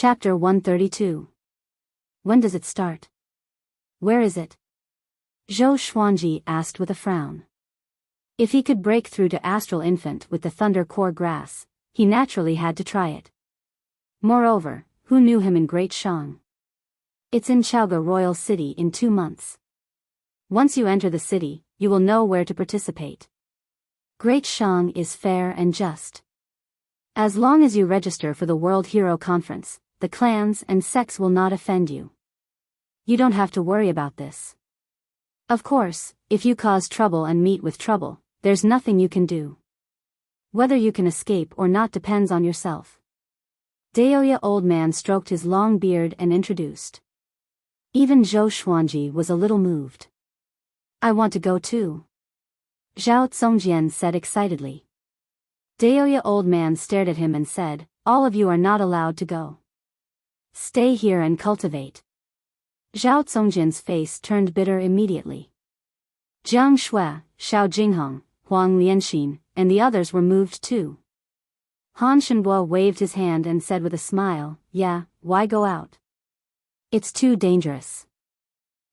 Chapter 132. When does it start? Where is it? Zhou Xuanji asked with a frown. If he could break through to Astral Infant with the Thunder Core Grass, he naturally had to try it. Moreover, who knew him in Great Shang? It's in Chaoga Royal City in 2 months. Once you enter the city, you will know where to participate. Great Shang is fair and just. As long as you register for the World Hero Conference, the clans and sects will not offend you. You don't have to worry about this. Of course, if you cause trouble and meet with trouble, there's nothing you can do. Whether you can escape or not depends on yourself. Daoya Old Man stroked his long beard and introduced. Even Zhou Xuanji was a little moved. I want to go too. Zhao Zongjian said excitedly. Daoya Old Man stared at him and said, all of you are not allowed to go. Stay here and cultivate. Zhao Zongjian's face turned bitter immediately. Jiang Shui, Xiao Jinghong, Huang Lianxin, and the others were moved too. Han Shenbo waved his hand and said with a smile, yeah, why go out? It's too dangerous.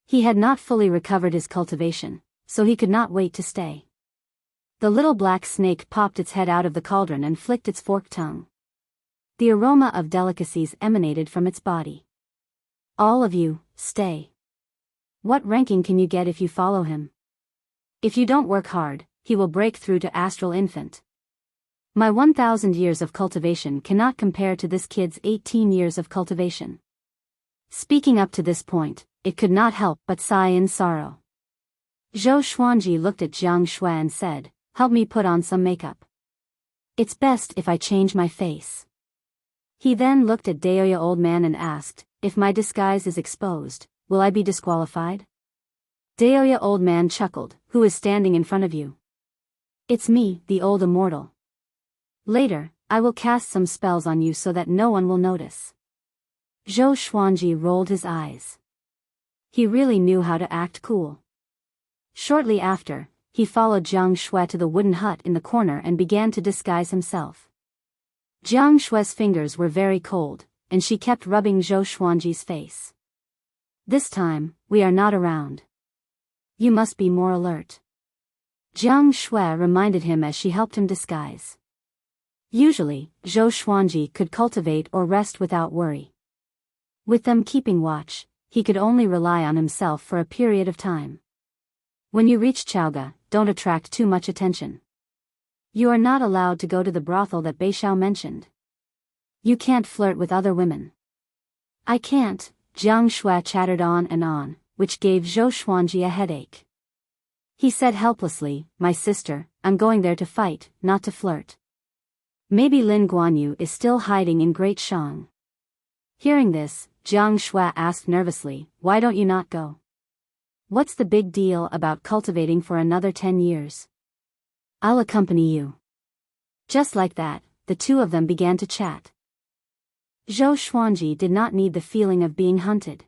He had not fully recovered his cultivation, so he could not wait to stay. The little black snake popped its head out of the cauldron and flicked its forked tongue. The aroma of delicacies emanated from its body. All of you, stay. What ranking can you get if you follow him? If you don't work hard, he will break through to Astral Infant. My 1,000 years of cultivation cannot compare to this kid's 18 years of cultivation. Speaking up to this point, it could not help but sigh in sorrow. Zhou Xuanji looked at Jiang Shui and said, help me put on some makeup. It's best if I change my face. He then looked at Daoya Old Man and asked, if my disguise is exposed, will I be disqualified? Daoya Old Man chuckled, who is standing in front of you? It's me, the old immortal. Later, I will cast some spells on you so that no one will notice. Zhou Xuanji rolled his eyes. He really knew how to act cool. Shortly after, he followed Jiang Shui to the wooden hut in the corner and began to disguise himself. Jiang Shui's fingers were very cold, and she kept rubbing Zhou Xuanji's face. This time, we are not around. You must be more alert. Jiang Shui reminded him as she helped him disguise. Usually, Zhou Xuanji could cultivate or rest without worry. With them keeping watch, he could only rely on himself for a period of time. When you reach Chaoga, don't attract too much attention. You are not allowed to go to the brothel that Biyao mentioned. You can't flirt with other women. I can't, Jiang Shui chattered on, which gave Zhou Xuanji a headache. He said helplessly, my sister, I'm going there to fight, not to flirt. Maybe Lin Guanyu is still hiding in Great Shang. Hearing this, Jiang Shui asked nervously, why don't you not go? What's the big deal about cultivating for another 10 years? I'll accompany you. Just like that, the two of them began to chat. Zhou Xuanji did not need the feeling of being hunted.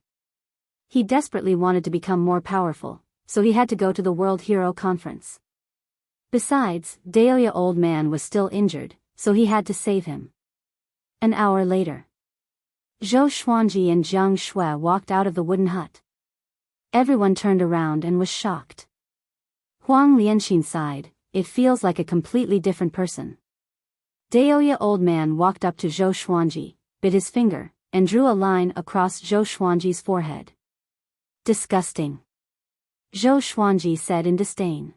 He desperately wanted to become more powerful, so he had to go to the World Hero Conference. Besides, Daoya Old Man was still injured, so he had to save him. An hour later, Zhou Xuanji and Jiang Shui walked out of the wooden hut. Everyone turned around and was shocked. Huang Lianxin sighed, it feels like a completely different person. Daoya Old Man walked up to Zhou Xuanji, bit his finger, and drew a line across Zhou Xuanji's forehead. Disgusting. Zhou Xuanji said in disdain.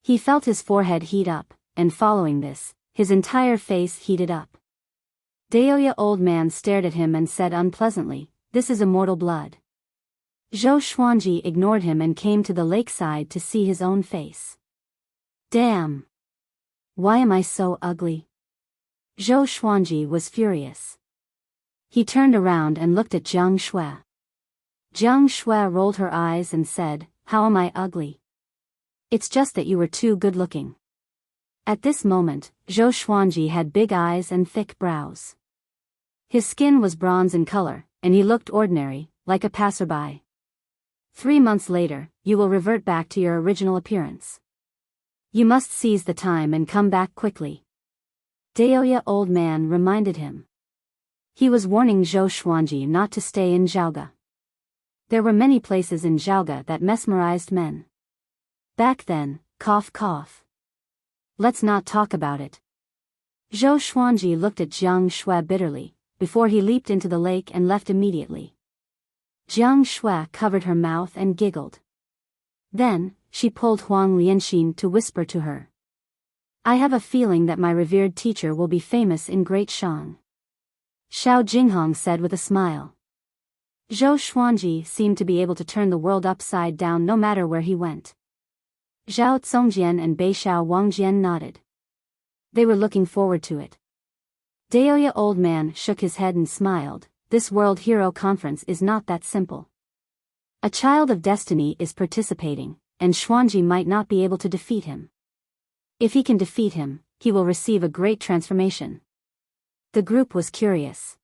He felt his forehead heat up, and following this, his entire face heated up. Daoya Old Man stared at him and said unpleasantly, this is immortal blood. Zhou Xuanji ignored him and came to the lakeside to see his own face. Damn! Why am I so ugly? Zhou Xuanji was furious. He turned around and looked at Jiang Shui. Jiang Shui rolled her eyes and said, how am I ugly? It's just that you were too good-looking. At this moment, Zhou Xuanji had big eyes and thick brows. His skin was bronze in color, and he looked ordinary, like a passerby. 3 months later, you will revert back to your original appearance. You must seize the time and come back quickly. Daoya Old Man reminded him. He was warning Zhou Xuanji not to stay in Zhaoge. There were many places in Zhaoge that mesmerized men. Back then, cough cough. Let's not talk about it. Zhou Xuanji looked at Jiang Shui bitterly, before he leaped into the lake and left immediately. Jiang Shui covered her mouth and giggled. Then, she pulled Huang Lianxin to whisper to her. I have a feeling that my revered teacher will be famous in Great Shang. Xiao Jinghong said with a smile. Zhou Xuanji seemed to be able to turn the world upside down no matter where he went. Zhao Congjian and Beixiao Wangjian nodded. They were looking forward to it. Daoya old man shook his head and smiled. This World Hero Conference is not that simple. A child of destiny is participating, and Xuanji might not be able to defeat him. If he can defeat him, he will receive a great transformation. The group was curious.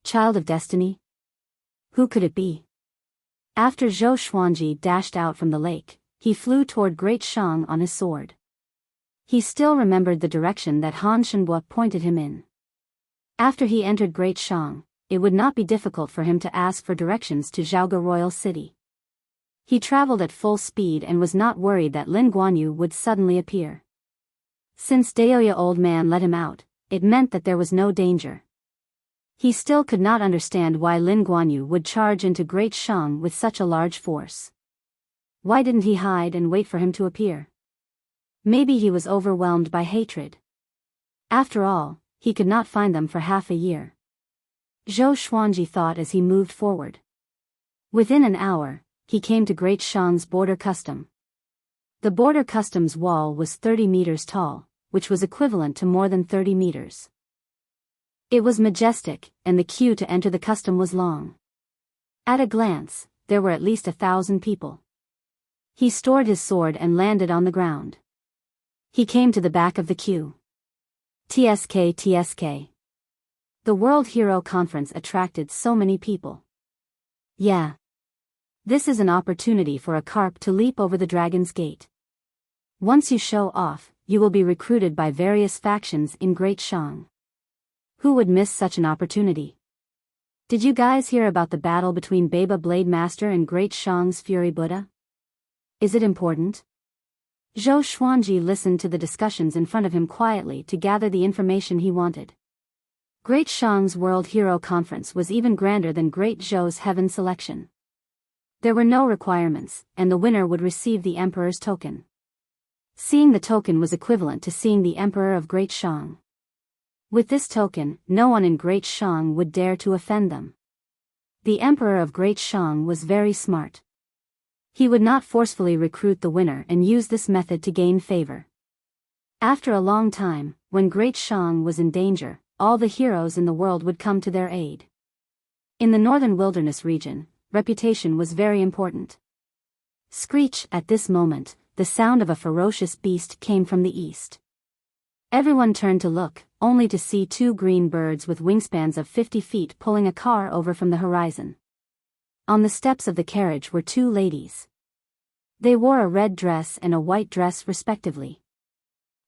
Child of destiny? Who could it be? After Zhou Xuanji dashed out from the lake, he flew toward Great Shang on his sword. He still remembered the direction that Han Shenbo pointed him in. After he entered Great Shang, it would not be difficult for him to ask for directions to Zhaoge Royal City. He traveled at full speed and was not worried that Lin Guanyu would suddenly appear. Since Daoya old man let him out, it meant that there was no danger. He still could not understand why Lin Guanyu would charge into Great Shang with such a large force. Why didn't he hide and wait for him to appear? Maybe he was overwhelmed by hatred. After all, he could not find them for half a year. Zhou Xuanji thought as he moved forward. Within an hour, he came to Great Shang's border custom. The border customs wall was 30 meters tall, which was equivalent to more than 30 meters. It was majestic, and the queue to enter the custom was long. At a glance, there were at least 1,000 people. He stored his sword and landed on the ground. He came to the back of the queue. TSK TSK. The World Hero Conference attracted so many people. Yeah. This is an opportunity for a carp to leap over the dragon's gate. Once you show off, you will be recruited by various factions in Great Shang. Who would miss such an opportunity? Did you guys hear about the battle between Baba Blade Master and Great Shang's Fury Buddha? Is it important? Zhou Xuanji listened to the discussions in front of him quietly to gather the information he wanted. Great Shang's World Hero Conference was even grander than Great Zhou's Heaven Selection. There were no requirements, and the winner would receive the Emperor's token. Seeing the token was equivalent to seeing the Emperor of Great Shang. With this token, no one in Great Shang would dare to offend them. The Emperor of Great Shang was very smart. He would not forcefully recruit the winner and use this method to gain favor. After a long time, when Great Shang was in danger, all the heroes in the world would come to their aid. In the northern wilderness region, reputation was very important. Screech! At this moment, the sound of a ferocious beast came from the east. Everyone turned to look, only to see two green birds with wingspans of 50 feet pulling a car over from the horizon. On the steps of the carriage were two ladies. They wore a red dress and a white dress respectively.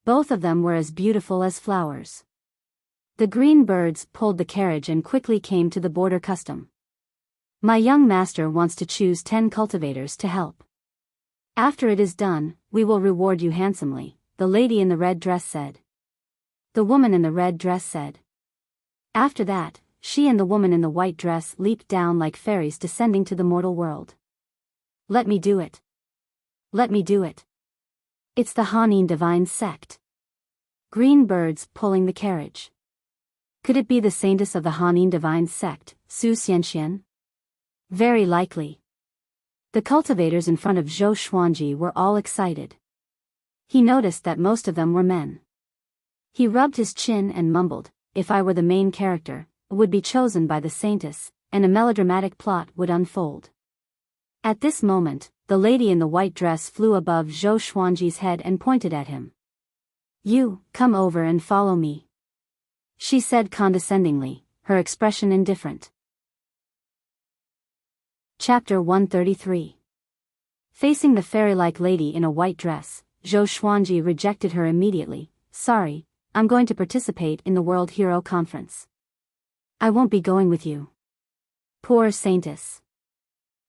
Both of them were as beautiful as flowers. The green birds pulled the carriage and quickly came to the border custom. My young master wants to choose 10 cultivators to help. After it is done, we will reward you handsomely, the lady in the red dress said. The woman in the red dress said. After that, she and the woman in the white dress leaped down like fairies descending to the mortal world. Let me do it. Let me do it. It's the Hanin divine sect. Green birds pulling the carriage. Could it be the saintess of the Hanin divine sect, Su Xianxian? Very likely. The cultivators in front of Zhou Xuanji were all excited. He noticed that most of them were men. He rubbed his chin and mumbled, if I were the main character, would be chosen by the saintess, and a melodramatic plot would unfold. At this moment, the lady in the white dress flew above Zhou Xuanji's head and pointed at him. You, come over and follow me. She said condescendingly, her expression indifferent. Chapter 133. Facing the fairy-like lady in a white dress, Zhou Xuanji rejected her immediately. Sorry, I'm going to participate in the World Hero Conference. I won't be going with you. Poor saintess.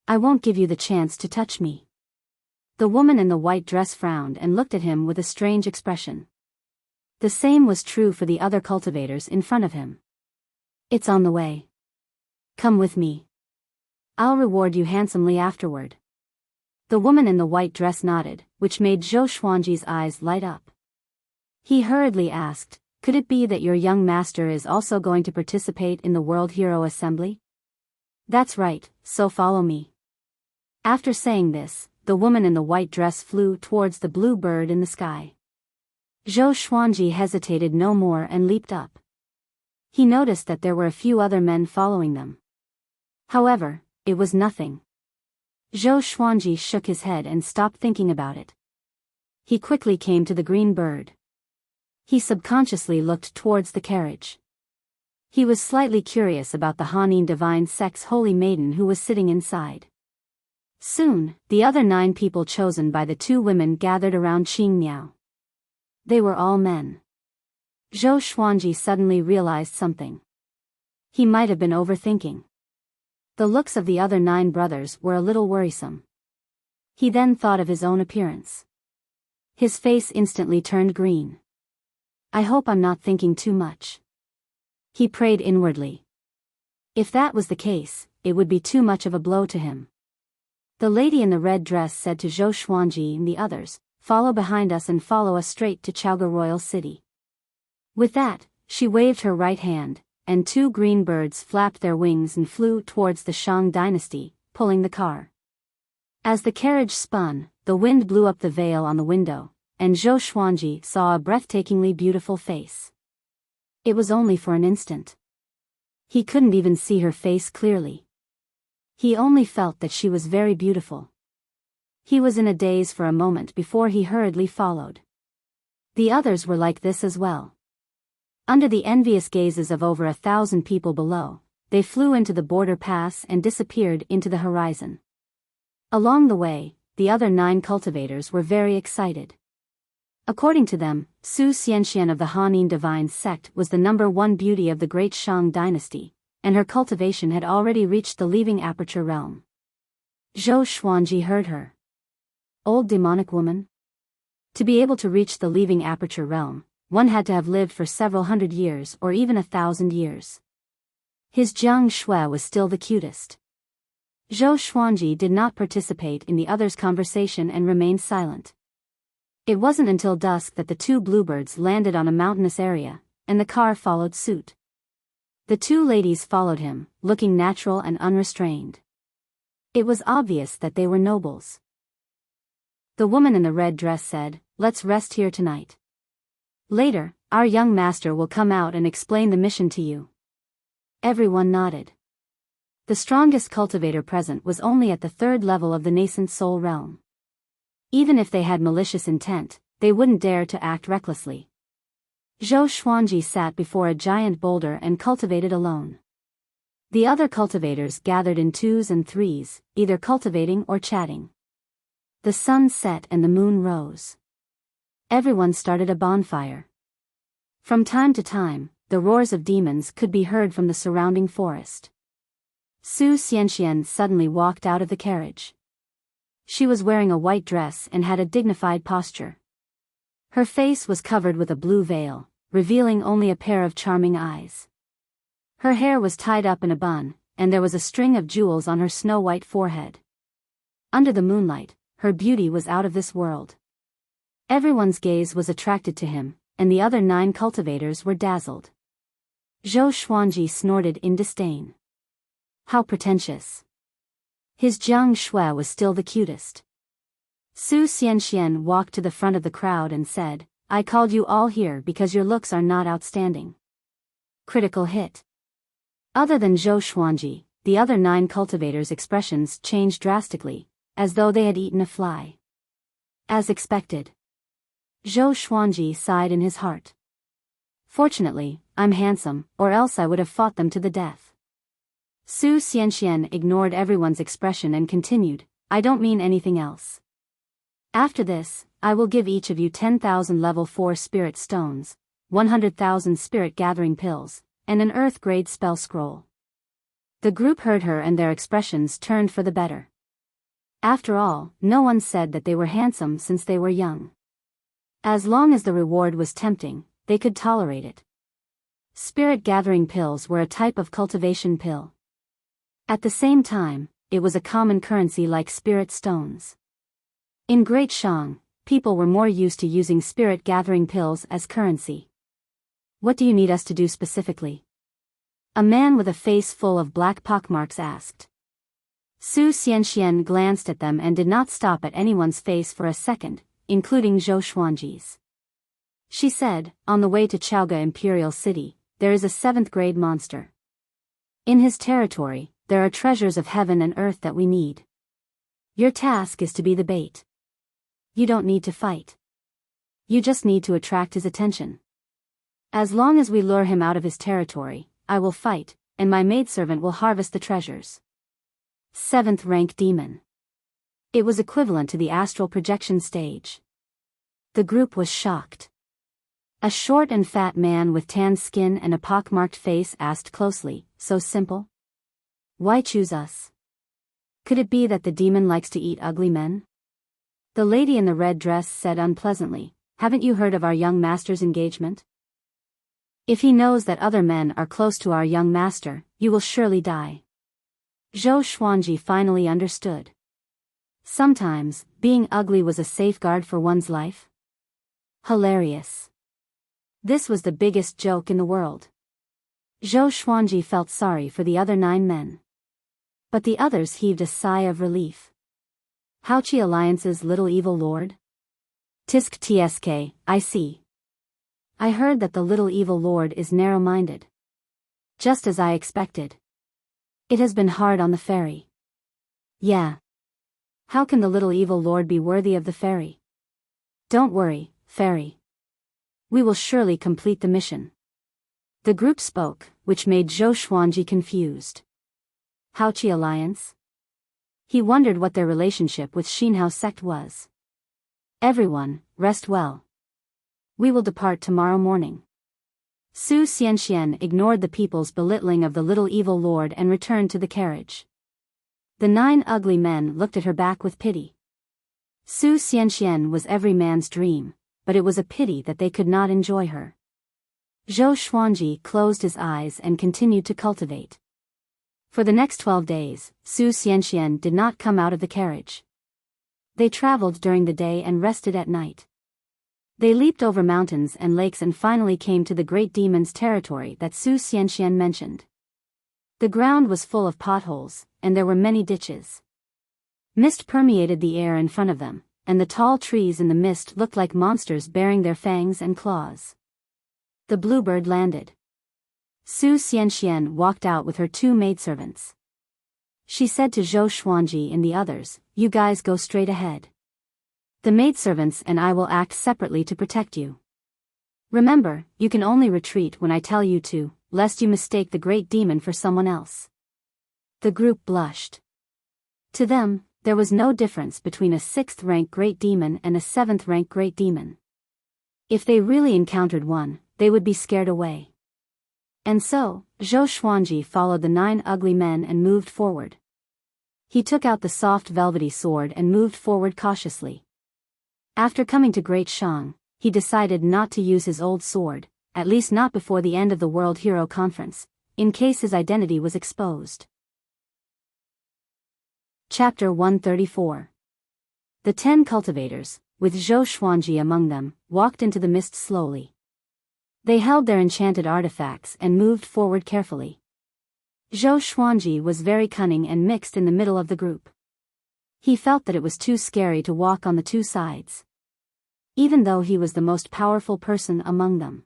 I won't give you the chance to touch me. The woman in the white dress frowned and looked at him with a strange expression. The same was true for the other cultivators in front of him. It's on the way. Come with me. I'll reward you handsomely afterward. The woman in the white dress nodded, which made Zhou Xuanji's eyes light up. He hurriedly asked, could it be that your young master is also going to participate in the World Hero Assembly? That's right, so follow me. After saying this, the woman in the white dress flew towards the blue bird in the sky. Zhou Xuanji hesitated no more and leaped up. He noticed that there were a few other men following them. However, it was nothing. Zhou Xuanji shook his head and stopped thinking about it. He quickly came to the green bird. He subconsciously looked towards the carriage. He was slightly curious about the Hanin divine sect's holy maiden who was sitting inside. Soon, the other 9 people chosen by the 2 women gathered around Qing Miao. They were all men. Zhou Xuanji suddenly realized something. He might have been overthinking. The looks of the other 9 brothers were a little worrisome. He then thought of his own appearance. His face instantly turned green. I hope I'm not thinking too much. He prayed inwardly. If that was the case, it would be too much of a blow to him. The lady in the red dress said to Zhou Xuanji and the others, follow behind us and follow us straight to Chaoga Royal City. With that, she waved her right hand, and 2 green birds flapped their wings and flew towards the Shang dynasty, pulling the car. As the carriage spun, the wind blew up the veil on the window, and Zhou Xuanji saw a breathtakingly beautiful face. It was only for an instant. He couldn't even see her face clearly. He only felt that she was very beautiful. He was in a daze for a moment before he hurriedly followed. The others were like this as well. Under the envious gazes of over 1,000 people below, they flew into the border pass and disappeared into the horizon. Along the way, the other 9 cultivators were very excited. According to them, Su Xianxian of the Hanin divine sect was the #1 beauty of the great Shang dynasty, and her cultivation had already reached the leaving aperture realm. Zhou Xuanji heard her. Old demonic woman? To be able to reach the leaving aperture realm, one had to have lived for several hundred years or even 1,000 years. His Jiang Shui was still the cutest. Zhou Xuanji did not participate in the others' conversation and remained silent. It wasn't until dusk that the 2 bluebirds landed on a mountainous area, and the car followed suit. The 2 ladies followed him, looking natural and unrestrained. It was obvious that they were nobles. The woman in the red dress said, let's rest here tonight. Later, our young master will come out and explain the mission to you. Everyone nodded. The strongest cultivator present was only at the 3rd level of the nascent soul realm. Even if they had malicious intent, they wouldn't dare to act recklessly. Zhou Xuanji sat before a giant boulder and cultivated alone. The other cultivators gathered in 2s and 3s, either cultivating or chatting. The sun set and the moon rose. Everyone started a bonfire. From time to time, the roars of demons could be heard from the surrounding forest. Su Xianxian suddenly walked out of the carriage. She was wearing a white dress and had a dignified posture. Her face was covered with a blue veil, revealing only a pair of charming eyes. Her hair was tied up in a bun, and there was a string of jewels on her snow-white forehead. Under the moonlight, her beauty was out of this world. Everyone's gaze was attracted to him, and the other 9 cultivators were dazzled. Zhou Xuanji snorted in disdain. How pretentious. His Jiang Shui was still the cutest. Su Xianxian walked to the front of the crowd and said, I called you all here because your looks are not outstanding. Critical hit. Other than Zhou Xuanji, the other 9 cultivators' expressions changed drastically, as though they had eaten a fly. As expected. Zhou Xuanji sighed in his heart. Fortunately, I'm handsome, or else I would have fought them to the death. Su Xianxian ignored everyone's expression and continued, I don't mean anything else. After this, I will give each of you 10,000 level 4 spirit stones, 100,000 spirit gathering pills, and an earth-grade spell scroll. The group heard her and their expressions turned for the better. After all, no one said that they were handsome since they were young. As long as the reward was tempting, they could tolerate it. Spirit-gathering pills were a type of cultivation pill. At the same time, it was a common currency like spirit stones. In Great Shang, people were more used to using spirit-gathering pills as currency. "What do you need us to do specifically?" a man with a face full of black pockmarks asked. Su Xianxian glanced at them and did not stop at anyone's face for a second, including Zhou Xuanji's. She said, "On the way to Chaoga Imperial City, there is a 7th-grade monster. In his territory, there are treasures of heaven and earth that we need. Your task is to be the bait. You don't need to fight. You just need to attract his attention. As long as we lure him out of his territory, I will fight, and my maidservant will harvest the treasures." 7th-rank demon. It was equivalent to the astral projection stage. The group was shocked. A short and fat man with tan skin and a pockmarked face asked closely, "So simple? Why choose us? Could it be that the demon likes to eat ugly men?" The lady in the red dress said unpleasantly, "Haven't you heard of our young master's engagement? If he knows that other men are close to our young master, you will surely die." Zhou Xuanji finally understood. Sometimes, being ugly was a safeguard for one's life. Hilarious. This was the biggest joke in the world. Zhou Xuanji felt sorry for the other 9 men. But the others heaved a sigh of relief. Haoqi Alliance's little evil lord? Tisk tsk, I see. I heard that the little evil lord is narrow-minded. Just as I expected. It has been hard on the ferry. Yeah. How can the little evil lord be worthy of the ferry? Don't worry, ferry. We will surely complete the mission. The group spoke, which made Zhou Xuanji confused. Haoqi Alliance? He wondered what their relationship with Xinhao sect was. Everyone, rest well. We will depart tomorrow morning. Su Xianxian ignored the people's belittling of the little evil lord and returned to the carriage. The 9 ugly men looked at her back with pity. Su Xianxian was every man's dream, but it was a pity that they could not enjoy her. Zhou Xuanji closed his eyes and continued to cultivate. For the next 12 days, Su Xianxian did not come out of the carriage. They traveled during the day and rested at night. They leaped over mountains and lakes and finally came to the great demon's territory that Su Xianxian mentioned. The ground was full of potholes, and there were many ditches. Mist permeated the air in front of them, and the tall trees in the mist looked like monsters bearing their fangs and claws. The bluebird landed. Su Xianxian walked out with her 2 maidservants. She said to Zhou Xuanji and the others, "You guys go straight ahead. The maidservants and I will act separately to protect you. Remember, you can only retreat when I tell you to, lest you mistake the great demon for someone else." The group blushed. To them, there was no difference between a 6th-rank great demon and a 7th-rank great demon. If they really encountered one, they would be scared away. And so, Zhou Xuanji followed the 9 ugly men and moved forward. He took out the soft velvety sword and moved forward cautiously. After coming to Great Shang, he decided not to use his old sword, at least not before the end of the World Hero Conference, in case his identity was exposed. Chapter 134. The 10 cultivators, with Zhou Xuanji among them, walked into the mist slowly. They held their enchanted artifacts and moved forward carefully. Zhou Xuanji was very cunning and mixed in the middle of the group. He felt that it was too scary to walk on the 2 sides. Even though he was the most powerful person among them.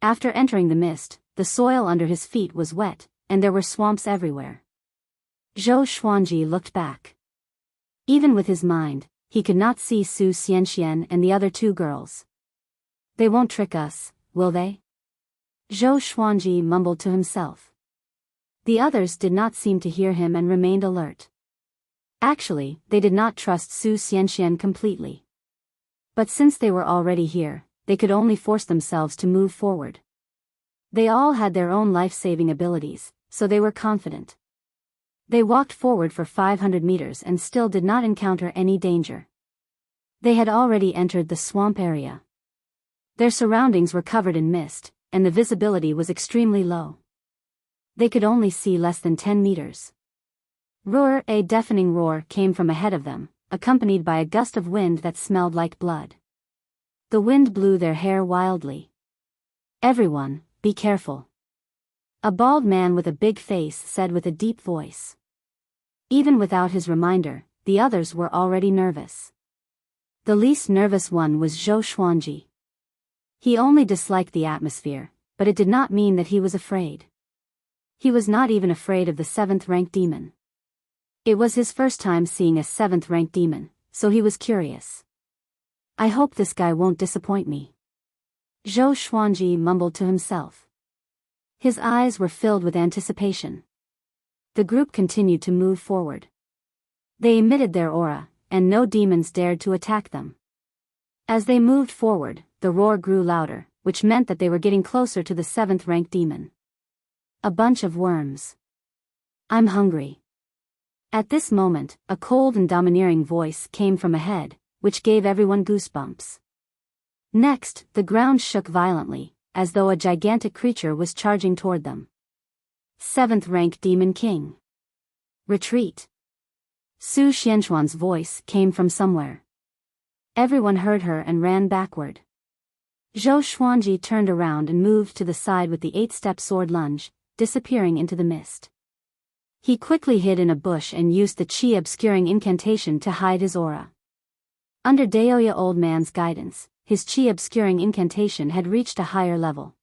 After entering the mist, the soil under his feet was wet, and there were swamps everywhere. Zhou Xuanji looked back. Even with his mind, he could not see Su Xianxian and the other 2 girls. They won't trick us, will they? Zhou Xuanji mumbled to himself. The others did not seem to hear him and remained alert. Actually, they did not trust Su Xianxian completely. But since they were already here, they could only force themselves to move forward. They all had their own life-saving abilities, so they were confident. They walked forward for 500 meters and still did not encounter any danger. They had already entered the swamp area. Their surroundings were covered in mist, and the visibility was extremely low. They could only see less than 10 meters. Roar! A deafening roar came from ahead of them, accompanied by a gust of wind that smelled like blood. The wind blew their hair wildly. Everyone, be careful. A bald man with a big face said with a deep voice. Even without his reminder, the others were already nervous. The least nervous one was Zhou Xuanji. He only disliked the atmosphere, but it did not mean that he was afraid. He was not even afraid of the 7th-rank demon. It was his first time seeing a 7th-rank demon, so he was curious. I hope this guy won't disappoint me. Zhou Xuanji mumbled to himself. His eyes were filled with anticipation. The group continued to move forward. They emitted their aura, and no demons dared to attack them. As they moved forward, the roar grew louder, which meant that they were getting closer to the 7th-rank demon. A bunch of worms. I'm hungry. At this moment, a cold and domineering voice came from ahead, which gave everyone goosebumps. Next, the ground shook violently, as though a gigantic creature was charging toward them. 7th-rank Demon King. Retreat. Su Xianchuan's voice came from somewhere. Everyone heard her and ran backward. Zhou Xuanji turned around and moved to the side with the 8-step sword lunge, disappearing into the mist. He quickly hid in a bush and used the chi-obscuring incantation to hide his aura. Under Daoya Old Man's guidance, his chi-obscuring incantation had reached a higher level.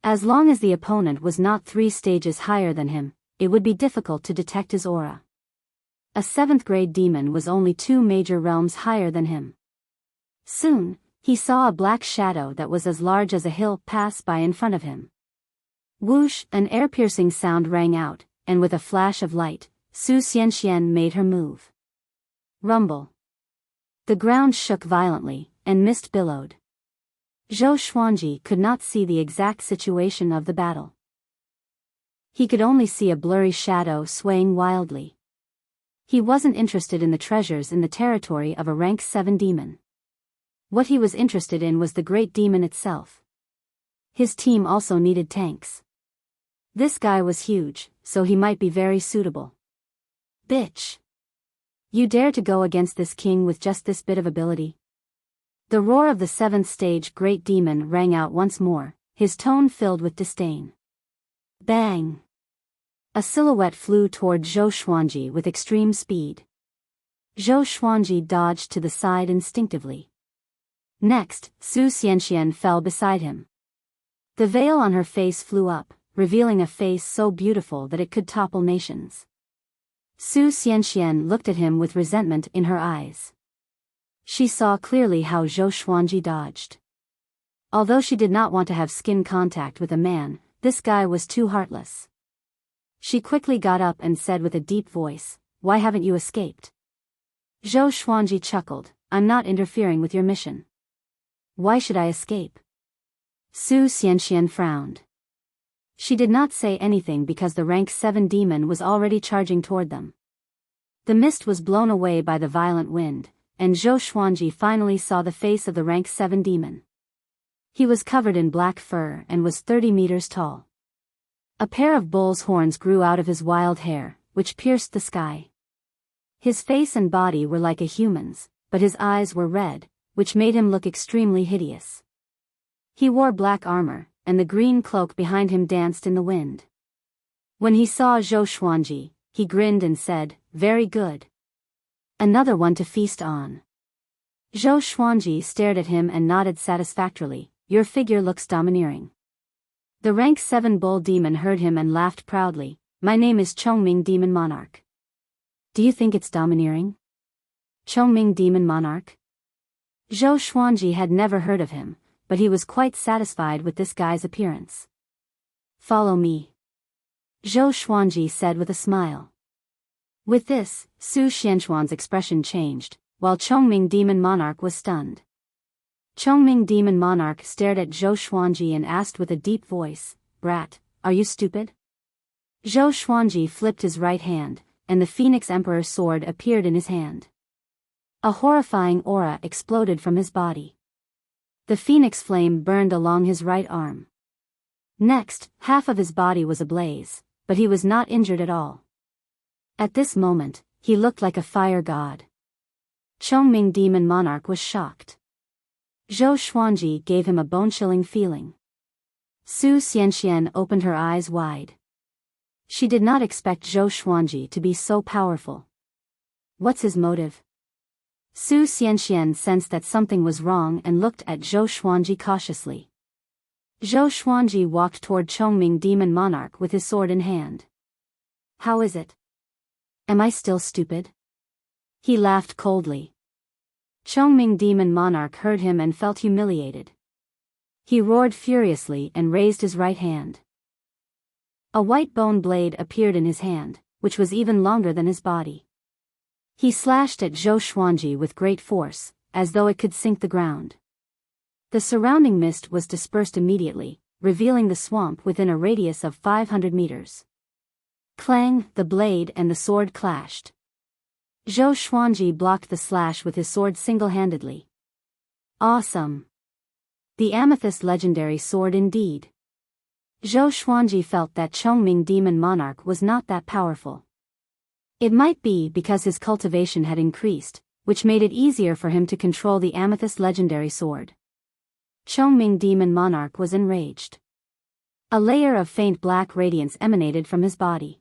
As long as the opponent was not 3 stages higher than him, it would be difficult to detect his aura. A 7th-grade demon was only 2 major realms higher than him. Soon, he saw a black shadow that was as large as a hill pass by in front of him. Whoosh! An air-piercing sound rang out, and with a flash of light, Su Xianxian made her move. Rumble. The ground shook violently, and mist billowed. Zhou Xuanji could not see the exact situation of the battle. He could only see a blurry shadow swaying wildly. He wasn't interested in the treasures in the territory of a rank 7 demon. What he was interested in was the great demon itself. His team also needed tanks. This guy was huge, so he might be very suitable. Bitch! You dare to go against this king with just this bit of ability? The roar of the 7th stage great demon rang out once more, his tone filled with disdain. Bang! A silhouette flew toward Zhou Xuanji with extreme speed. Zhou Xuanji dodged to the side instinctively. Next, Su Xianxian fell beside him. The veil on her face flew up, revealing a face so beautiful that it could topple nations. Su Xianxian looked at him with resentment in her eyes. She saw clearly how Zhou Xuanji dodged. Although she did not want to have skin contact with a man, this guy was too heartless. She quickly got up and said with a deep voice, "Why haven't you escaped?" Zhou Xuanji chuckled, "I'm not interfering with your mission." "Why should I escape?" Su Xianxian frowned. She did not say anything because the rank 7 demon was already charging toward them. The mist was blown away by the violent wind, and Zhou Xuanji finally saw the face of the rank 7 demon. He was covered in black fur and was 30 meters tall. A pair of bull's horns grew out of his wild hair, which pierced the sky. His face and body were like a human's, but his eyes were red, which made him look extremely hideous. He wore black armor, and the green cloak behind him danced in the wind. When he saw Zhou Xuanji, he grinned and said, "Very good. Another one to feast on." Zhou Xuanji stared at him and nodded satisfactorily. "Your figure looks domineering." The rank 7 bull demon heard him and laughed proudly. "My name is Chongming Demon Monarch." "Do you think it's domineering?" Chongming Demon Monarch? Zhou Xuanji had never heard of him, but he was quite satisfied with this guy's appearance. "Follow me," Zhou Xuanji said with a smile. With this, Su Xianchuan's expression changed, while Chongming Demon Monarch was stunned. Chongming Demon Monarch stared at Zhou Xuanji and asked with a deep voice, "Brat, are you stupid?" Zhou Xuanji flipped his right hand, and the Phoenix Emperor's sword appeared in his hand. A horrifying aura exploded from his body. The phoenix flame burned along his right arm. Next, half of his body was ablaze, but he was not injured at all. At this moment, he looked like a fire god. Chongming Demon Monarch was shocked. Zhou Xuanji gave him a bone-chilling feeling. Su Xianxian opened her eyes wide. She did not expect Zhou Xuanji to be so powerful. What's his motive? Su Xianxian sensed that something was wrong and looked at Zhou Xuanji cautiously. Zhou Xuanji walked toward Chongming Demon Monarch with his sword in hand. "How is it? Am I still stupid?" He laughed coldly. Chongming Demon Monarch heard him and felt humiliated. He roared furiously and raised his right hand. A white bone blade appeared in his hand, which was even longer than his body. He slashed at Zhou Xuanji with great force, as though it could sink the ground. The surrounding mist was dispersed immediately, revealing the swamp within a radius of 500 meters. Clang, the blade and the sword clashed. Zhou Xuanji blocked the slash with his sword single-handedly. Awesome! The amethyst legendary sword indeed. Zhou Xuanji felt that Chongming Demon Monarch was not that powerful. It might be because his cultivation had increased, which made it easier for him to control the amethyst legendary sword. Chongming Demon Monarch was enraged. A layer of faint black radiance emanated from his body.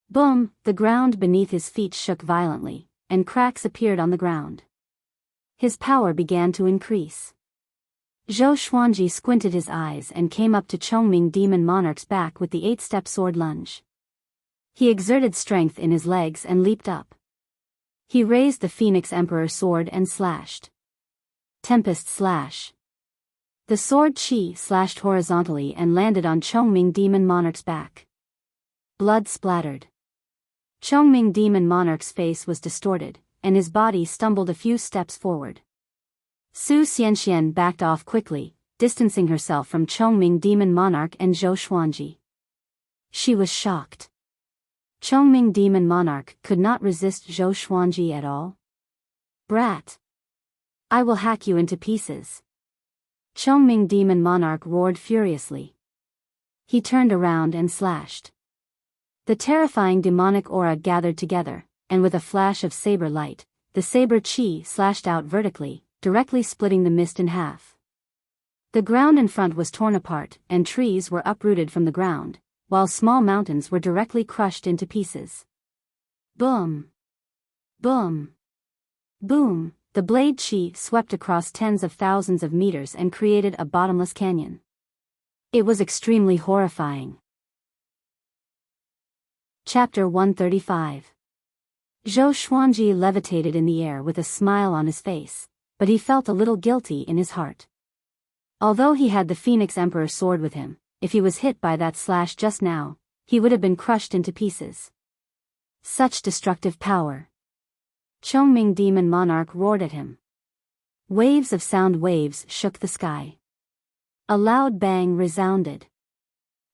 Boom! The ground beneath his feet shook violently, and cracks appeared on the ground. His power began to increase. Zhou Xuanji squinted his eyes and came up to Chongming Demon Monarch's back with the 8-step sword lunge. He exerted strength in his legs and leaped up. He raised the Phoenix Emperor's sword and slashed. Tempest slash. The sword chi slashed horizontally and landed on Chongming Demon Monarch's back. Blood splattered. Chongming Demon Monarch's face was distorted, and his body stumbled a few steps forward. Su Xianxian backed off quickly, distancing herself from Chongming Demon Monarch and Zhou Xuanji. She was shocked. Chongming Demon Monarch could not resist Zhou Xuanji at all. "Brat! I will hack you into pieces." Chongming Demon Monarch roared furiously. He turned around and slashed. The terrifying demonic aura gathered together, and with a flash of saber light, the saber chi slashed out vertically, directly splitting the mist in half. The ground in front was torn apart, and trees were uprooted from the ground, while small mountains were directly crushed into pieces. Boom! Boom! Boom! The blade chi swept across tens of thousands of meters and created a bottomless canyon. It was extremely horrifying. Chapter 135. Zhou Xuanji levitated in the air with a smile on his face, but he felt a little guilty in his heart. Although he had the Phoenix Emperor's sword with him, if he was hit by that slash just now, he would have been crushed into pieces. Such destructive power. Chongming Demon Monarch roared at him. Waves of sound waves shook the sky. A loud bang resounded.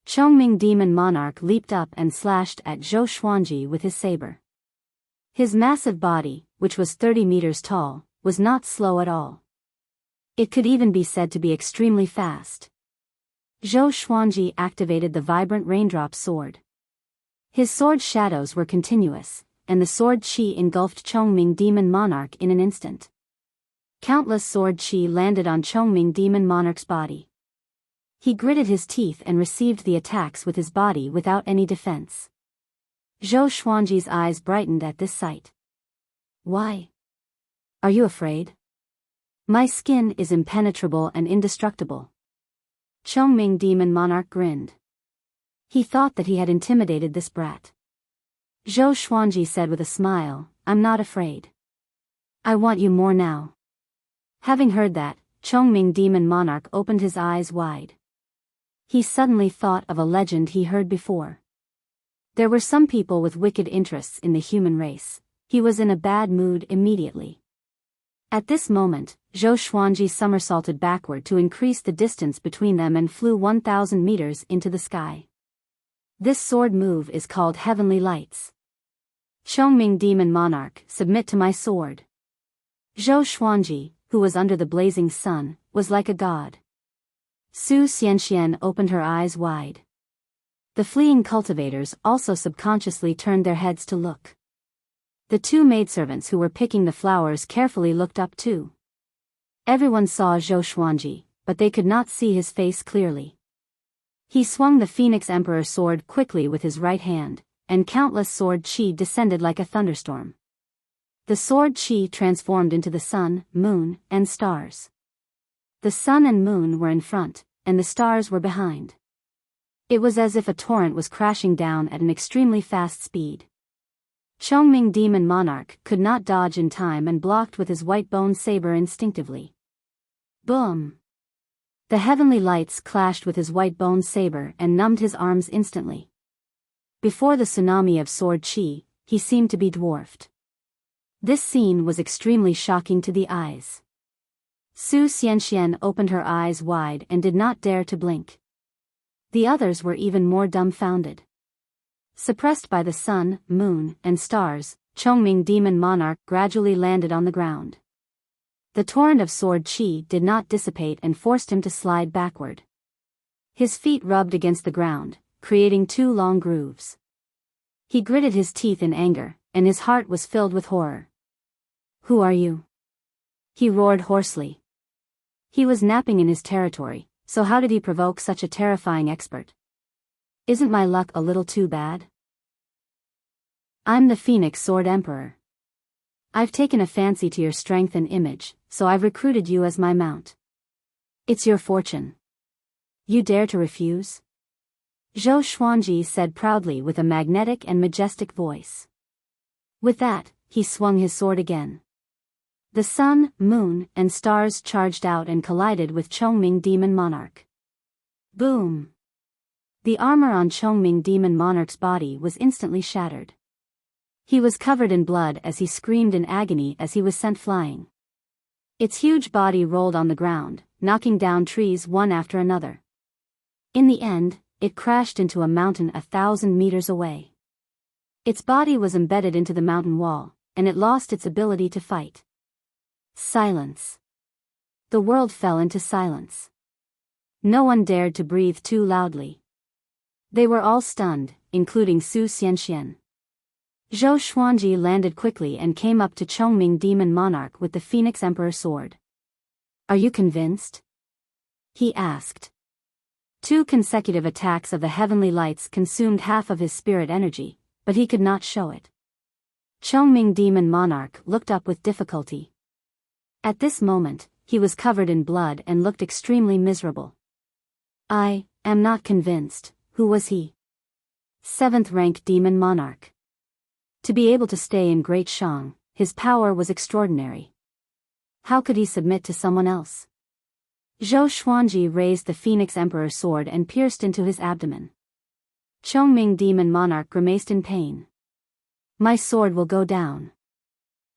Chongming Demon Monarch leaped up and slashed at Zhou Xuanji with his saber. His massive body, which was 30 meters tall, was not slow at all. It could even be said to be extremely fast. Zhou Xuanji activated the vibrant raindrop sword. His sword shadows were continuous, and the sword chi engulfed Chongming Demon Monarch in an instant. Countless sword chi landed on Chongming Demon Monarch's body. He gritted his teeth and received the attacks with his body without any defense. Zhou Xuanji's eyes brightened at this sight. "Why? Are you afraid? My skin is impenetrable and indestructible." Chongming Demon Monarch grinned. He thought that he had intimidated this brat. Zhou Xuanji said with a smile, "I'm not afraid. I want you more now." Having heard that, Chongming Demon Monarch opened his eyes wide. He suddenly thought of a legend he heard before. There were some people with wicked interests in the human race. He was in a bad mood immediately. At this moment, Zhou Xuanji somersaulted backward to increase the distance between them and flew 1,000 meters into the sky. This sword move is called Heavenly Lights. Chongming Demon Monarch, submit to my sword. Zhou Xuanji, who was under the blazing sun, was like a god. Su Xianxian opened her eyes wide. The fleeing cultivators also subconsciously turned their heads to look. The two maidservants who were picking the flowers carefully looked up too. Everyone saw Zhou Xuanji, but they could not see his face clearly. He swung the Phoenix Emperor sword quickly with his right hand, and countless sword chi descended like a thunderstorm. The sword chi transformed into the sun, moon, and stars. The sun and moon were in front, and the stars were behind. It was as if a torrent was crashing down at an extremely fast speed. Chongming Demon Monarch could not dodge in time and blocked with his white bone saber instinctively. Boom! The heavenly lights clashed with his white bone saber and numbed his arms instantly. Before the tsunami of sword chi, he seemed to be dwarfed. This scene was extremely shocking to the eyes. Su Xianxian opened her eyes wide and did not dare to blink. The others were even more dumbfounded. Suppressed by the sun, moon, and stars, Chongming Demon Monarch gradually landed on the ground. The torrent of sword chi did not dissipate and forced him to slide backward. His feet rubbed against the ground, creating two long grooves. He gritted his teeth in anger, and his heart was filled with horror. Who are you? He roared hoarsely. He was napping in his territory, so how did he provoke such a terrifying expert? Isn't my luck a little too bad? I'm the Phoenix Sword Emperor. I've taken a fancy to your strength and image, so I've recruited you as my mount. It's your fortune. You dare to refuse? Zhou Xuanji said proudly with a magnetic and majestic voice. With that, he swung his sword again. The sun, moon, and stars charged out and collided with Chongming Demon Monarch. Boom! The armor on Chongming Demon Monarch's body was instantly shattered. He was covered in blood as he screamed in agony as he was sent flying. Its huge body rolled on the ground, knocking down trees one after another. In the end, it crashed into a mountain 1,000 meters away. Its body was embedded into the mountain wall, and it lost its ability to fight. Silence. The world fell into silence. No one dared to breathe too loudly. They were all stunned, including Su Xianxian. Zhou Xuanji landed quickly and came up to Chongming Demon Monarch with the Phoenix Emperor sword. Are you convinced? He asked. 2 consecutive attacks of the heavenly lights consumed half of his spirit energy, but he could not show it. Chongming Demon Monarch looked up with difficulty. At this moment, he was covered in blood and looked extremely miserable. I am not convinced. Who was he? 7th rank Demon Monarch. To be able to stay in Great Shang, his power was extraordinary. How could he submit to someone else? Zhou Xuanji raised the Phoenix Emperor sword and pierced into his abdomen. Chongming Demon Monarch grimaced in pain. My sword will go down.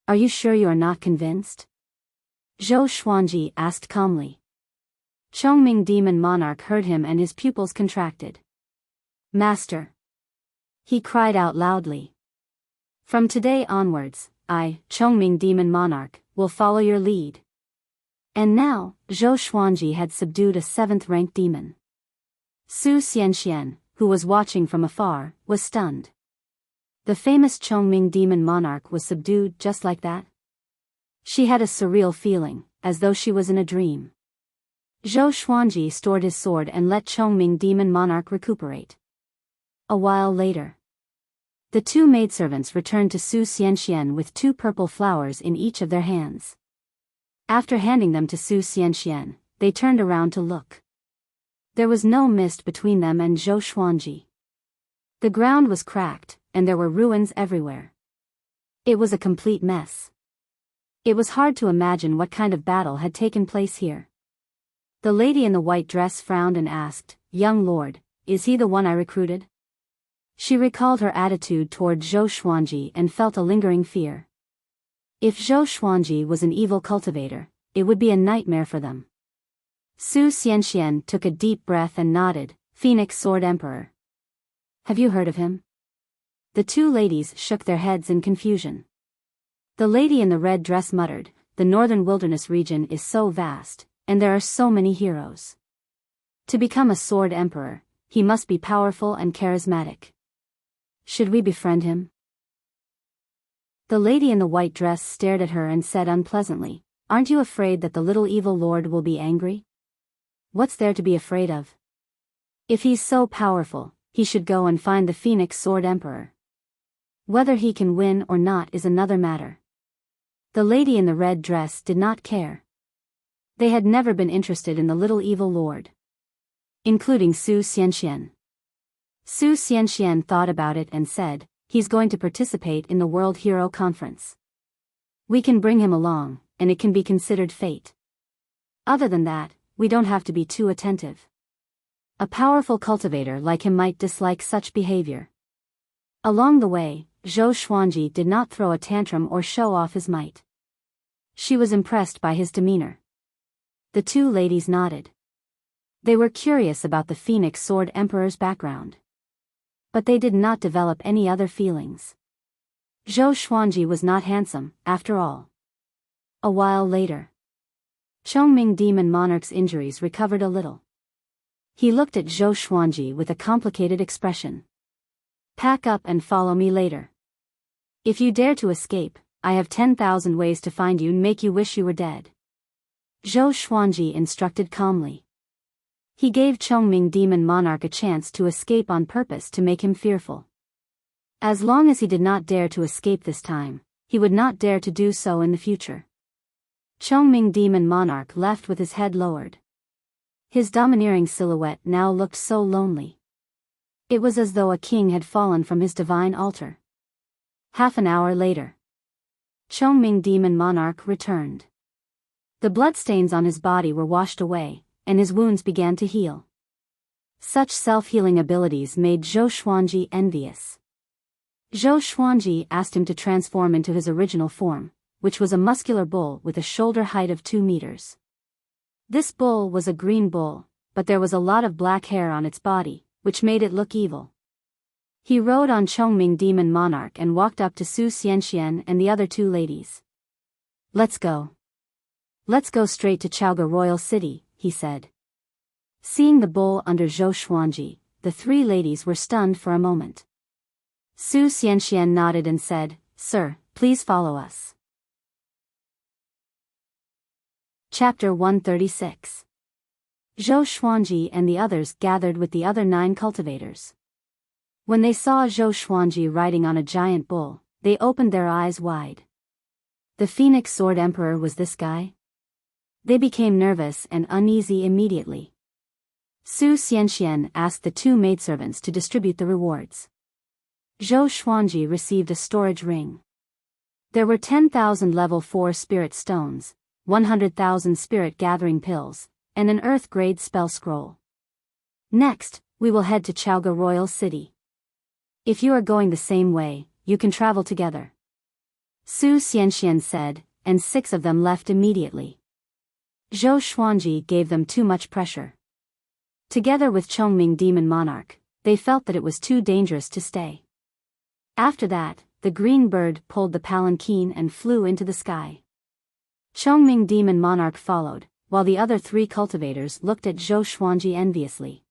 Are you sure you are not convinced? Zhou Xuanji asked calmly. Chongming Demon Monarch heard him and his pupils contracted. Master! He cried out loudly. From today onwards, I, Chongming Demon Monarch, will follow your lead. And now, Zhou Xuanji had subdued a 7th rank demon. Su Xianxian, who was watching from afar, was stunned. The famous Chongming Demon Monarch was subdued just like that? She had a surreal feeling, as though she was in a dream. Zhou Xuanji stored his sword and let Chongming Demon Monarch recuperate. A while later, the 2 maidservants returned to Su Xianxian with 2 purple flowers in each of their hands. After handing them to Su Xianxian, they turned around to look. There was no mist between them and Zhou Xuanji. The ground was cracked, and there were ruins everywhere. It was a complete mess. It was hard to imagine what kind of battle had taken place here. The lady in the white dress frowned and asked, "Young lord, is he the one I recruited?" She recalled her attitude toward Zhou Xuanji and felt a lingering fear. If Zhou Xuanji was an evil cultivator, it would be a nightmare for them. Su Xianxian took a deep breath and nodded. Phoenix Sword Emperor. Have you heard of him? The two ladies shook their heads in confusion. The lady in the red dress muttered, the northern wilderness region is so vast, and there are so many heroes. To become a sword emperor, he must be powerful and charismatic. Should we befriend him? The lady in the white dress stared at her and said unpleasantly, aren't you afraid that the little evil lord will be angry? What's there to be afraid of? If he's so powerful, he should go and find the Phoenix Sword Emperor. Whether he can win or not is another matter. The lady in the red dress did not care. They had never been interested in the little evil lord. Including Su Xianxian. Su Xianxian thought about it and said, he's going to participate in the World Hero Conference. We can bring him along, and it can be considered fate. Other than that, we don't have to be too attentive. A powerful cultivator like him might dislike such behavior. Along the way, Zhou Xuanji did not throw a tantrum or show off his might. She was impressed by his demeanor. The two ladies nodded. They were curious about the Phoenix Sword Emperor's background. But they did not develop any other feelings. Zhou Xuanji was not handsome, after all. A while later, Chongming Demon Monarch's injuries recovered a little. He looked at Zhou Xuanji with a complicated expression. Pack up and follow me later. If you dare to escape, I have 10,000 ways to find you and make you wish you were dead. Zhou Xuanji instructed calmly. He gave Chongming Demon Monarch a chance to escape on purpose to make him fearful. As long as he did not dare to escape this time, he would not dare to do so in the future. Chongming Demon Monarch left with his head lowered. His domineering silhouette now looked so lonely. It was as though a king had fallen from his divine altar. Half an hour later, Chongming Demon Monarch returned. The bloodstains on his body were washed away, and his wounds began to heal. Such self-healing abilities made Zhou Xuanji envious. Zhou Xuanji asked him to transform into his original form, which was a muscular bull with a shoulder height of 2 meters. This bull was a green bull, but there was a lot of black hair on its body, which made it look evil. He rode on Chongming Demon Monarch and walked up to Su Xianxian and the other two ladies. Let's go. Let's go straight to Chaoga Royal City, he said. Seeing the bull under Zhou Xuanji, the three ladies were stunned for a moment. Su Xianxian nodded and said, Sir, please follow us. Chapter 136. Zhou Xuanji and the others gathered with the other 9 cultivators. When they saw Zhou Xuanji riding on a giant bull, they opened their eyes wide. The Phoenix Sword Emperor was this guy? They became nervous and uneasy immediately. Su Xianxian asked the 2 maidservants to distribute the rewards. Zhou Xuanji received a storage ring. There were 10,000 level 4 spirit stones, 100,000 spirit gathering pills, and an earth-grade spell scroll. Next, we will head to Chaoga Royal City. If you are going the same way, you can travel together. Su Xianxian said, and 6 of them left immediately. Zhou Xuanji gave them too much pressure. Together with Chongming Demon Monarch, they felt that it was too dangerous to stay. After that, the green bird pulled the palanquin and flew into the sky. Chongming Demon Monarch followed, while the other 3 cultivators looked at Zhou Xuanji enviously.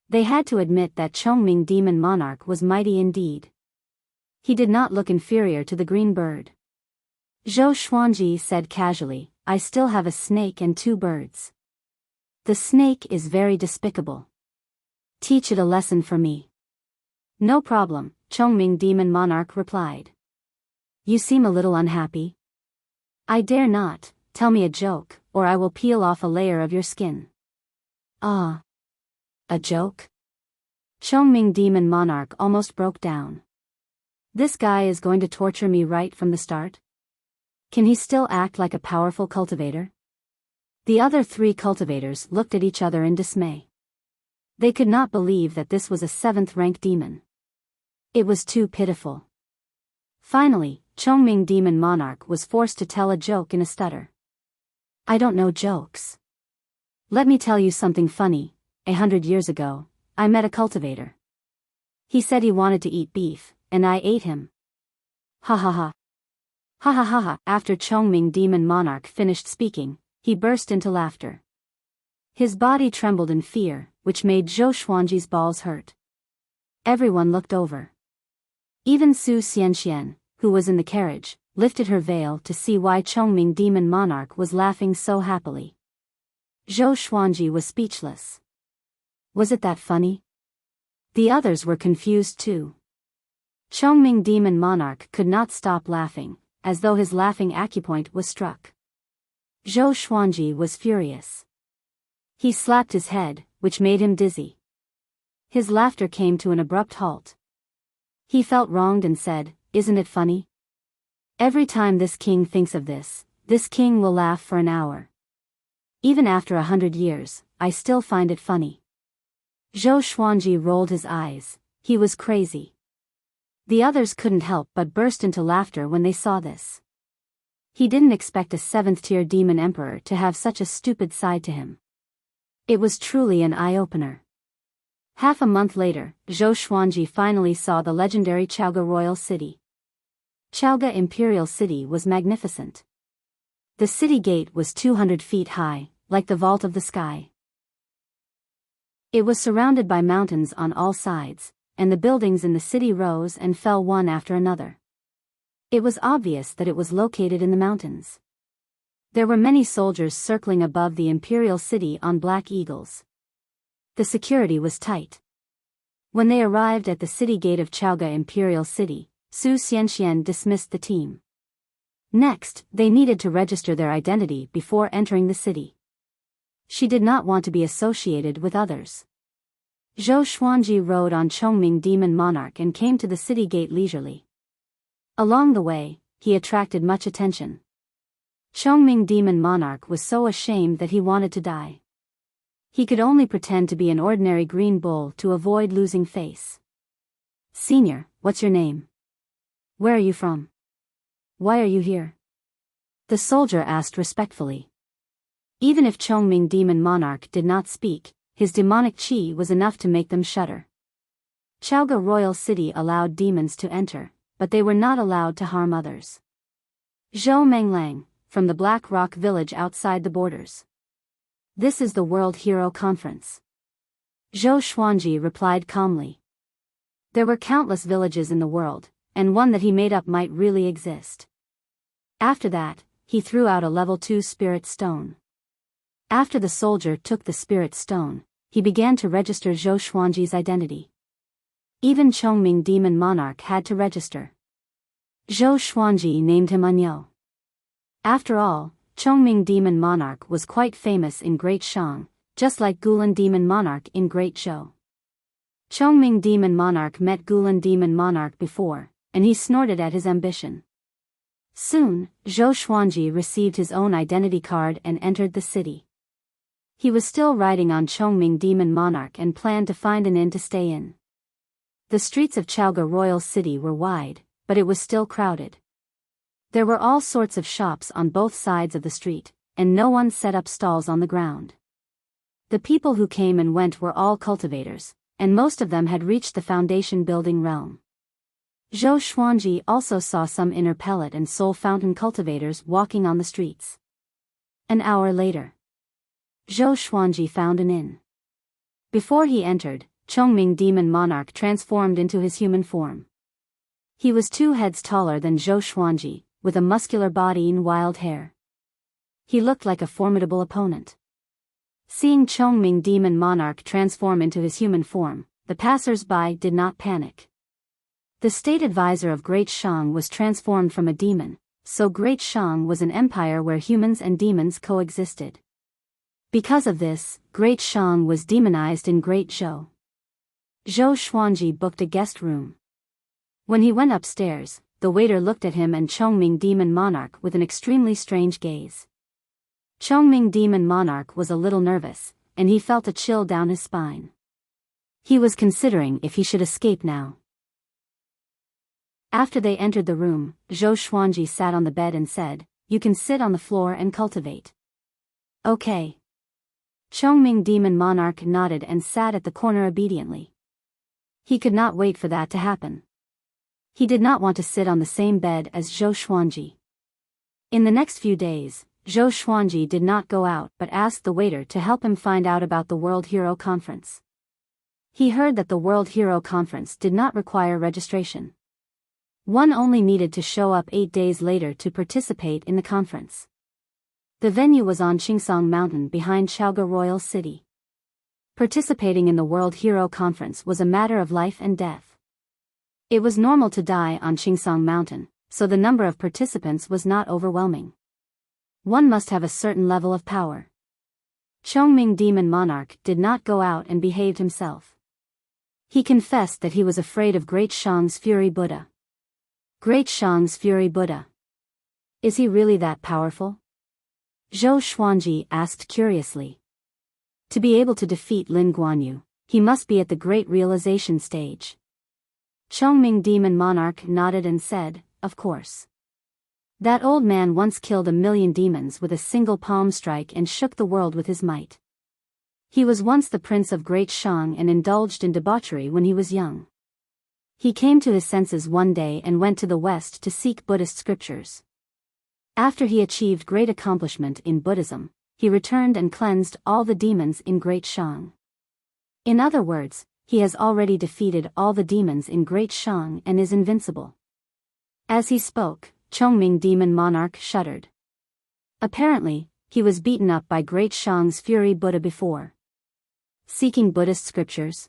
They had to admit that Chongming Demon Monarch was mighty indeed. He did not look inferior to the green bird. Zhou Xuanji said casually, I still have a snake and 2 birds. The snake is very despicable. Teach it a lesson for me. No problem, Chongming Demon Monarch replied. You seem a little unhappy. I dare not, tell me a joke, or I will peel off a layer of your skin. Ah. A joke? Chongming Demon Monarch almost broke down. This guy is going to torture me right from the start? Can he still act like a powerful cultivator? The other 3 cultivators looked at each other in dismay. They could not believe that this was a 7th-rank demon. It was too pitiful. Finally, Chongming Demon Monarch was forced to tell a joke in a stutter. I don't know jokes. Let me tell you something funny. 100 years ago, I met a cultivator. He said he wanted to eat beef, and I ate him. Ha ha ha. Ha ha ha ha. After Chongming Demon Monarch finished speaking, he burst into laughter. His body trembled in fear, which made Zhou Xuanji's balls hurt. Everyone looked over. Even Su Xianxian, who was in the carriage, lifted her veil to see why Chongming Demon Monarch was laughing so happily. Zhou Xuanji was speechless. Was it that funny? The others were confused too. Chongming Demon Monarch could not stop laughing, as though his laughing acupoint was struck. Zhou Xuanji was furious. He slapped his head, which made him dizzy. His laughter came to an abrupt halt. He felt wronged and said, "Isn't it funny? Every time this king thinks of this king will laugh for an hour. Even after 100 years, I still find it funny." Zhou Xuanji rolled his eyes. He was crazy. The others couldn't help but burst into laughter when they saw this. He didn't expect a 7th-tier demon emperor to have such a stupid side to him. It was truly an eye-opener. Half a month later, Zhou Xuanji finally saw the legendary Chaoga Royal City. Chaoga Imperial City was magnificent. The city gate was 200 feet high, like the vault of the sky. It was surrounded by mountains on all sides, and the buildings in the city rose and fell one after another. It was obvious that it was located in the mountains. There were many soldiers circling above the imperial city on black eagles. The security was tight. When they arrived at the city gate of Chaoga Imperial City, Su Xianxian dismissed the team. Next, they needed to register their identity before entering the city. She did not want to be associated with others. Zhou Xuanji rode on Chongming Demon Monarch and came to the city gate leisurely. Along the way, he attracted much attention. Chongming Demon Monarch was so ashamed that he wanted to die. He could only pretend to be an ordinary green bull to avoid losing face. "Senior, what's your name? Where are you from? Why are you here?" the soldier asked respectfully. Even if Chongming Demon Monarch did not speak, his demonic qi was enough to make them shudder. Chaoga Royal City allowed demons to enter, but they were not allowed to harm others. Zhou Menglang, from the Black Rock village outside the borders. "This is the World Hero Conference." Zhou Xuanji replied calmly. There were countless villages in the world, and one that he made up might really exist. After that, he threw out a level 2 spirit stone. After the soldier took the spirit stone, he began to register Zhou Xuanji's identity. Even Chongming Demon Monarch had to register. Zhou Xuanji named him Anyo. After all, Chongming Demon Monarch was quite famous in Great Shang, just like Gulan Demon Monarch in Great Zhou. Chongming Demon Monarch met Gulan Demon Monarch before, and he snorted at his ambition. Soon, Zhou Xuanji received his own identity card and entered the city. He was still riding on Chongming Demon Monarch and planned to find an inn to stay in. The streets of Chaoga Royal City were wide, but it was still crowded. There were all sorts of shops on both sides of the street, and no one set up stalls on the ground. The people who came and went were all cultivators, and most of them had reached the foundation building realm. Zhou Xuanji also saw some inner pellet and soul fountain cultivators walking on the streets. An hour later, Zhou Xuanji found an inn. Before he entered, Chongming Demon Monarch transformed into his human form. He was 2 heads taller than Zhou Xuanji, with a muscular body and wild hair. He looked like a formidable opponent. Seeing Chongming Demon Monarch transform into his human form, the passers-by did not panic. The state advisor of Great Shang was transformed from a demon, so Great Shang was an empire where humans and demons coexisted. Because of this, Great Shang was demonized in Great Zhou. Zhou Xuanji booked a guest room. When he went upstairs, the waiter looked at him and Chongming Demon Monarch with an extremely strange gaze. Chongming Demon Monarch was a little nervous, and he felt a chill down his spine. He was considering if he should escape now. After they entered the room, Zhou Xuanji sat on the bed and said, "You can sit on the floor and cultivate." Okay. Chongming Demon Monarch nodded and sat at the corner obediently. He could not wait for that to happen. He did not want to sit on the same bed as Zhou Xuanji. In the next few days, Zhou Xuanji did not go out but asked the waiter to help him find out about the World Hero Conference. He heard that the World Hero Conference did not require registration. One only needed to show up 8 days later to participate in the conference. The venue was on Qingsong Mountain behind Chaoga Royal City. Participating in the World Hero Conference was a matter of life and death. It was normal to die on Qingsong Mountain, so the number of participants was not overwhelming. One must have a certain level of power. Chongming Demon Monarch did not go out and behaved himself. He confessed that he was afraid of Great Shang's Fury Buddha. Great Shang's Fury Buddha. Is he really that powerful? Zhou Xuanji asked curiously. To be able to defeat Lin Guanyu, he must be at the great realization stage. Chongming Demon Monarch nodded and said, of course. That old man once killed 1,000,000 demons with a single palm strike and shook the world with his might. He was once the prince of Great Shang and indulged in debauchery when he was young. He came to his senses one day and went to the West to seek Buddhist scriptures. After he achieved great accomplishment in Buddhism, he returned and cleansed all the demons in Great Shang. In other words, he has already defeated all the demons in Great Shang and is invincible. As he spoke, Chongming Demon Monarch shuddered. Apparently, he was beaten up by Great Shang's Fury Buddha before. Seeking Buddhist scriptures?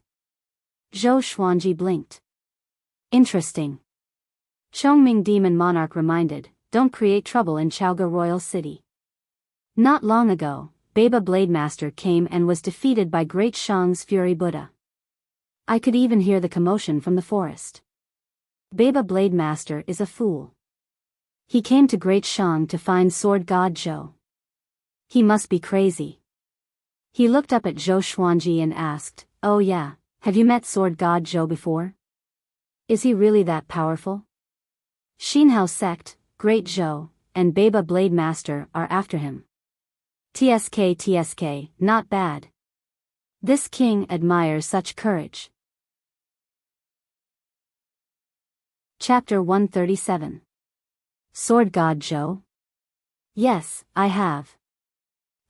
Zhou Xuanji blinked. Interesting. Chongming Demon Monarch reminded, don't create trouble in Chaoga Royal City. Not long ago, Baba Blade Master came and was defeated by Great Shang's Fury Buddha. I could even hear the commotion from the forest. Baba Blade Master is a fool. He came to Great Shang to find Sword God Zhou. He must be crazy. He looked up at Zhou Xuanji and asked, oh yeah, have you met Sword God Zhou before? Is he really that powerful? Xinhao Sect, Great Zhou, and Baba Blade Master are after him. TSK, not bad. This king admires such courage. Chapter 137. Sword God Zhou? Yes, I have.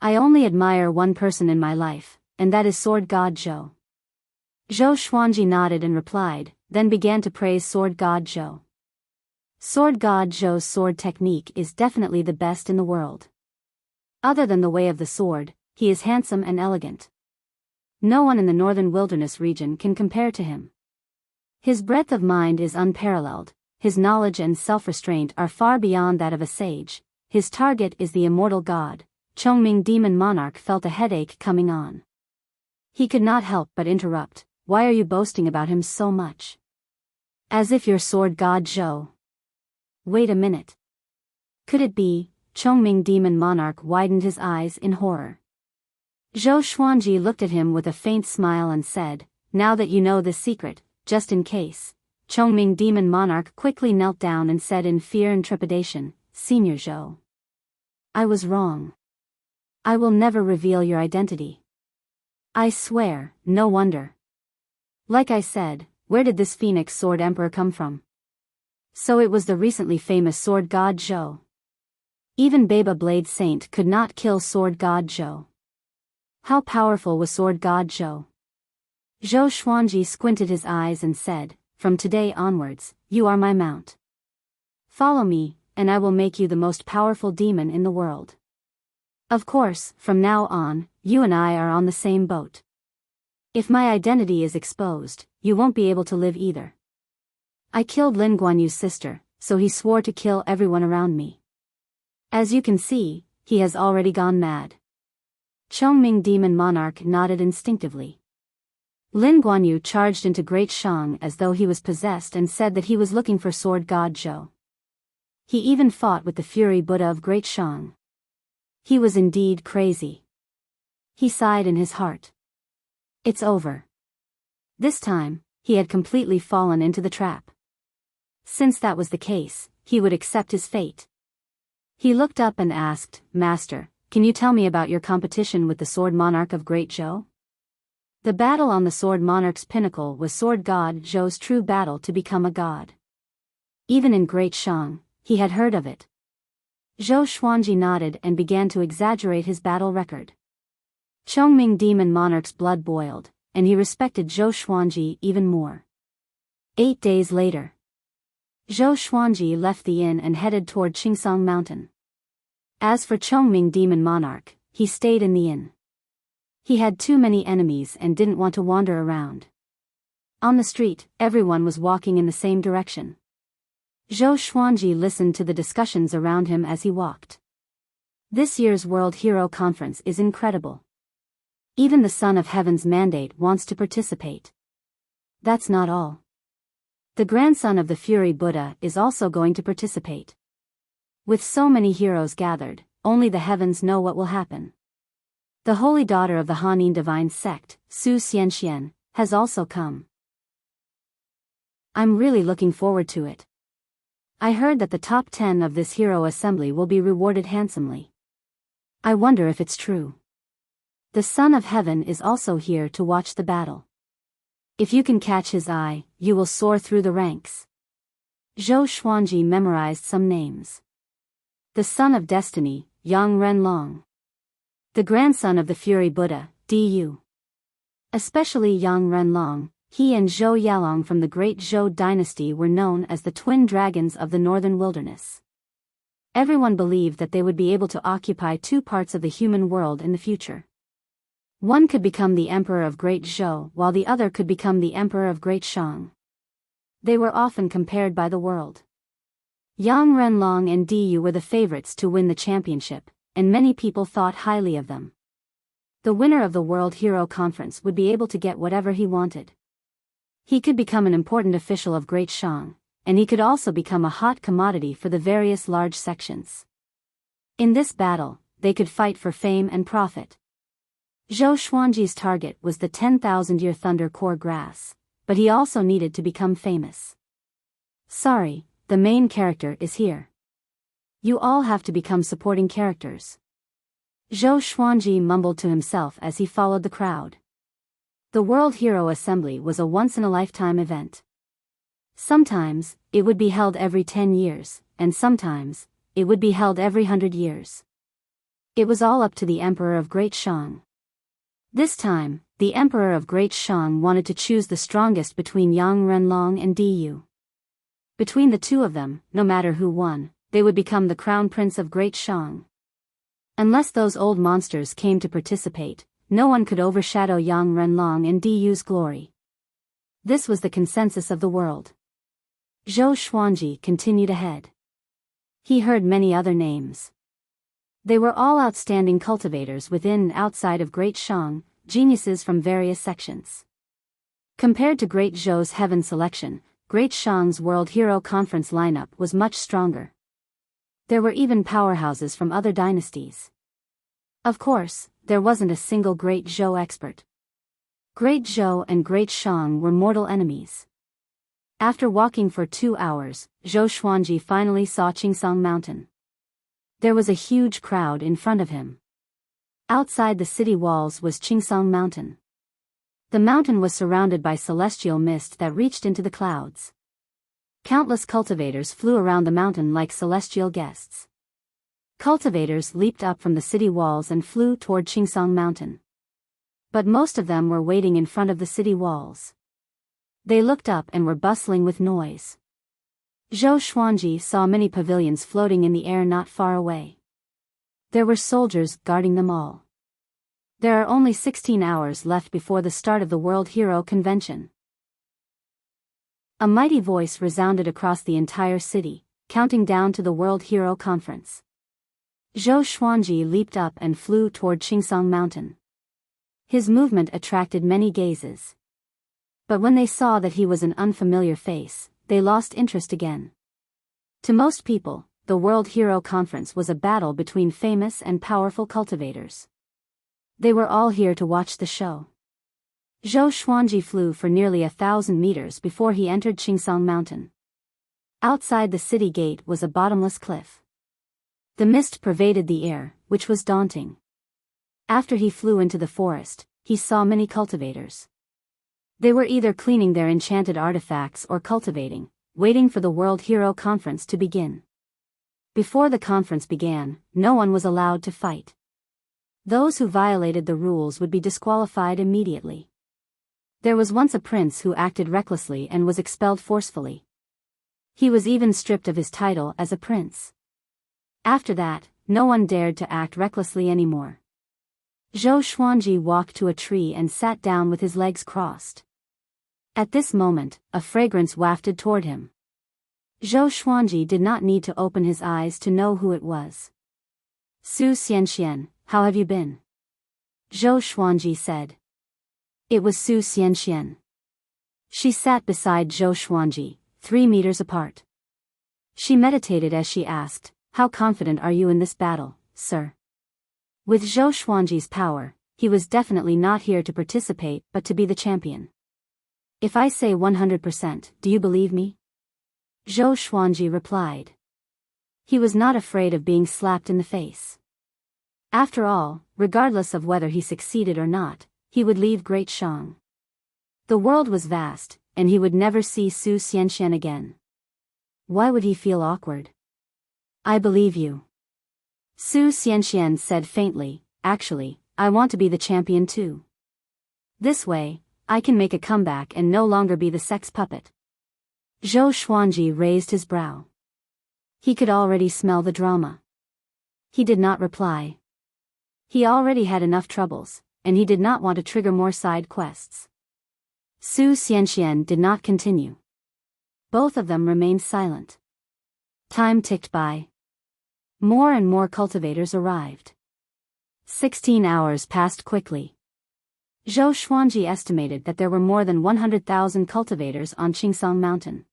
I only admire one person in my life, and that is Sword God Zhou. Zhou Xuanji nodded and replied, then began to praise Sword God Zhou. Sword God Zhou's sword technique is definitely the best in the world. Other than the way of the sword, he is handsome and elegant. No one in the northern wilderness region can compare to him. His breadth of mind is unparalleled, his knowledge and self-restraint are far beyond that of a sage, his target is the immortal god. Chongming Demon Monarch felt a headache coming on. He could not help but interrupt, why are you boasting about him so much? As if you're Sword God Zhou. Wait a minute. Could it be? Chongming Demon Monarch widened his eyes in horror. Zhou Xuanji looked at him with a faint smile and said, now that you know this secret, just in case. Chongming Demon Monarch quickly knelt down and said in fear and trepidation, Senior Zhou. I was wrong. I will never reveal your identity. I swear, no wonder. Like I said, where did this Phoenix Sword Emperor come from? So it was the recently famous Sword God Zhou. Even Baba Blade Saint could not kill Sword God Zhou. How powerful was Sword God Zhou? Zhou Xuanji squinted his eyes and said, from today onwards, you are my mount. Follow me, and I will make you the most powerful demon in the world. Of course, from now on, you and I are on the same boat. If my identity is exposed, you won't be able to live either. I killed Lin Guanyu's sister, so he swore to kill everyone around me. As you can see, he has already gone mad. Chongming Demon Monarch nodded instinctively. Lin Guanyu charged into Great Shang as though he was possessed and said that he was looking for Sword God Zhou. He even fought with the Fury Buddha of Great Shang. He was indeed crazy. He sighed in his heart. It's over. This time, he had completely fallen into the trap. Since that was the case, he would accept his fate. He looked up and asked, Master, can you tell me about your competition with the Sword Monarch of Great Zhou? The battle on the Sword Monarch's pinnacle was Sword God Zhou's true battle to become a god. Even in Great Shang, he had heard of it. Zhou Xuanji nodded and began to exaggerate his battle record. Chongming Demon Monarch's blood boiled, and he respected Zhou Xuanji even more. 8 days later, Zhou Xuanji left the inn and headed toward Qingsong Mountain. As for Chongming Demon Monarch, he stayed in the inn. He had too many enemies and didn't want to wander around. On the street, everyone was walking in the same direction. Zhou Xuanji listened to the discussions around him as he walked. This year's World Hero Conference is incredible. Even the Son of Heaven's mandate wants to participate. That's not all. The grandson of the Fury Buddha is also going to participate. With so many heroes gathered, only the heavens know what will happen. The holy daughter of the Hanin divine sect, Su Xianxian, has also come. I'm really looking forward to it. I heard that the top 10 of this hero assembly will be rewarded handsomely. I wonder if it's true. The Son of Heaven is also here to watch the battle. If you can catch his eye, you will soar through the ranks. Zhou Xuanji memorized some names. The Son of Destiny, Yang Renlong. The grandson of the Fury Buddha, Du. Especially Yang Renlong, he and Zhou Yalong from the great Zhou dynasty were known as the twin dragons of the northern wilderness. Everyone believed that they would be able to occupy 2 parts of the human world in the future. One could become the Emperor of Great Zhou while the other could become the Emperor of Great Shang. They were often compared by the world. Yang Renlong and Du were the favorites to win the championship, and many people thought highly of them. The winner of the World Hero Conference would be able to get whatever he wanted. He could become an important official of Great Shang, and he could also become a hot commodity for the various large sections. In this battle, they could fight for fame and profit. Zhou Xuanji's target was the 10,000-year Thunder Core grass, but he also needed to become famous. Sorry, the main character is here. You all have to become supporting characters. Zhou Xuanji mumbled to himself as he followed the crowd. The World Hero Assembly was a once-in-a-lifetime event. Sometimes, it would be held every 10 years, and sometimes, it would be held every 100 years. It was all up to the Emperor of Great Shang. This time, the Emperor of Great Shang wanted to choose the strongest between Yang Renlong and Du. Between the two of them, no matter who won, they would become the Crown Prince of Great Shang. Unless those old monsters came to participate, no one could overshadow Yang Renlong and Du's glory. This was the consensus of the world. Zhou Xuanji continued ahead. He heard many other names. They were all outstanding cultivators within and outside of Great Shang, geniuses from various sections. Compared to Great Zhou's Heaven selection, Great Shang's World Hero Conference lineup was much stronger. There were even powerhouses from other dynasties. Of course, there wasn't a single Great Zhou expert. Great Zhou and Great Shang were mortal enemies. After walking for 2 hours, Zhou Xuanji finally saw Qingsong Mountain. There was a huge crowd in front of him. Outside the city walls was Qingsong Mountain. The mountain was surrounded by celestial mist that reached into the clouds. Countless cultivators flew around the mountain like celestial guests. Cultivators leaped up from the city walls and flew toward Qingsong Mountain. But most of them were waiting in front of the city walls. They looked up and were bustling with noise. Zhou Xuanji saw many pavilions floating in the air not far away. There were soldiers guarding them all. There are only 16 hours left before the start of the World Hero Convention. A mighty voice resounded across the entire city, counting down to the World Hero Conference. Zhou Xuanji leaped up and flew toward Qingsong Mountain. His movement attracted many gazes. But when they saw that he was an unfamiliar face, they lost interest again. To most people, the World Hero Conference was a battle between famous and powerful cultivators. They were all here to watch the show. Zhou Xuanji flew for nearly 1,000 meters before he entered Qingsong Mountain. Outside the city gate was a bottomless cliff. The mist pervaded the air, which was daunting. After he flew into the forest, he saw many cultivators. They were either cleaning their enchanted artifacts or cultivating, waiting for the World Hero Conference to begin. Before the conference began, no one was allowed to fight. Those who violated the rules would be disqualified immediately. There was once a prince who acted recklessly and was expelled forcefully. He was even stripped of his title as a prince. After that, no one dared to act recklessly anymore. Zhou Xuanji walked to a tree and sat down with his legs crossed. At this moment, a fragrance wafted toward him. Zhou Xuanji did not need to open his eyes to know who it was. "Su Xianxian, how have you been?" Zhou Xuanji said. It was Su Xianxian. She sat beside Zhou Xuanji, 3 meters apart. She meditated as she asked, "How confident are you in this battle, sir?" With Zhou Xuanji's power, he was definitely not here to participate but to be the champion. "If I say 100%, do you believe me?" Zhou Xuanji replied. He was not afraid of being slapped in the face. After all, regardless of whether he succeeded or not, he would leave Great Shang. The world was vast, and he would never see Su Xianxian again. Why would he feel awkward? "I believe you." Su Xianxian said faintly, "Actually, I want to be the champion too. This way, I can make a comeback and no longer be the sex puppet." Zhou Xuanji raised his brow. He could already smell the drama. He did not reply. He already had enough troubles, and he did not want to trigger more side quests. Su Xianxian did not continue. Both of them remained silent. Time ticked by. More and more cultivators arrived. 16 hours passed quickly. Zhou Xuanji estimated that there were more than 100,000 cultivators on Qingsong Mountain.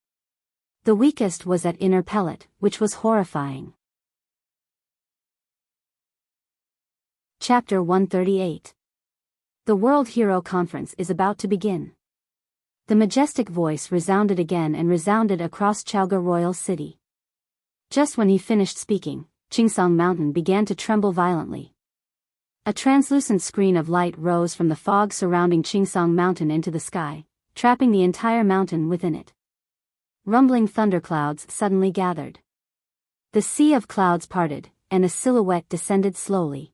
The weakest was at Inner Pellet, which was horrifying. Chapter 138. The World Hero Conference is about to begin. The majestic voice resounded again and resounded across Chaoga Royal City. Just when he finished speaking, Qingsong Mountain began to tremble violently. A translucent screen of light rose from the fog surrounding Qingsong Mountain into the sky, trapping the entire mountain within it. Rumbling thunderclouds suddenly gathered. The sea of clouds parted, and a silhouette descended slowly.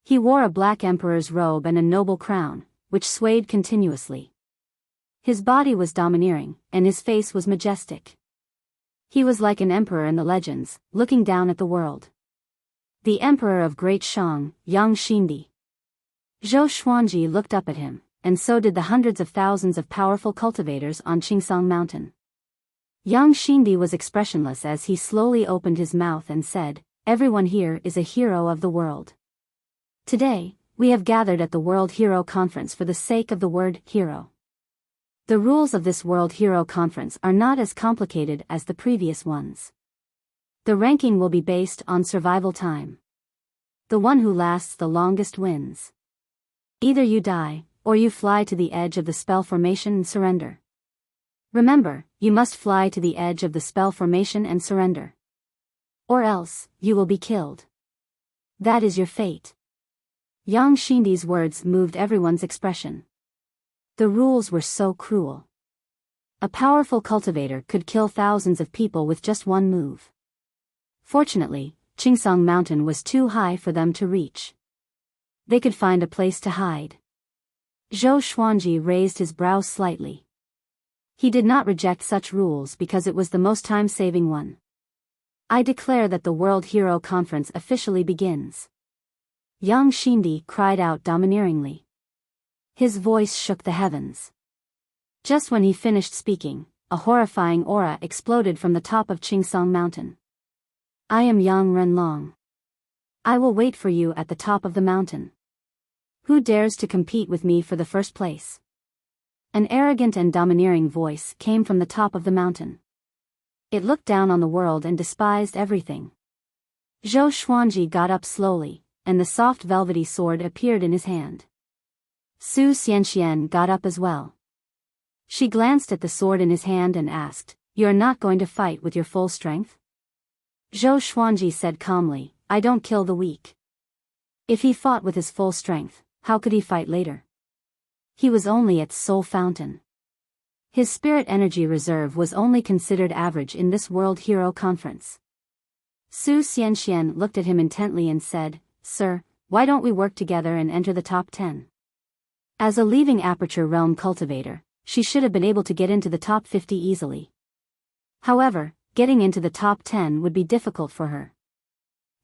He wore a black emperor's robe and a noble crown, which swayed continuously. His body was domineering, and his face was majestic. He was like an emperor in the legends, looking down at the world. The emperor of Great Shang, Yang Xindi. Zhou Xuanji looked up at him, and so did the hundreds of thousands of powerful cultivators on Qingsong Mountain. Yang Xindi was expressionless as he slowly opened his mouth and said, "Everyone here is a hero of the world. Today, we have gathered at the World Hero Conference for the sake of the word hero. The rules of this World Hero Conference are not as complicated as the previous ones. The ranking will be based on survival time. The one who lasts the longest wins. Either you die, or you fly to the edge of the spell formation and surrender. Remember, you must fly to the edge of the spell formation and surrender. Or else, you will be killed. That is your fate." Yang Xindi's words moved everyone's expression. The rules were so cruel. A powerful cultivator could kill thousands of people with just one move. Fortunately, Qingsong Mountain was too high for them to reach. They could find a place to hide. Zhou Xuanji raised his brows slightly. He did not reject such rules because it was the most time-saving one. "I declare that the World Hero Conference officially begins." Yang Xindi cried out domineeringly. His voice shook the heavens. Just when he finished speaking, a horrifying aura exploded from the top of Qingsong Mountain. "I am Yang Renlong. I will wait for you at the top of the mountain. Who dares to compete with me for the first place?" An arrogant and domineering voice came from the top of the mountain. It looked down on the world and despised everything. Zhou Xuanji got up slowly, and the soft velvety sword appeared in his hand. Su Xianxian got up as well. She glanced at the sword in his hand and asked, "You are not going to fight with your full strength?" Zhou Xuanji said calmly, "I don't kill the weak. If he fought with his full strength, how could he fight later? He was only at soul fountain. His spirit energy reserve was only considered average in this World Hero Conference. Su Xianxian looked at him intently and said, "Sir, why don't we work together and enter the top 10? As a leaving Aperture Realm cultivator, she should have been able to get into the top 50 easily. However, getting into the top 10 would be difficult for her."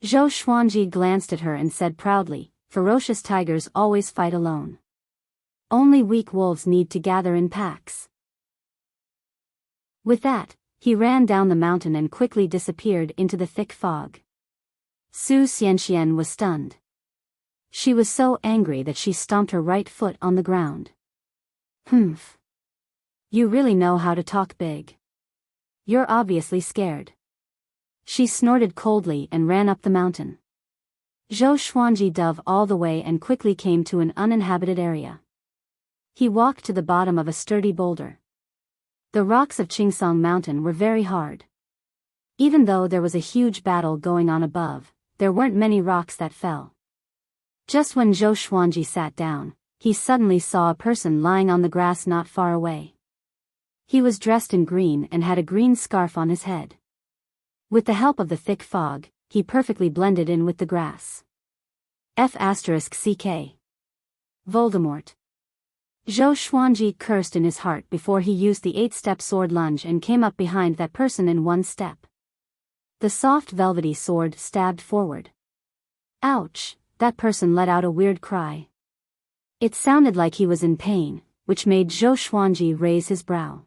Zhou Xuanji glanced at her and said proudly, "Ferocious tigers always fight alone. Only weak wolves need to gather in packs." With that, he ran down the mountain and quickly disappeared into the thick fog. Su Xianxian was stunned. She was so angry that she stomped her right foot on the ground. "Humph. You really know how to talk big. You're obviously scared." She snorted coldly and ran up the mountain. Zhou Xuanji dove all the way and quickly came to an uninhabited area. He walked to the bottom of a sturdy boulder. The rocks of Qingsong Mountain were very hard. Even though there was a huge battle going on above, there weren't many rocks that fell. Just when Zhou Xuanji sat down, he suddenly saw a person lying on the grass not far away. He was dressed in green and had a green scarf on his head. With the help of the thick fog, he perfectly blended in with the grass. F***CK. Voldemort. Zhou Xuanji cursed in his heart before he used the 8-step sword lunge and came up behind that person in 1 step. The soft velvety sword stabbed forward. Ouch! That person let out a weird cry. It sounded like he was in pain, which made Zhou Xuanji raise his brow.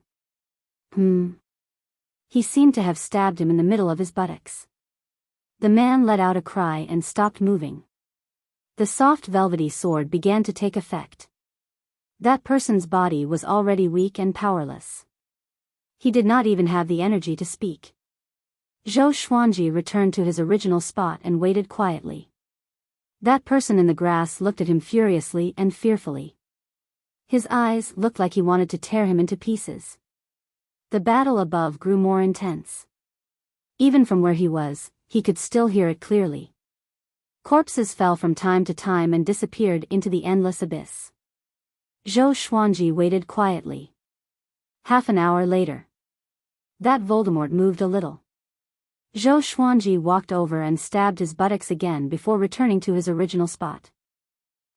He seemed to have stabbed him in the middle of his buttocks. The man let out a cry and stopped moving. The soft velvety sword began to take effect. That person's body was already weak and powerless. He did not even have the energy to speak. Zhou Xuanji returned to his original spot and waited quietly. That person in the grass looked at him furiously and fearfully. His eyes looked like he wanted to tear him into pieces. The battle above grew more intense. Even from where he was, he could still hear it clearly. Corpses fell from time to time and disappeared into the endless abyss. Zhou Xuanji waited quietly. Half an hour later. That Voldemort moved a little. Zhou Xuanji walked over and stabbed his buttocks again before returning to his original spot.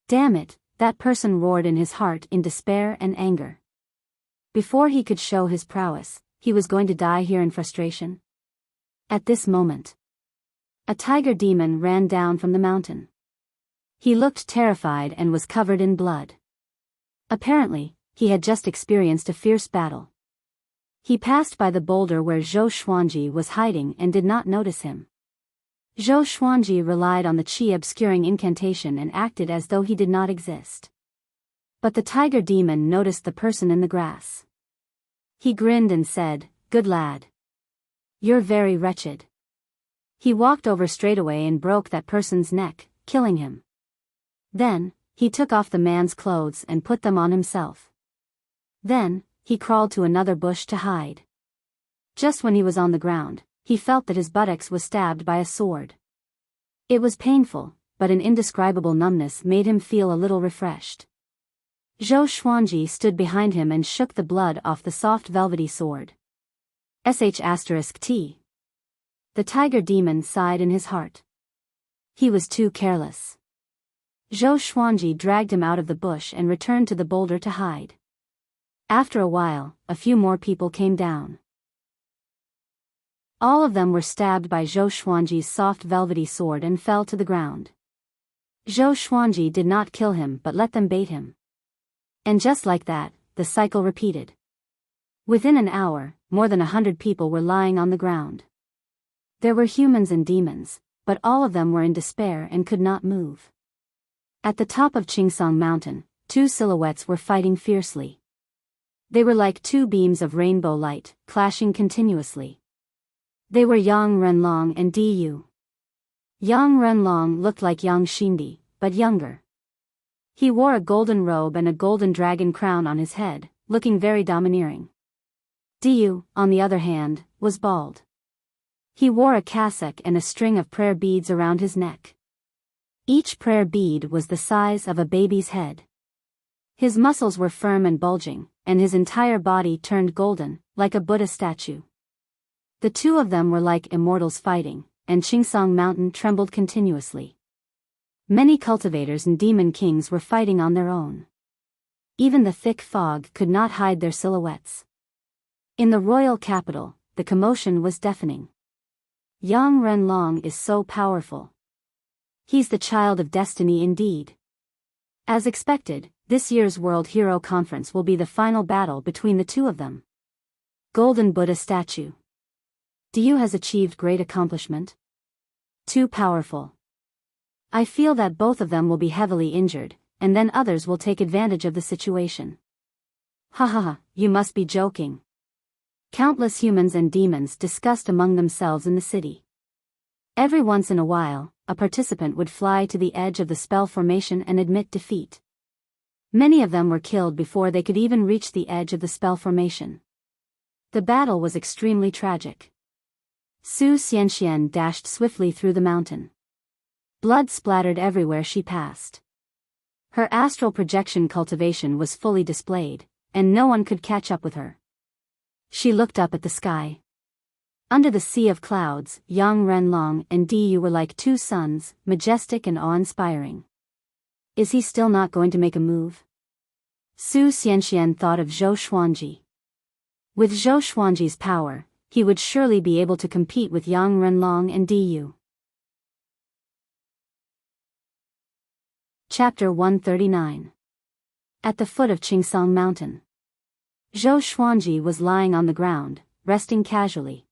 Damn it, that person roared in his heart in despair and anger. Before he could show his prowess, he was going to die here in frustration. At this moment, a tiger demon ran down from the mountain. He looked terrified and was covered in blood. Apparently, he had just experienced a fierce battle. He passed by the boulder where Zhou Xuanji was hiding and did not notice him. Zhou Xuanji relied on the qi obscuring incantation and acted as though he did not exist. But the tiger demon noticed the person in the grass. He grinned and said, "Good lad. You're very wretched." He walked over straightaway and broke that person's neck, killing him. Then, he took off the man's clothes and put them on himself. Then, he crawled to another bush to hide. Just when he was on the ground, he felt that his buttocks was stabbed by a sword. It was painful, but an indescribable numbness made him feel a little refreshed. Zhou Xuanji stood behind him and shook the blood off the soft velvety sword. **T. The tiger demon sighed in his heart. He was too careless. Zhou Xuanji dragged him out of the bush and returned to the boulder to hide. After a while, a few more people came down. All of them were stabbed by Zhou Xuanji's soft velvety sword and fell to the ground. Zhou Xuanji did not kill him but let them bait him. And just like that, the cycle repeated. Within an hour, more than 100 people were lying on the ground. There were humans and demons, but all of them were in despair and could not move. At the top of Qingsong Mountain, 2 silhouettes were fighting fiercely. They were like 2 beams of rainbow light, clashing continuously. They were Yang Renlong and Du. Yang Renlong looked like Yang Xindi, but younger. He wore a golden robe and a golden dragon crown on his head, looking very domineering. Du, on the other hand, was bald. He wore a cassock and a string of prayer beads around his neck. Each prayer bead was the size of a baby's head. His muscles were firm and bulging, and his entire body turned golden, like a Buddha statue. The two of them were like immortals fighting, and Qingsong Mountain trembled continuously. Many cultivators and demon kings were fighting on their own. Even the thick fog could not hide their silhouettes. In the royal capital, the commotion was deafening. Yang Renlong is so powerful. He's the child of destiny indeed. As expected, this year's World Hero Conference will be the final battle between the two of them. Golden Buddha statue. Diyu has achieved great accomplishment. Too powerful. I feel that both of them will be heavily injured, and then others will take advantage of the situation. Ha ha ha, you must be joking. Countless humans and demons discussed among themselves in the city. Every once in a while, a participant would fly to the edge of the spell formation and admit defeat. Many of them were killed before they could even reach the edge of the spell formation. The battle was extremely tragic. Su Xianxian dashed swiftly through the mountain. Blood splattered everywhere she passed. Her astral projection cultivation was fully displayed, and no one could catch up with her. She looked up at the sky. Under the sea of clouds, Yang Renlong and Diyu were like two suns, majestic and awe-inspiring. Is he still not going to make a move? Su Xianxian thought of Zhou Xuanji. With Zhou Xuanji's power, he would surely be able to compete with Yang Renlong and Diyu. Chapter 139. At the foot of Qingsong Mountain. Zhou Xuanji was lying on the ground, resting casually.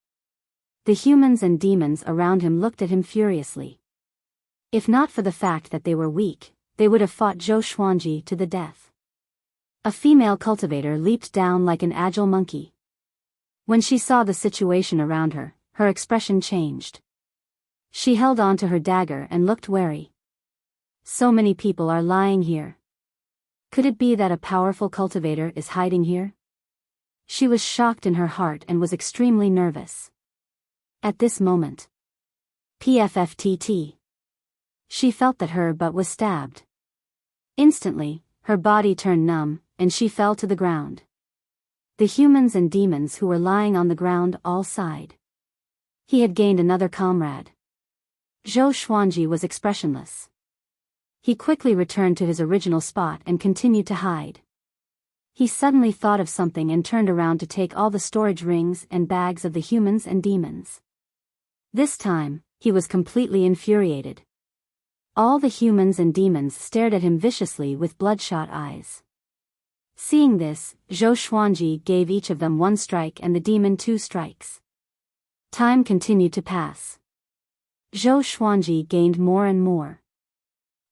The humans and demons around him looked at him furiously. If not for the fact that they were weak, they would have fought Zhou Xuanji to the death. A female cultivator leaped down like an agile monkey. When she saw the situation around her, her expression changed. She held on to her dagger and looked wary. So many people are lying here. Could it be that a powerful cultivator is hiding here? She was shocked in her heart and was extremely nervous. At this moment, PFFTT. She felt that her butt was stabbed. Instantly, her body turned numb, and she fell to the ground. The humans and demons who were lying on the ground all sighed. He had gained another comrade. Zhou Xuanji was expressionless. He quickly returned to his original spot and continued to hide. He suddenly thought of something and turned around to take all the storage rings and bags of the humans and demons. This time, he was completely infuriated. All the humans and demons stared at him viciously with bloodshot eyes. Seeing this, Zhou Xuanji gave each of them 1 strike and the demon 2 strikes. Time continued to pass. Zhou Xuanji gained more and more.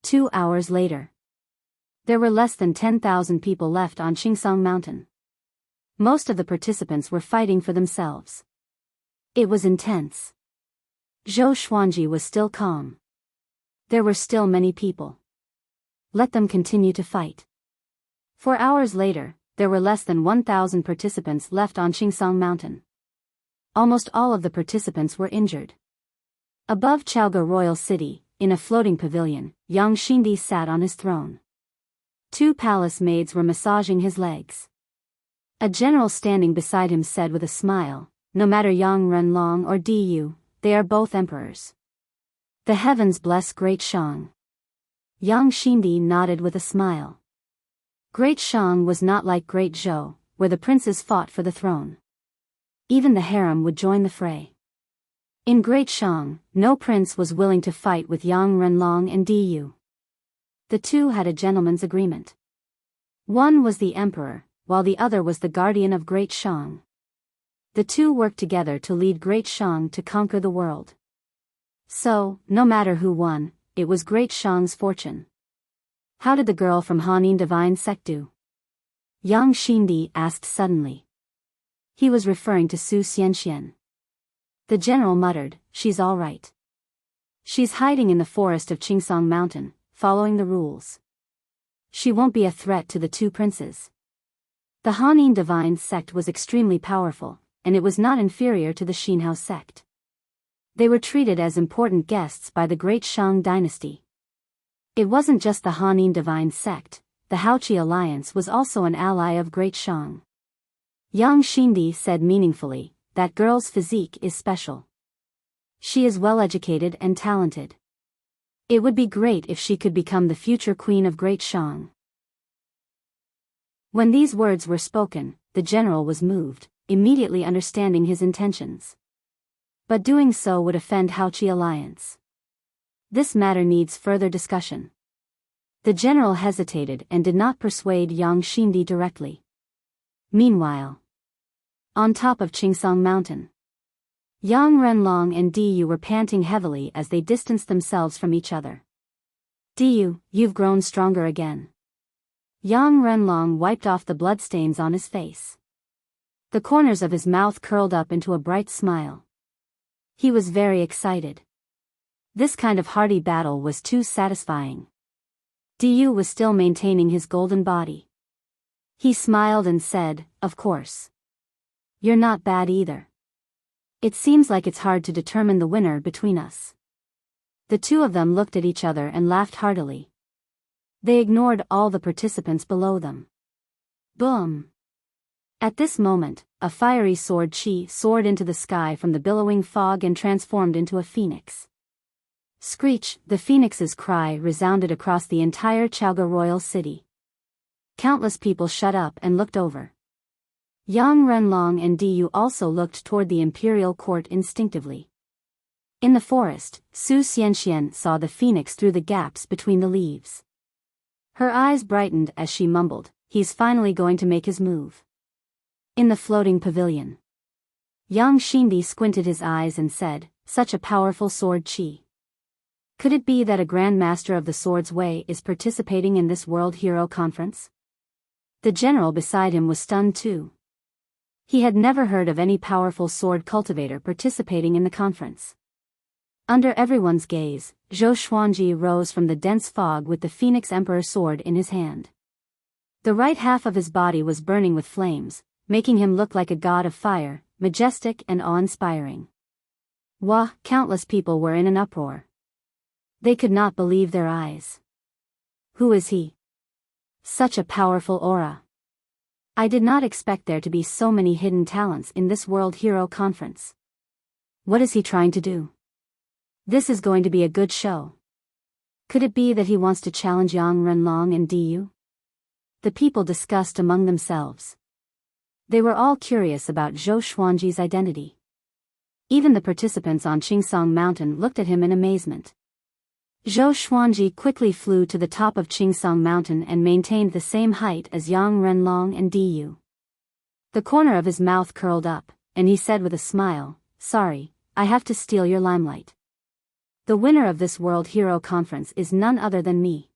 2 hours later. There were less than 10,000 people left on Qingsong Mountain. Most of the participants were fighting for themselves. It was intense. Zhou Xuanji was still calm. There were still many people. Let them continue to fight. 4 hours later, there were less than 1,000 participants left on Qingsong Mountain. Almost all of the participants were injured. Above Chaoga Royal City, in a floating pavilion, Yang Xindi sat on his throne. 2 palace maids were massaging his legs. A general standing beside him said with a smile, no matter Yang Renlong or Diyu, they are both emperors. The heavens bless Great Shang. Yang Xindi nodded with a smile. Great Shang was not like Great Zhou, where the princes fought for the throne. Even the harem would join the fray. In Great Shang, no prince was willing to fight with Yang Renlong and Diyu. The two had a gentleman's agreement. One was the emperor, while the other was the guardian of Great Shang. The two worked together to lead Great Shang to conquer the world. So, no matter who won, it was Great Shang's fortune. How did the girl from Hanin Divine Sect do? Yang Xindi asked suddenly. He was referring to Su Xianxian. The general muttered, she's all right. She's hiding in the forest of Qingsong Mountain, following the rules. She won't be a threat to the 2 princes. The Hanin Divine Sect was extremely powerful, and it was not inferior to the Xinhao sect. They were treated as important guests by the Great Shang dynasty. It wasn't just the Hanin divine sect, the Haoqi alliance was also an ally of Great Shang. Yang Xindi said meaningfully, that girl's physique is special. She is well-educated and talented. It would be great if she could become the future queen of Great Shang. When these words were spoken, the general was moved, immediately understanding his intentions. But doing so would offend Haoqi alliance. This matter needs further discussion. The general hesitated and did not persuade Yang Xindi directly. Meanwhile, on top of Qingsong Mountain, Yang Renlong and Diyu were panting heavily as they distanced themselves from each other. Diyu, you've grown stronger again. Yang Renlong wiped off the bloodstains on his face. The corners of his mouth curled up into a bright smile. He was very excited. This kind of hearty battle was too satisfying. Diyu was still maintaining his golden body. He smiled and said, "Of course. You're not bad either. It seems like it's hard to determine the winner between us." The two of them looked at each other and laughed heartily. They ignored all the participants below them. Boom! At this moment, a fiery sword chi soared into the sky from the billowing fog and transformed into a phoenix. Screech, the phoenix's cry resounded across the entire Chaoga royal city. Countless people shut up and looked over. Yang Renlong and Diyu also looked toward the imperial court instinctively. In the forest, Su Xianxian saw the phoenix through the gaps between the leaves. Her eyes brightened as she mumbled, "He's finally going to make his move." In the floating pavilion, Yang Xindi squinted his eyes and said, "Such a powerful sword chi. Could it be that a Grand Master of the Sword's Way is participating in this World Hero Conference?" The general beside him was stunned too. He had never heard of any powerful sword cultivator participating in the conference. Under everyone's gaze, Zhou Xuanji rose from the dense fog with the Phoenix Emperor sword in his hand. The right half of his body was burning with flames, making him look like a god of fire, majestic and awe-inspiring. Wah! Countless people were in an uproar. They could not believe their eyes. Who is he? Such a powerful aura. I did not expect there to be so many hidden talents in this World Hero Conference. What is he trying to do? This is going to be a good show. Could it be that he wants to challenge Yang Renlong and Diyu? The people discussed among themselves. They were all curious about Zhou Xuanji's identity. Even the participants on Qingsong Mountain looked at him in amazement. Zhou Xuanji quickly flew to the top of Qingsong Mountain and maintained the same height as Yang Renlong and Diyu. The corner of his mouth curled up, and he said with a smile, "Sorry, I have to steal your limelight. The winner of this World Hero Conference is none other than me.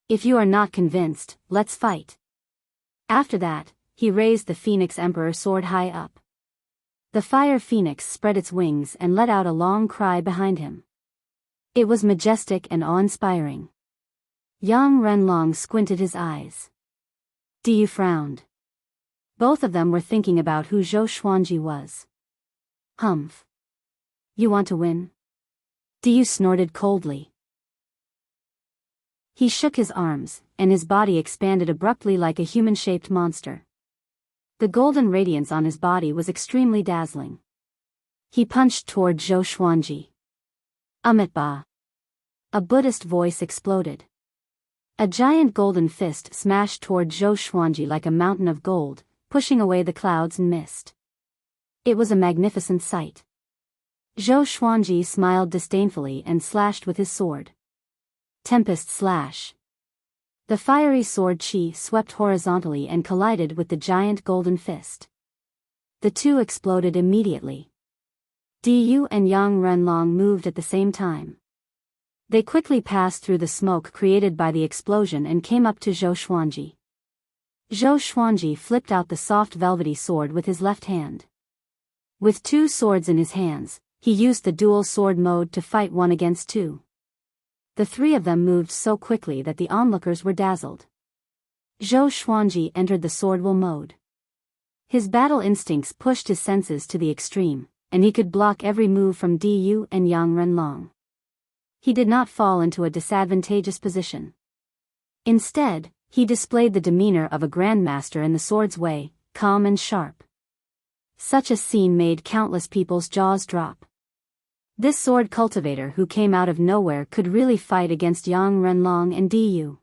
If you are not convinced, let's fight." After that, he raised the Phoenix Emperor sword high up. The fire phoenix spread its wings and let out a long cry behind him. It was majestic and awe-inspiring. Yang Renlong squinted his eyes. Diyu frowned. Both of them were thinking about who Zhou Xuanji was. Humph. You want to win? Diyu snorted coldly. He shook his arms, and his body expanded abruptly like a human-shaped monster. The golden radiance on his body was extremely dazzling. He punched toward Zhou Xuanji. Amitba. A Buddhist voice exploded. A giant golden fist smashed toward Zhou Xuanji like a mountain of gold, pushing away the clouds and mist. It was a magnificent sight. Zhou Xuanji smiled disdainfully and slashed with his sword. Tempest slash. The fiery sword chi swept horizontally and collided with the giant golden fist. The two exploded immediately. Diyu and Yang Renlong moved at the same time. They quickly passed through the smoke created by the explosion and came up to Zhou Xuanji. Zhou Xuanji flipped out the soft velvety sword with his left hand. With two swords in his hands, he used the dual sword mode to fight one against two. The three of them moved so quickly that the onlookers were dazzled. Zhou Xuanji entered the sword-will mode. His battle instincts pushed his senses to the extreme, and he could block every move from Diyu and Yang Renlong. he did not fall into a disadvantageous position. Instead, he displayed the demeanor of a grandmaster in the sword's way, calm and sharp. Such a scene made countless people's jaws drop. This sword cultivator who came out of nowhere could really fight against Yang Renlong and Du.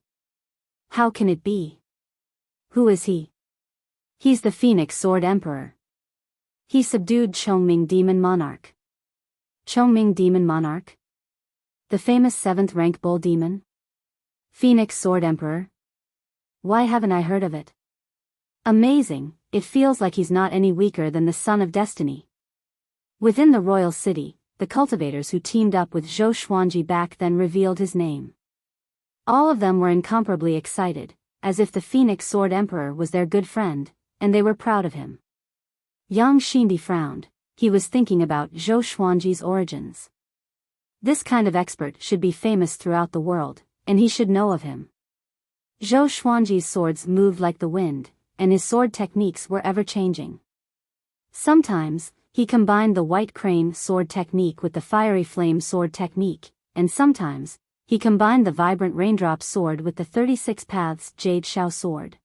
How can it be? Who is he? He's the Phoenix Sword Emperor. He subdued Chongming Demon Monarch. Chongming Demon Monarch? The famous 7th rank bull demon? Phoenix Sword Emperor? Why haven't I heard of it? Amazing, it feels like he's not any weaker than the Son of Destiny. Within the royal city, the cultivators who teamed up with Zhou Xuanji back then revealed his name. All of them were incomparably excited, as if the Phoenix Sword Emperor was their good friend, and they were proud of him. Yang Xindi frowned. He was thinking about Zhou Xuanji's origins. This kind of expert should be famous throughout the world, and he should know of him. Zhou Xuanji's swords moved like the wind, and his sword techniques were ever-changing. Sometimes, he combined the white crane sword technique with the fiery flame sword technique, and sometimes, he combined the vibrant raindrop sword with the 36 paths jade shao sword.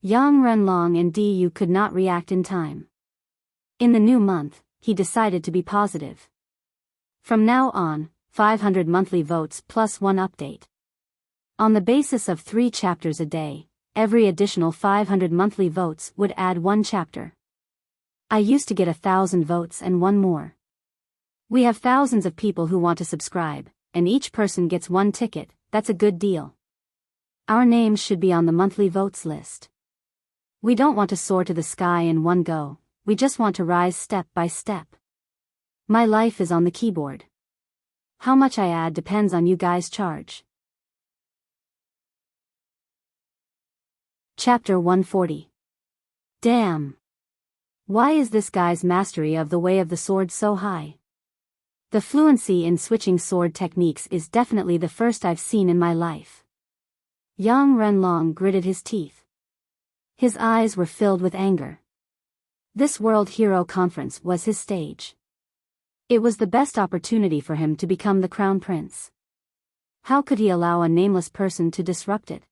Yang Renlong and Du could not react in time. In the new month, he decided to be positive. From now on, 500 monthly votes plus 1 update. On the basis of 3 chapters a day, every additional 500 monthly votes would add 1 chapter. I used to get 1,000 votes and 1 more. We have thousands of people who want to subscribe, and each person gets 1 ticket. That's a good deal. Our names should be on the monthly votes list. We don't want to soar to the sky in one go, we just want to rise step by step. My life is on the keyboard. How much I add depends on you guys' charge. Chapter 140. Damn. Why is this guy's mastery of the way of the sword so high? The fluency in switching sword techniques is definitely the first I've seen in my life. Yang Renlong gritted his teeth. His eyes were filled with anger. This World Hero Conference was his stage. It was the best opportunity for him to become the crown prince. How could he allow a nameless person to disrupt it?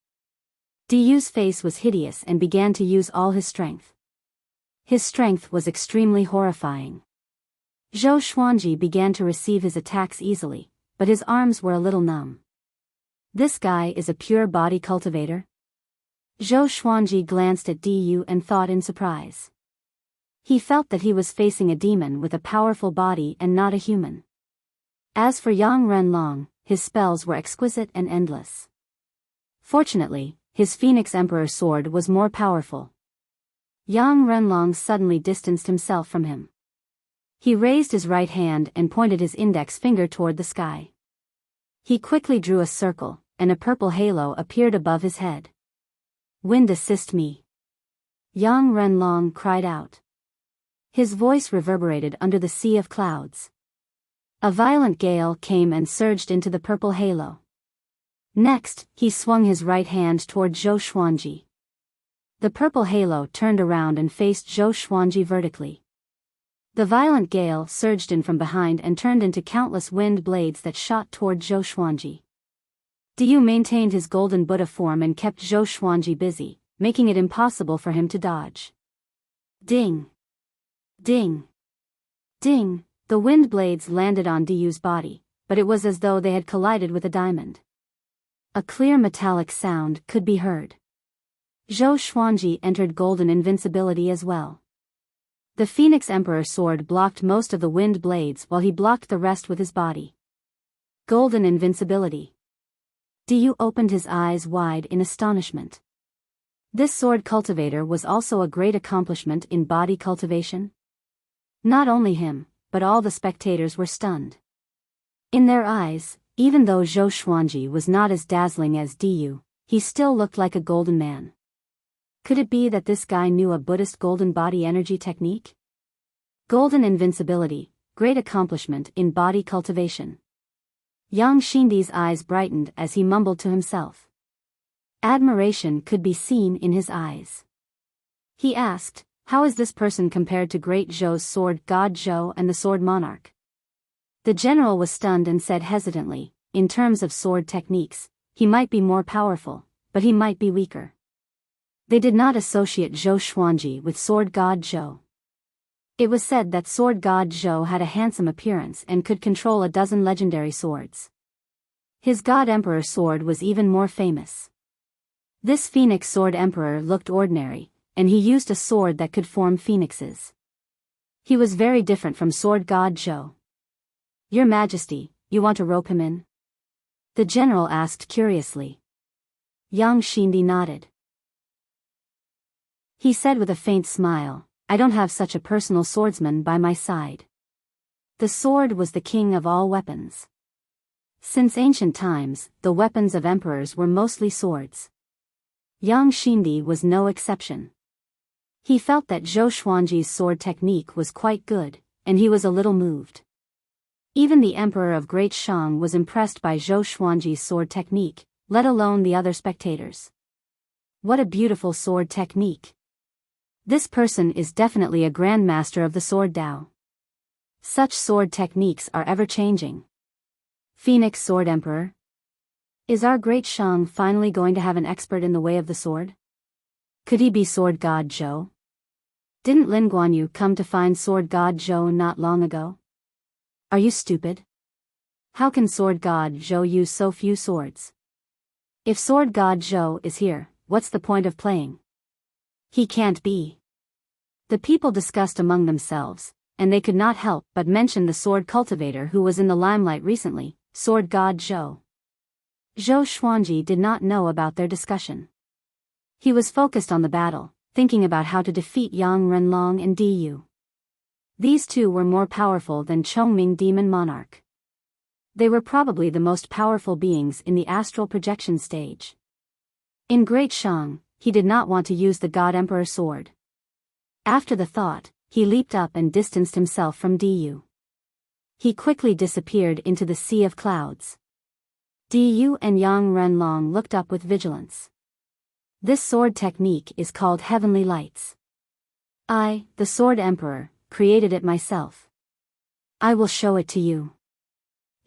Du's face was hideous and began to use all his strength. His strength was extremely horrifying. Zhou Xuanji began to receive his attacks easily, but his arms were a little numb. This guy is a pure body cultivator? Zhou Xuanji glanced at Du and thought in surprise. He felt that he was facing a demon with a powerful body and not a human. As for Yang Renlong, his spells were exquisite and endless. Fortunately, his Phoenix Emperor sword was more powerful. Yang Renlong suddenly distanced himself from him. He raised his right hand and pointed his index finger toward the sky. He quickly drew a circle, and a purple halo appeared above his head. "Wind assist me!" Yang Renlong cried out. His voice reverberated under the sea of clouds. A violent gale came and surged into the purple halo. Next, he swung his right hand toward Zhou Xuanji. The purple halo turned around and faced Zhou Xuanji vertically. The violent gale surged in from behind and turned into countless wind blades that shot toward Zhou Xuanji. Du maintained his golden Buddha form and kept Zhou Xuanji busy, making it impossible for him to dodge. Ding! Ding! Ding! The wind blades landed on Du's body, but it was as though they had collided with a diamond. A clear metallic sound could be heard. Zhou Xuanji entered golden invincibility as well. The Phoenix Emperor sword blocked most of the wind blades while he blocked the rest with his body. Golden invincibility. Du opened his eyes wide in astonishment. This sword cultivator was also a great accomplishment in body cultivation. Not only him, but all the spectators were stunned. In their eyes, even though Zhou Xuanji was not as dazzling as Du, he still looked like a golden man. Could it be that this guy knew a Buddhist golden body energy technique? Golden invincibility, great accomplishment in body cultivation. Yang Xindi's eyes brightened as he mumbled to himself. Admiration could be seen in his eyes. He asked, "How is this person compared to Great Zhou's sword god Zhou and the sword monarch?" The general was stunned and said hesitantly, in terms of sword techniques, he might be more powerful, but he might be weaker. They did not associate Zhou Xuanji with sword god Zhou. It was said that sword god Zhou had a handsome appearance and could control a dozen legendary swords. His god emperor sword was even more famous. This phoenix sword emperor looked ordinary, and he used a sword that could form phoenixes. He was very different from sword god Zhou. Your Majesty, you want to rope him in? The general asked curiously. Yang Xindi nodded. He said with a faint smile, I don't have such a personal swordsman by my side. The sword was the king of all weapons. Since ancient times, the weapons of emperors were mostly swords. Yang Xindi was no exception. He felt that Zhou Xuanji's sword technique was quite good, and he was a little moved. Even the emperor of Great Shang was impressed by Zhou Xuanji's sword technique, let alone the other spectators. What a beautiful sword technique. This person is definitely a grandmaster of the sword Dao. Such sword techniques are ever-changing. Phoenix Sword Emperor? Is our Great Shang finally going to have an expert in the way of the sword? Could he be sword god Zhou? Didn't Lin Guanyu come to find sword god Zhou not long ago? Are you stupid? How can sword god Zhou use so few swords? If sword god Zhou is here, what's the point of playing? He can't be. The people discussed among themselves, and they could not help but mention the sword cultivator who was in the limelight recently, sword god Zhou. Zhou Xuanji did not know about their discussion. He was focused on the battle, thinking about how to defeat Yang Renlong and Du. These two were more powerful than Chongming Demon Monarch. They were probably the most powerful beings in the astral projection stage. In Great Shang, he did not want to use the God Emperor sword. After the thought, he leaped up and distanced himself from Du. He quickly disappeared into the sea of clouds. Du and Yang Renlong looked up with vigilance. This sword technique is called Heavenly Lights. I, the Sword Emperor, created it myself. I will show it to you.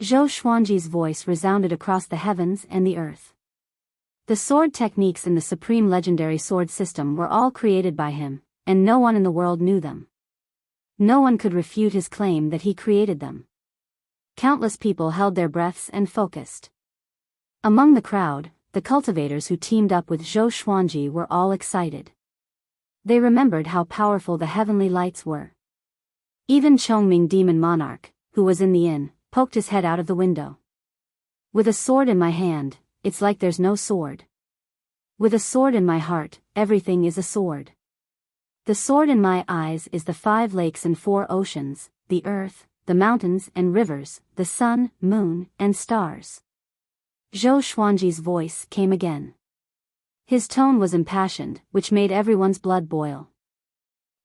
Zhou Xuanji's voice resounded across the heavens and the earth. The sword techniques in the Supreme Legendary Sword System were all created by him, and no one in the world knew them. No one could refute his claim that he created them. Countless people held their breaths and focused. Among the crowd, the cultivators who teamed up with Zhou Xuanji were all excited. They remembered how powerful the heavenly lights were. Even Chongming Demon Monarch, who was in the inn, poked his head out of the window. With a sword in my hand, it's like there's no sword. With a sword in my heart, everything is a sword. The sword in my eyes is the 5 lakes and 4 oceans, the earth, the mountains and rivers, the sun, moon, and stars. Zhou Xuanji's voice came again. His tone was impassioned, which made everyone's blood boil.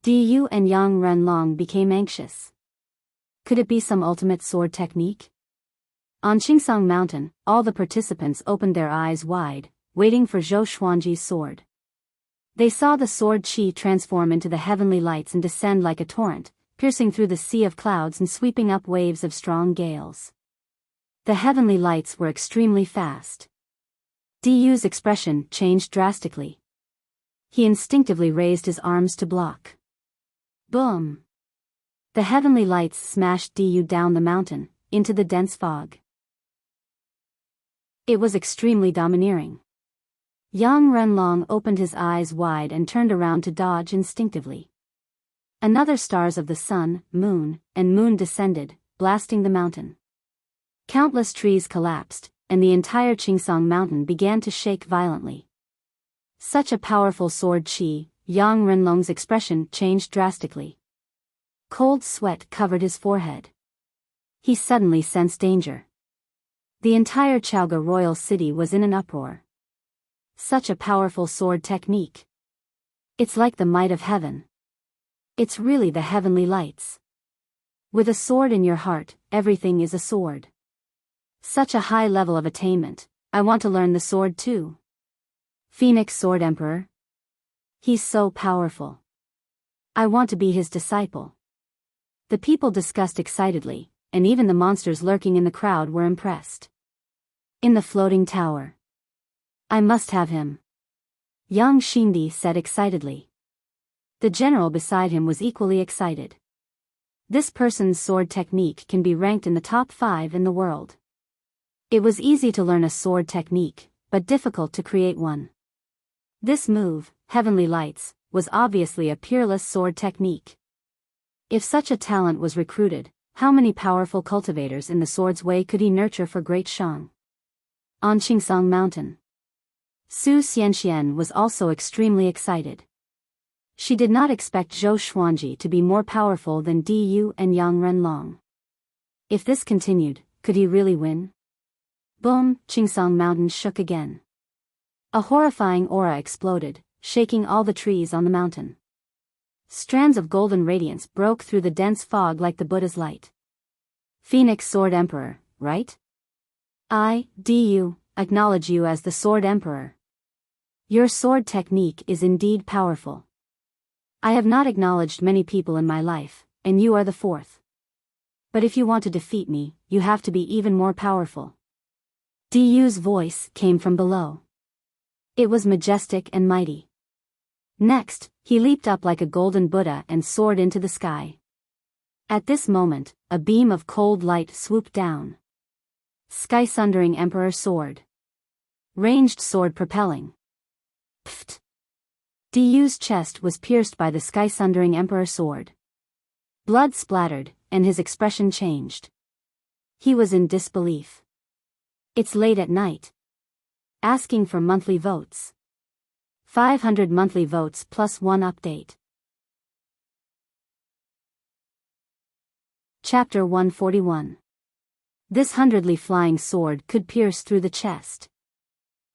Du and Yang Renlong became anxious. Could it be some ultimate sword technique? On Qingsong Mountain, all the participants opened their eyes wide, waiting for Zhou Xuanji's sword. They saw the sword qi transform into the heavenly lights and descend like a torrent, piercing through the sea of clouds and sweeping up waves of strong gales. The heavenly lights were extremely fast. Du's expression changed drastically. He instinctively raised his arms to block. Boom! The heavenly lights smashed Du down the mountain, into the dense fog. It was extremely domineering. Yang Renlong opened his eyes wide and turned around to dodge instinctively. Another stars of the sun, moon, and moon descended, blasting the mountain. Countless trees collapsed, and the entire Qingsong Mountain began to shake violently. Such a powerful sword qi, Yang Renlong's expression changed drastically. Cold sweat covered his forehead. He suddenly sensed danger. The entire Chaoga royal city was in an uproar. Such a powerful sword technique. It's like the might of heaven. It's really the heavenly lights. With a sword in your heart, everything is a sword. Such a high level of attainment, I want to learn the sword too. Phoenix Sword Emperor. He's so powerful. I want to be his disciple. The people discussed excitedly, and even the monsters lurking in the crowd were impressed. In the floating tower. I must have him. Young Shindi said excitedly. The general beside him was equally excited. This person's sword technique can be ranked in the top 5 in the world. It was easy to learn a sword technique, but difficult to create one. This move, Heavenly Lights, was obviously a peerless sword technique. If such a talent was recruited, how many powerful cultivators in the sword's way could he nurture for Great Shang? On Qingsong Mountain. Su Xianxian was also extremely excited. She did not expect Zhou Xuanji to be more powerful than Di Yu and Yang Renlong. If this continued, could he really win? Boom! Qingsong Mountain shook again. A horrifying aura exploded, shaking all the trees on the mountain. Strands of golden radiance broke through the dense fog like the Buddha's light. Phoenix Sword Emperor, right? I, Di Yu, acknowledge you as the Sword Emperor. Your sword technique is indeed powerful. I have not acknowledged many people in my life, and you are the 4th. But if you want to defeat me, you have to be even more powerful. Di Yu's voice came from below. It was majestic and mighty. Next, he leaped up like a golden Buddha and soared into the sky. At this moment, a beam of cold light swooped down. Sky-sundering Emperor Sword. Ranged sword propelling. Pfft. Di Yu's chest was pierced by the sky-sundering Emperor Sword. Blood splattered, and his expression changed. He was in disbelief. It's late at night. Asking for monthly votes. 500 monthly votes plus 1 update. Chapter 141. This 100ly flying sword could pierce through the chest.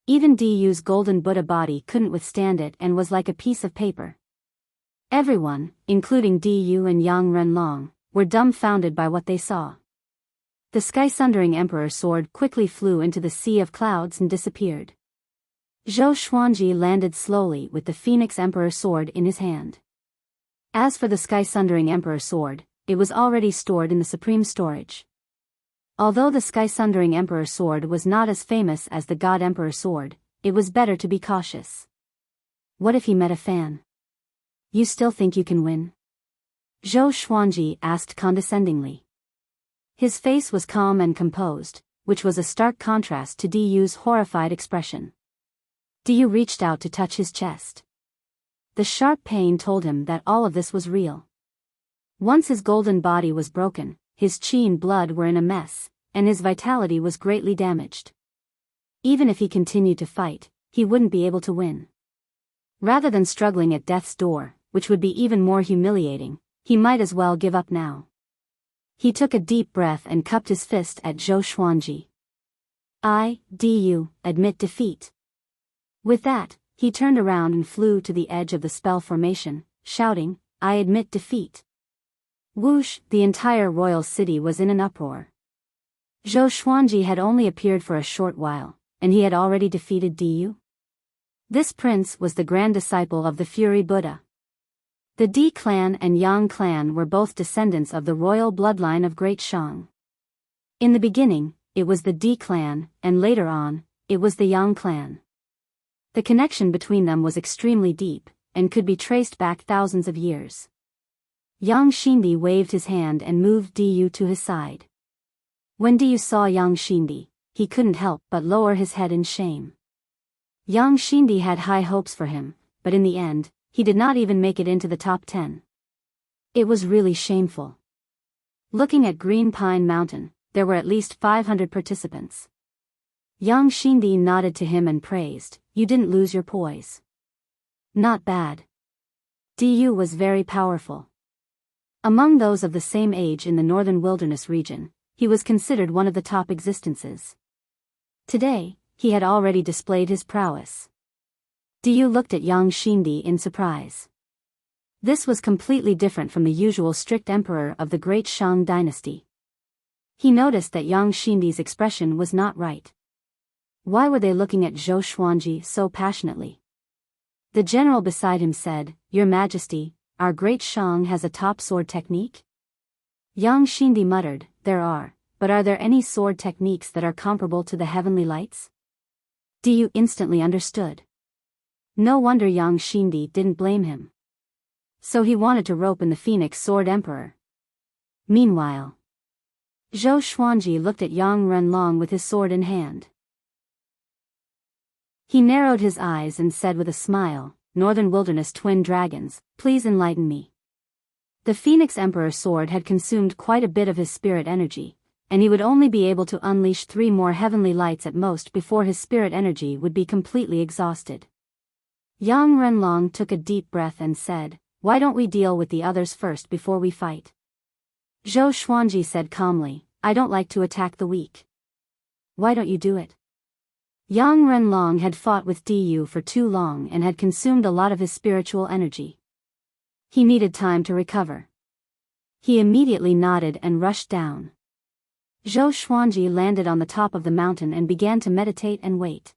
Even Di Yu's golden Buddha body couldn't withstand it and was like a piece of paper. Everyone, including Di Yu and Yang Renlong, were dumbfounded by what they saw. The sky-sundering Emperor Sword quickly flew into the sea of clouds and disappeared. Zhou Xuanji landed slowly with the Phoenix Emperor Sword in his hand. As for the sky-sundering Emperor Sword, it was already stored in the supreme storage. Although the sky-sundering Emperor Sword was not as famous as the God Emperor Sword, it was better to be cautious. What if he met a fan? You still think you can win? Zhou Xuanji asked condescendingly. His face was calm and composed, which was a stark contrast to Di Yu's horrified expression. Di Yu reached out to touch his chest. The sharp pain told him that all of this was real. Once his golden body was broken, his qi and blood were in a mess, and his vitality was greatly damaged. Even if he continued to fight, he wouldn't be able to win. Rather than struggling at death's door, which would be even more humiliating, he might as well give up now. He took a deep breath and cupped his fist at Zhou Xuanji. I, Di Yu, admit defeat. With that, he turned around and flew to the edge of the spell formation, shouting, I admit defeat. Whoosh! The entire royal city was in an uproar. Zhou Xuanji had only appeared for a short while, and he had already defeated Di Yu. This prince was the grand disciple of the Fury Buddha. The Di clan and Yang clan were both descendants of the royal bloodline of Great Shang. In the beginning, it was the Di clan, and later on, it was the Yang clan. The connection between them was extremely deep, and could be traced back thousands of years. Yang Shindi waved his hand and moved Di Yu to his side. When Di Yu saw Yang Shindi, he couldn't help but lower his head in shame. Yang Shindi had high hopes for him, but in the end, he did not even make it into the top 10. It was really shameful. Looking at Green Pine Mountain, there were at least 500 participants. Yang Shindi nodded to him and praised, you didn't lose your poise. Not bad. Di Yu was very powerful. Among those of the same age in the northern wilderness region, he was considered one of the top existences. Today, he had already displayed his prowess. Di Yu looked at Yang Shindi in surprise. This was completely different from the usual strict emperor of the Great Shang dynasty. He noticed that Yang Shindi's expression was not right. Why were they looking at Zhou Xuanji so passionately? The general beside him said, Your Majesty, our Great Shang has a top sword technique? Yang Xindi muttered, there are, but are there any sword techniques that are comparable to the heavenly lights? Diyu instantly understood. No wonder Yang Xindi didn't blame him. So he wanted to rope in the Phoenix Sword Emperor. Meanwhile, Zhou Xuanji looked at Yang Renlong with his sword in hand. He narrowed his eyes and said with a smile, Northern Wilderness Twin Dragons, please enlighten me. The Phoenix Emperor's sword had consumed quite a bit of his spirit energy, and he would only be able to unleash 3 more heavenly lights at most before his spirit energy would be completely exhausted. Yang Renlong took a deep breath and said, why don't we deal with the others first before we fight? Zhou Xuanji said calmly, I don't like to attack the weak. Why don't you do it? Yang Renlong had fought with Diyu for too long and had consumed a lot of his spiritual energy. He needed time to recover. He immediately nodded and rushed down. Zhou Xuanji landed on the top of the mountain and began to meditate and wait.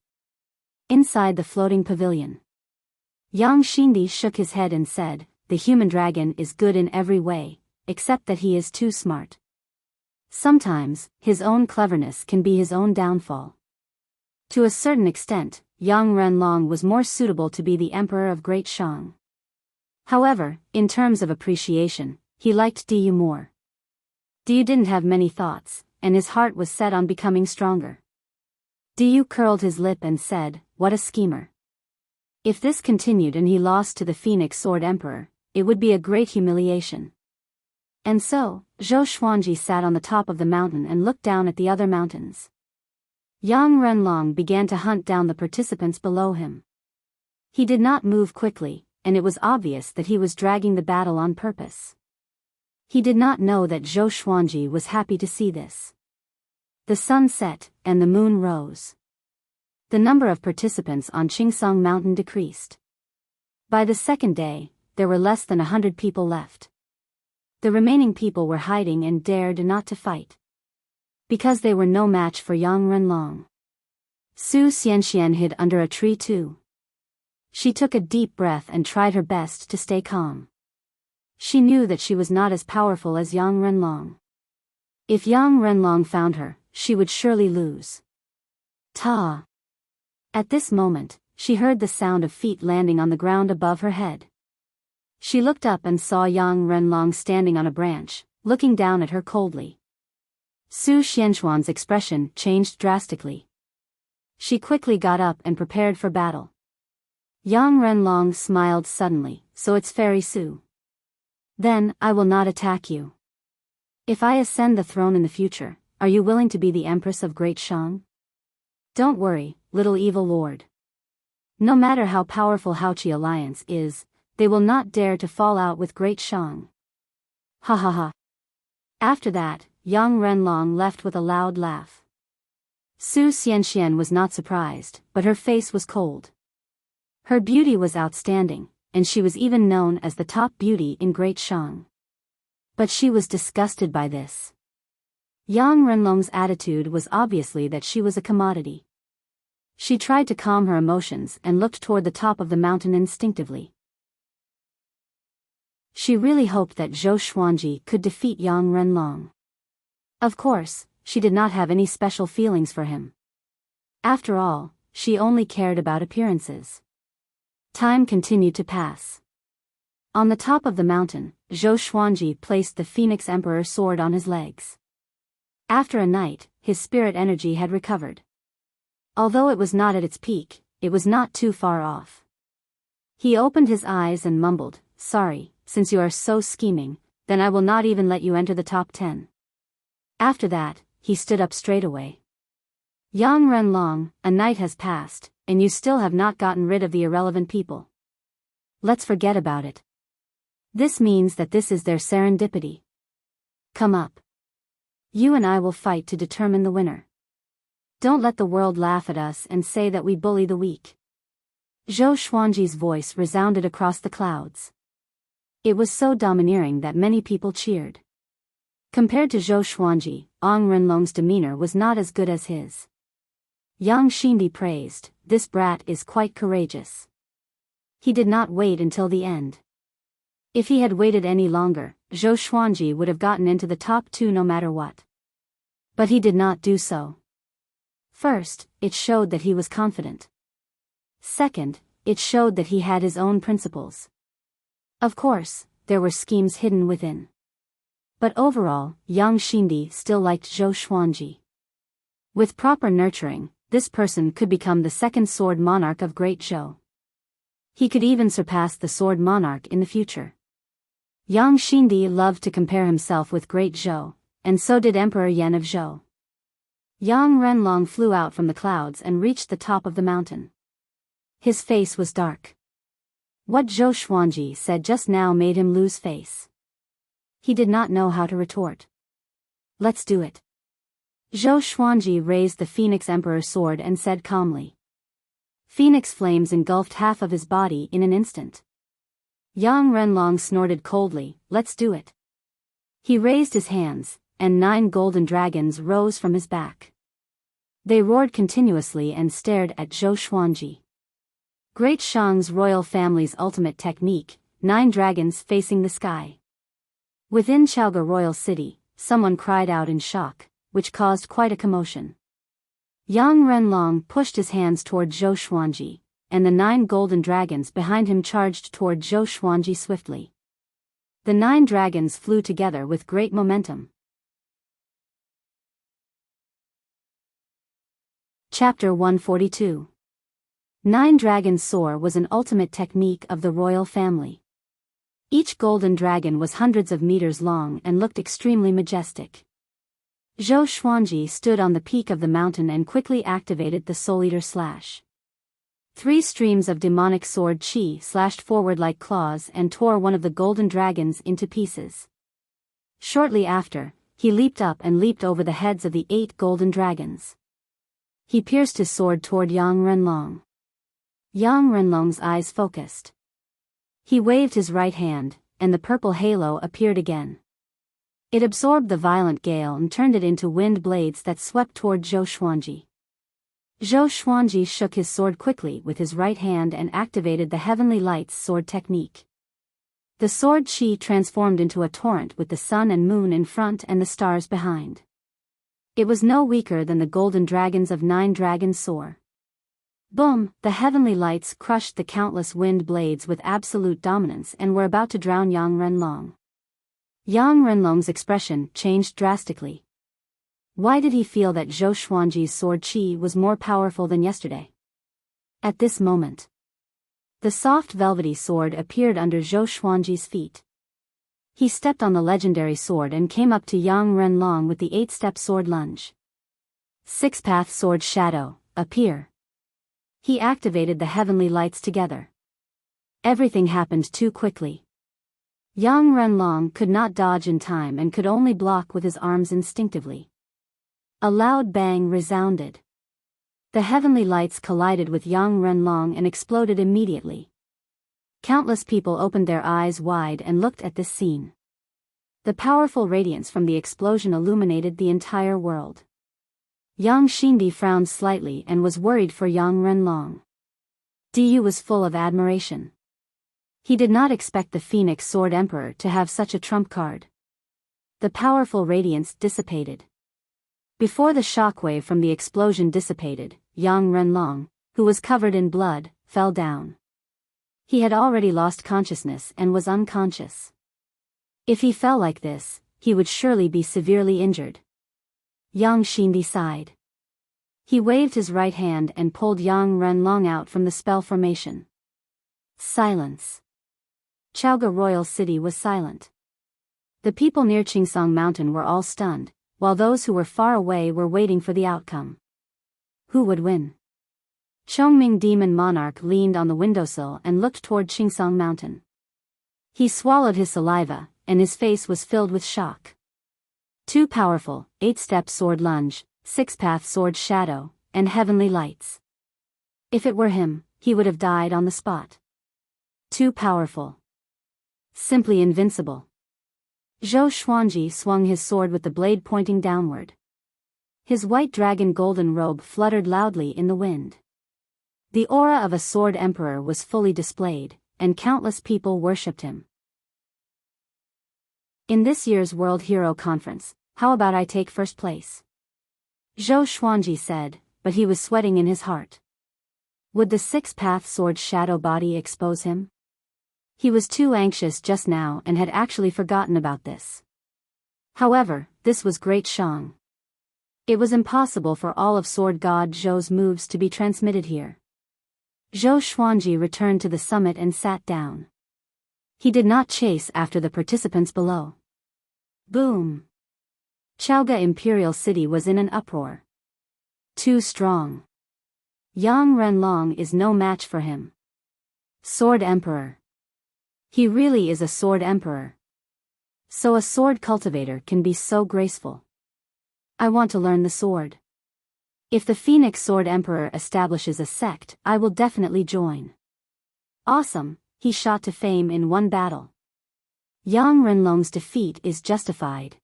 Inside the floating pavilion, Yang Xindi shook his head and said, the human dragon is good in every way, except that he is too smart. Sometimes, his own cleverness can be his own downfall. To a certain extent, Yang Renlong was more suitable to be the emperor of Great Shang. However, in terms of appreciation, he liked Diyu more. Diyu didn't have many thoughts, and his heart was set on becoming stronger. Diyu curled his lip and said, what a schemer. If this continued and he lost to the Phoenix Sword Emperor, it would be a great humiliation. And so, Zhou Xuanji sat on the top of the mountain and looked down at the other mountains. Yang Renlong began to hunt down the participants below him. He did not move quickly, and it was obvious that he was dragging the battle on purpose. He did not know that Zhou Xuanji was happy to see this. The sun set, and the moon rose. The number of participants on Qingsong Mountain decreased. By the second day, there were less than 100 people left. The remaining people were hiding and dared not to fight. Because they were no match for Yang Renlong. Su Xianxian hid under a tree too. She took a deep breath and tried her best to stay calm. She knew that she was not as powerful as Yang Renlong. If Yang Renlong found her, she would surely lose. Ta! At this moment, she heard the sound of feet landing on the ground above her head. She looked up and saw Yang Renlong standing on a branch, looking down at her coldly. Su Xianxuan's expression changed drastically. She quickly got up and prepared for battle. Yang Renlong smiled suddenly, so it's Fairy Su. Then, I will not attack you. If I ascend the throne in the future, are you willing to be the Empress of Great Shang? Don't worry, little evil lord. No matter how powerful Haoqi Alliance is, they will not dare to fall out with Great Shang. Ha ha ha. After that, Yang Renlong left with a loud laugh. Su Xianxian was not surprised, but her face was cold. Her beauty was outstanding, and she was even known as the top beauty in Great Shang. But she was disgusted by this. Yang Renlong's attitude was obviously that she was a commodity. She tried to calm her emotions and looked toward the top of the mountain instinctively. She really hoped that Zhou Xuanji could defeat Yang Renlong. Of course, she did not have any special feelings for him. After all, she only cared about appearances. Time continued to pass. On the top of the mountain, Zhou Xuanji placed the Phoenix Emperor's sword on his legs. After a night, his spirit energy had recovered. Although it was not at its peak, it was not too far off. He opened his eyes and mumbled, sorry, since you are so scheming, then I will not even let you enter the top 10. After that, he stood up straightaway. Yang Renlong, a night has passed, and you still have not gotten rid of the irrelevant people. Let's forget about it. This means that this is their serendipity. Come up. You and I will fight to determine the winner. Don't let the world laugh at us and say that we bully the weak. Zhou Xuanji's voice resounded across the clouds. It was so domineering that many people cheered. Compared to Zhou Xuanji, Yang Renlong's demeanor was not as good as his. Yang Xindi praised, this brat is quite courageous. He did not wait until the end. If he had waited any longer, Zhou Xuanji would have gotten into the top 2 no matter what. But he did not do so. First, it showed that he was confident. Second, it showed that he had his own principles. Of course, there were schemes hidden within. But overall, young Xindi still liked Zhou Xuanji. With proper nurturing, this person could become the second sword monarch of Great Zhou. He could even surpass the sword monarch in the future. Young Xindi loved to compare himself with Great Zhou, and so did Emperor Yan of Zhou. Yang Renlong flew out from the clouds and reached the top of the mountain. His face was dark. What Zhou Xuanji said just now made him lose face. He did not know how to retort. Let's do it. Zhou Xuanji raised the Phoenix Emperor sword and said calmly. Phoenix flames engulfed half of his body in an instant. Yang Renlong snorted coldly, let's do it. He raised his hands, and 9 golden dragons rose from his back. They roared continuously and stared at Zhou Xuanji. Great Shang's royal family's ultimate technique, 9 dragons facing the sky. Within Chaoga Royal City, someone cried out in shock, which caused quite a commotion. Yang Renlong pushed his hands toward Zhou Xuanji, and the 9 golden dragons behind him charged toward Zhou Xuanji swiftly. The 9 dragons flew together with great momentum. Chapter 142. 9 Dragons Soar was an ultimate technique of the royal family. Each golden dragon was hundreds of meters long and looked extremely majestic. Zhou Xuanji stood on the peak of the mountain and quickly activated the Soul Eater slash. 3 streams of demonic sword chi slashed forward like claws and tore one of the golden dragons into pieces. Shortly after, he leaped up and leaped over the heads of the 8 golden dragons. He pierced his sword toward Yang Renlong. Yang Renlong's eyes focused. He waved his right hand, and the purple halo appeared again. It absorbed the violent gale and turned it into wind blades that swept toward Zhou Xuanji. Zhou Xuanji shook his sword quickly with his right hand and activated the Heavenly Lights sword technique. The sword chi transformed into a torrent with the sun and moon in front and the stars behind. It was no weaker than the golden dragons of 9 Dragons Soar. Boom! The heavenly lights crushed the countless wind blades with absolute dominance and were about to drown Yang Renlong. Yang Renlong's expression changed drastically. Why did he feel that Zhou Xuanji's sword chi was more powerful than yesterday? At this moment, the soft velvety sword appeared under Zhou Xuanji's feet. He stepped on the legendary sword and came up to Yang Renlong with the 8-step sword lunge. 6-path sword shadow, appear. He activated the heavenly lights together. Everything happened too quickly. Yang Renlong could not dodge in time and could only block with his arms instinctively. A loud bang resounded. The heavenly lights collided with Yang Renlong and exploded immediately. Countless people opened their eyes wide and looked at this scene. The powerful radiance from the explosion illuminated the entire world. Yang Xindi frowned slightly and was worried for Yang Renlong. Du was full of admiration. He did not expect the Phoenix Sword Emperor to have such a trump card. The powerful radiance dissipated. Before the shockwave from the explosion dissipated, Yang Renlong, who was covered in blood, fell down. He had already lost consciousness and was unconscious. If he fell like this, he would surely be severely injured. Yang Xindi sighed. He waved his right hand and pulled Yang Renlong out from the spell formation. Silence. Chaoga Royal City was silent. The people near Qingsong Mountain were all stunned, while those who were far away were waiting for the outcome. Who would win? Chongming Demon Monarch leaned on the windowsill and looked toward Qingsong Mountain. He swallowed his saliva, and his face was filled with shock. Too powerful, 8-step sword lunge, 6-path sword shadow, and heavenly lights. If it were him, he would have died on the spot. Too powerful. Simply invincible. Zhou Xuanji swung his sword with the blade pointing downward. His white dragon golden robe fluttered loudly in the wind. The aura of a sword emperor was fully displayed, and countless people worshipped him. In this year's World Hero Conference, how about I take first place? Zhou Xuanji said, but he was sweating in his heart. Would the six-path sword shadow body expose him? He was too anxious just now and had actually forgotten about this. However, this was Great Shang. It was impossible for all of Sword God Zhou's moves to be transmitted here. Zhou Xuanji returned to the summit and sat down. He did not chase after the participants below. Boom! Chaoga Imperial City was in an uproar. Too strong. Yang Renlong is no match for him. Sword Emperor. He really is a Sword Emperor. So a sword cultivator can be so graceful. I want to learn the sword. If the Phoenix Sword Emperor establishes a sect, I will definitely join. Awesome, he shot to fame in one battle. Yang Renlong's defeat is justified.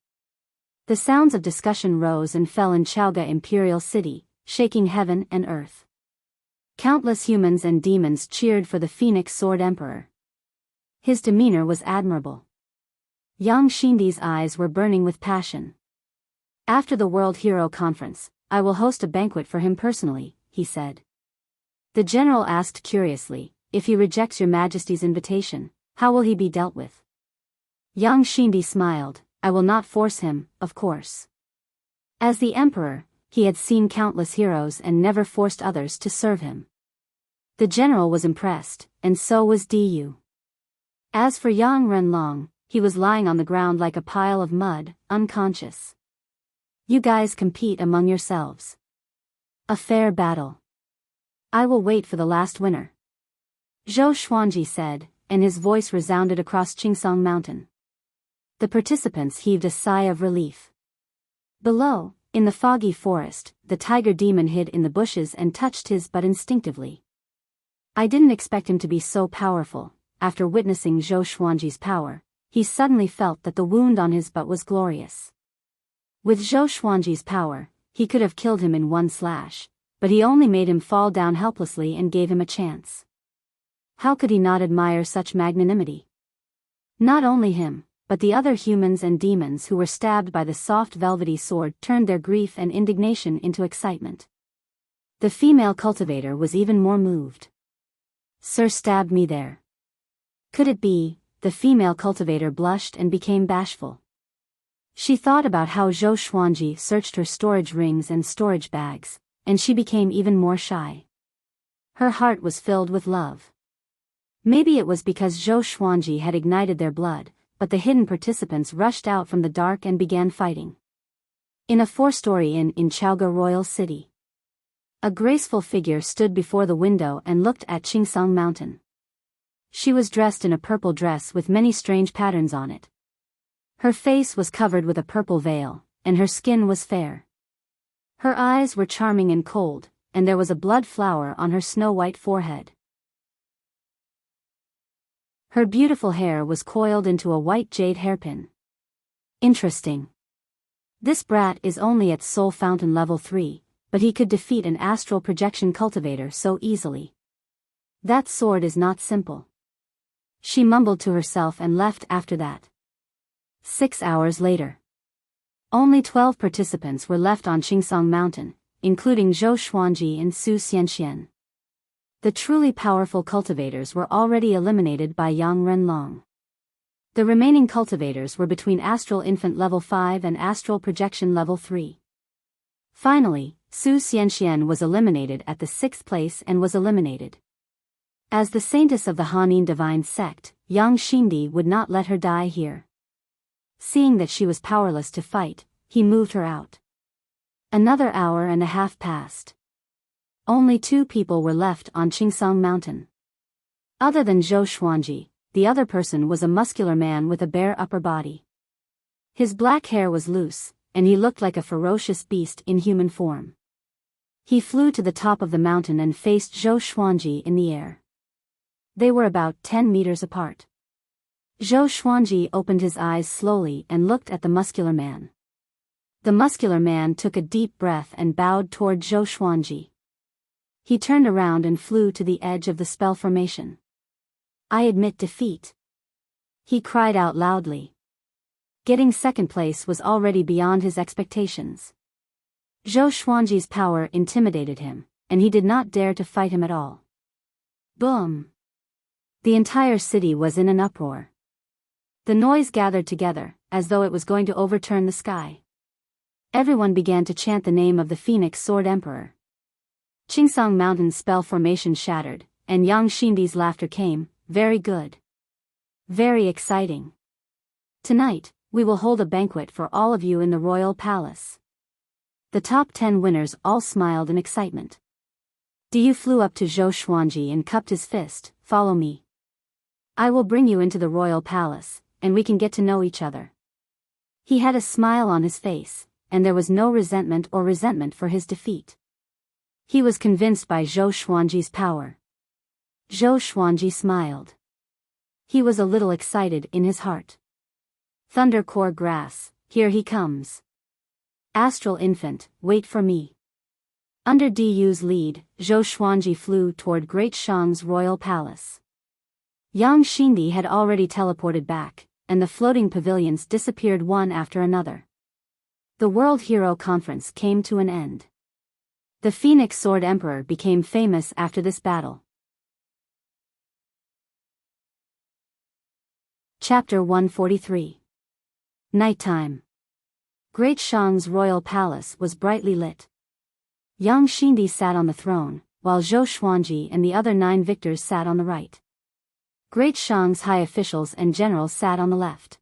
The sounds of discussion rose and fell in Chaoga Imperial City, shaking heaven and earth. Countless humans and demons cheered for the Phoenix Sword Emperor. His demeanor was admirable. Yang Xindi's eyes were burning with passion. After the World Hero Conference, I will host a banquet for him personally, he said. The general asked curiously, if he rejects your Majesty's invitation, how will he be dealt with? Yang Xindi smiled, I will not force him, of course. As the emperor, he had seen countless heroes and never forced others to serve him. The general was impressed, and so was Du. As for Yang Renlong, he was lying on the ground like a pile of mud, unconscious. You guys compete among yourselves. A fair battle. I will wait for the last winner. Zhou Xuanji said, and his voice resounded across Qingsong Mountain. The participants heaved a sigh of relief. Below, in the foggy forest, the tiger demon hid in the bushes and touched his butt instinctively. I didn't expect him to be so powerful. After witnessing Zhou Xuanji's power, he suddenly felt that the wound on his butt was glorious. With Zhou Xuanji's power, he could have killed him in one slash, but he only made him fall down helplessly and gave him a chance. How could he not admire such magnanimity? Not only him, but the other humans and demons who were stabbed by the soft velvety sword turned their grief and indignation into excitement. The female cultivator was even more moved. Sir stabbed me there. Could it be? The female cultivator blushed and became bashful. She thought about how Zhou Xuanji searched her storage rings and storage bags, and she became even more shy. Her heart was filled with love. Maybe it was because Zhou Xuanji had ignited their blood, but the hidden participants rushed out from the dark and began fighting. In a four-story inn in Chaoga Royal City, a graceful figure stood before the window and looked at Qingsong Mountain. She was dressed in a purple dress with many strange patterns on it. Her face was covered with a purple veil, and her skin was fair. Her eyes were charming and cold, and there was a blood flower on her snow-white forehead. Her beautiful hair was coiled into a white jade hairpin. Interesting. This brat is only at Soul Fountain level 3, but he could defeat an astral projection cultivator so easily. That sword is not simple. She mumbled to herself and left after that. 6 hours later. Only 12 participants were left on Qingsong Mountain, including Zhou Xuanji and Su Xianxian. The truly powerful cultivators were already eliminated by Yang Renlong. The remaining cultivators were between Astral Infant level 5 and Astral Projection level 3. Finally, Su Xianxian was eliminated at the 6th place and was eliminated. As the saintess of the Hanin divine sect, Yang Xindi would not let her die here. Seeing that she was powerless to fight, he moved her out. Another hour and a half passed. Only 2 people were left on Qingsong Mountain. Other than Zhou Xuanji, the other person was a muscular man with a bare upper body. His black hair was loose, and he looked like a ferocious beast in human form. He flew to the top of the mountain and faced Zhou Xuanji in the air. They were about 10 meters apart. Zhou Xuanji opened his eyes slowly and looked at the muscular man. The muscular man took a deep breath and bowed toward Zhou Xuanji. He turned around and flew to the edge of the spell formation. I admit defeat. He cried out loudly. Getting second place was already beyond his expectations. Zhou Xuanji's power intimidated him, and he did not dare to fight him at all. Boom! The entire city was in an uproar. The noise gathered together, as though it was going to overturn the sky. Everyone began to chant the name of the Phoenix Sword Emperor. Qingsong Mountain's spell formation shattered, and Yang Xindi's laughter came. Very good. Very exciting. Tonight, we will hold a banquet for all of you in the royal palace. The top 10 winners all smiled in excitement. Diyu flew up to Zhou Xuanji and cupped his fist. Follow me. I will bring you into the royal palace, and we can get to know each other. He had a smile on his face, and there was no resentment for his defeat. He was convinced by Zhou Xuanji's power. Zhou Xuanji smiled. He was a little excited in his heart. Thunder Core Grass, here he comes. Astral Infant, wait for me. Under Diyu's lead, Zhou Xuanji flew toward Great Shang's royal palace. Yang Xindi had already teleported back, and the floating pavilions disappeared one after another. The World Hero Conference came to an end. The Phoenix Sword Emperor became famous after this battle. Chapter 143. Nighttime. Great Shang's royal palace was brightly lit. Yang Xindi sat on the throne, while Zhou Xuanji and the other 9 victors sat on the right. Great Shang's high officials and generals sat on the left.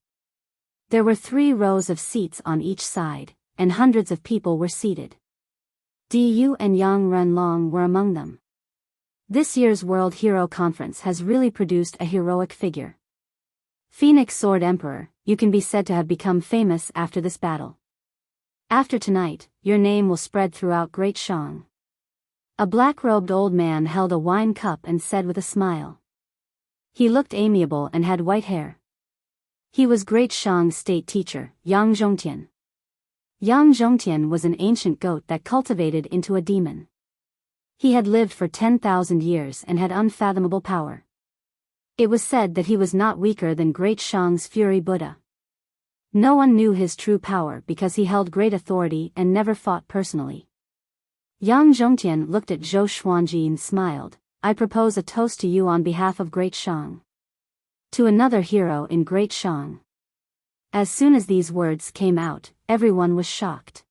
There were 3 rows of seats on each side, and hundreds of people were seated. Diyu and Yang Renlong were among them. This year's World Hero Conference has really produced a heroic figure. Phoenix Sword Emperor, you can be said to have become famous after this battle. After tonight, your name will spread throughout Great Shang. A black-robed old man held a wine cup and said with a smile. He looked amiable and had white hair. He was Great Shang's state teacher, Yang Zhongtian. Yang Zhongtian was an ancient goat that cultivated into a demon. He had lived for 10,000 years and had unfathomable power. It was said that he was not weaker than Great Shang's Fury Buddha. No one knew his true power because he held great authority and never fought personally. Yang Zhongtian looked at Zhou Xuanji and smiled. I propose a toast to you on behalf of Great Shang. To another hero in Great Shang. As soon as these words came out, everyone was shocked.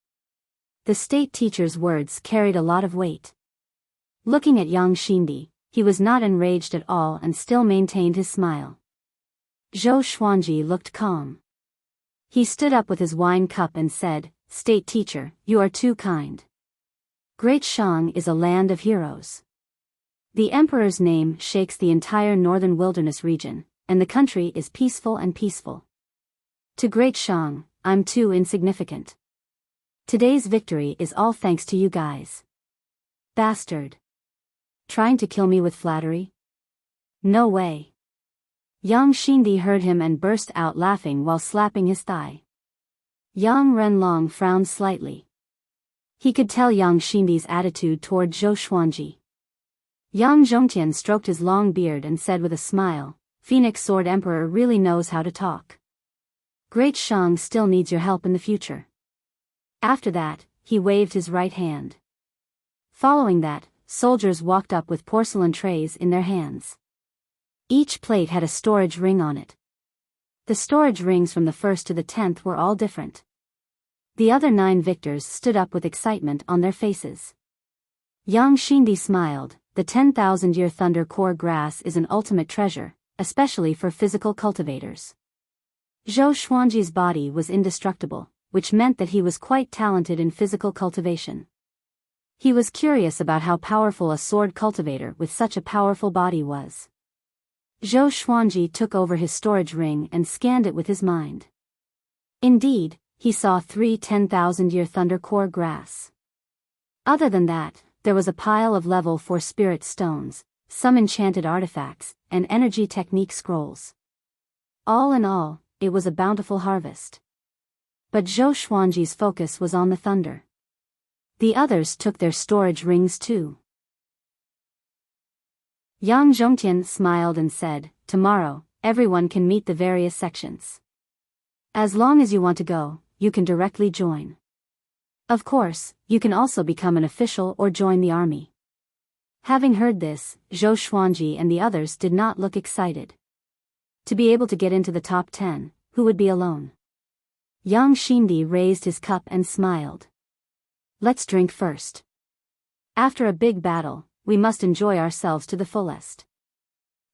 The state teacher's words carried a lot of weight. Looking at Yang Xindi, he was not enraged at all and still maintained his smile. Zhou Xuanji looked calm. He stood up with his wine cup and said, State teacher, you are too kind. Great Shang is a land of heroes. The emperor's name shakes the entire northern wilderness region, and the country is peaceful and peaceful. To Great Shang, I'm too insignificant. Today's victory is all thanks to you guys. Bastard. Trying to kill me with flattery? No way. Yang Xindi heard him and burst out laughing while slapping his thigh. Yang Renlong frowned slightly. He could tell Yang Xindi's attitude toward Zhou Xuanji. Yang Zhongtian stroked his long beard and said with a smile, Phoenix Sword Emperor really knows how to talk. Great Shang still needs your help in the future. After that, he waved his right hand. Following that, soldiers walked up with porcelain trays in their hands. Each plate had a storage ring on it. The storage rings from the 1st to the 10th were all different. The other 9 victors stood up with excitement on their faces. Yang Xindi smiled. The 10,000-year Thunder Core Grass is an ultimate treasure, especially for physical cultivators. Zhou Xuanji's body was indestructible, which meant that he was quite talented in physical cultivation. He was curious about how powerful a sword cultivator with such a powerful body was. Zhou Xuanji took over his storage ring and scanned it with his mind. Indeed, he saw 3 10,000-year Thunder Core Grass. Other than that, there was a pile of level 4 spirit stones, some enchanted artifacts, and energy technique scrolls. All in all, it was a bountiful harvest. But Zhou Xuanji's focus was on the thunder. The others took their storage rings too. Yang Zhongtian smiled and said, Tomorrow, everyone can meet the various sections. As long as you want to go, you can directly join. Of course, you can also become an official or join the army. Having heard this, Zhou Xuanji and the others did not look excited. To be able to get into the top 10, who would be alone? Yang Xindi raised his cup and smiled. Let's drink first. After a big battle, we must enjoy ourselves to the fullest.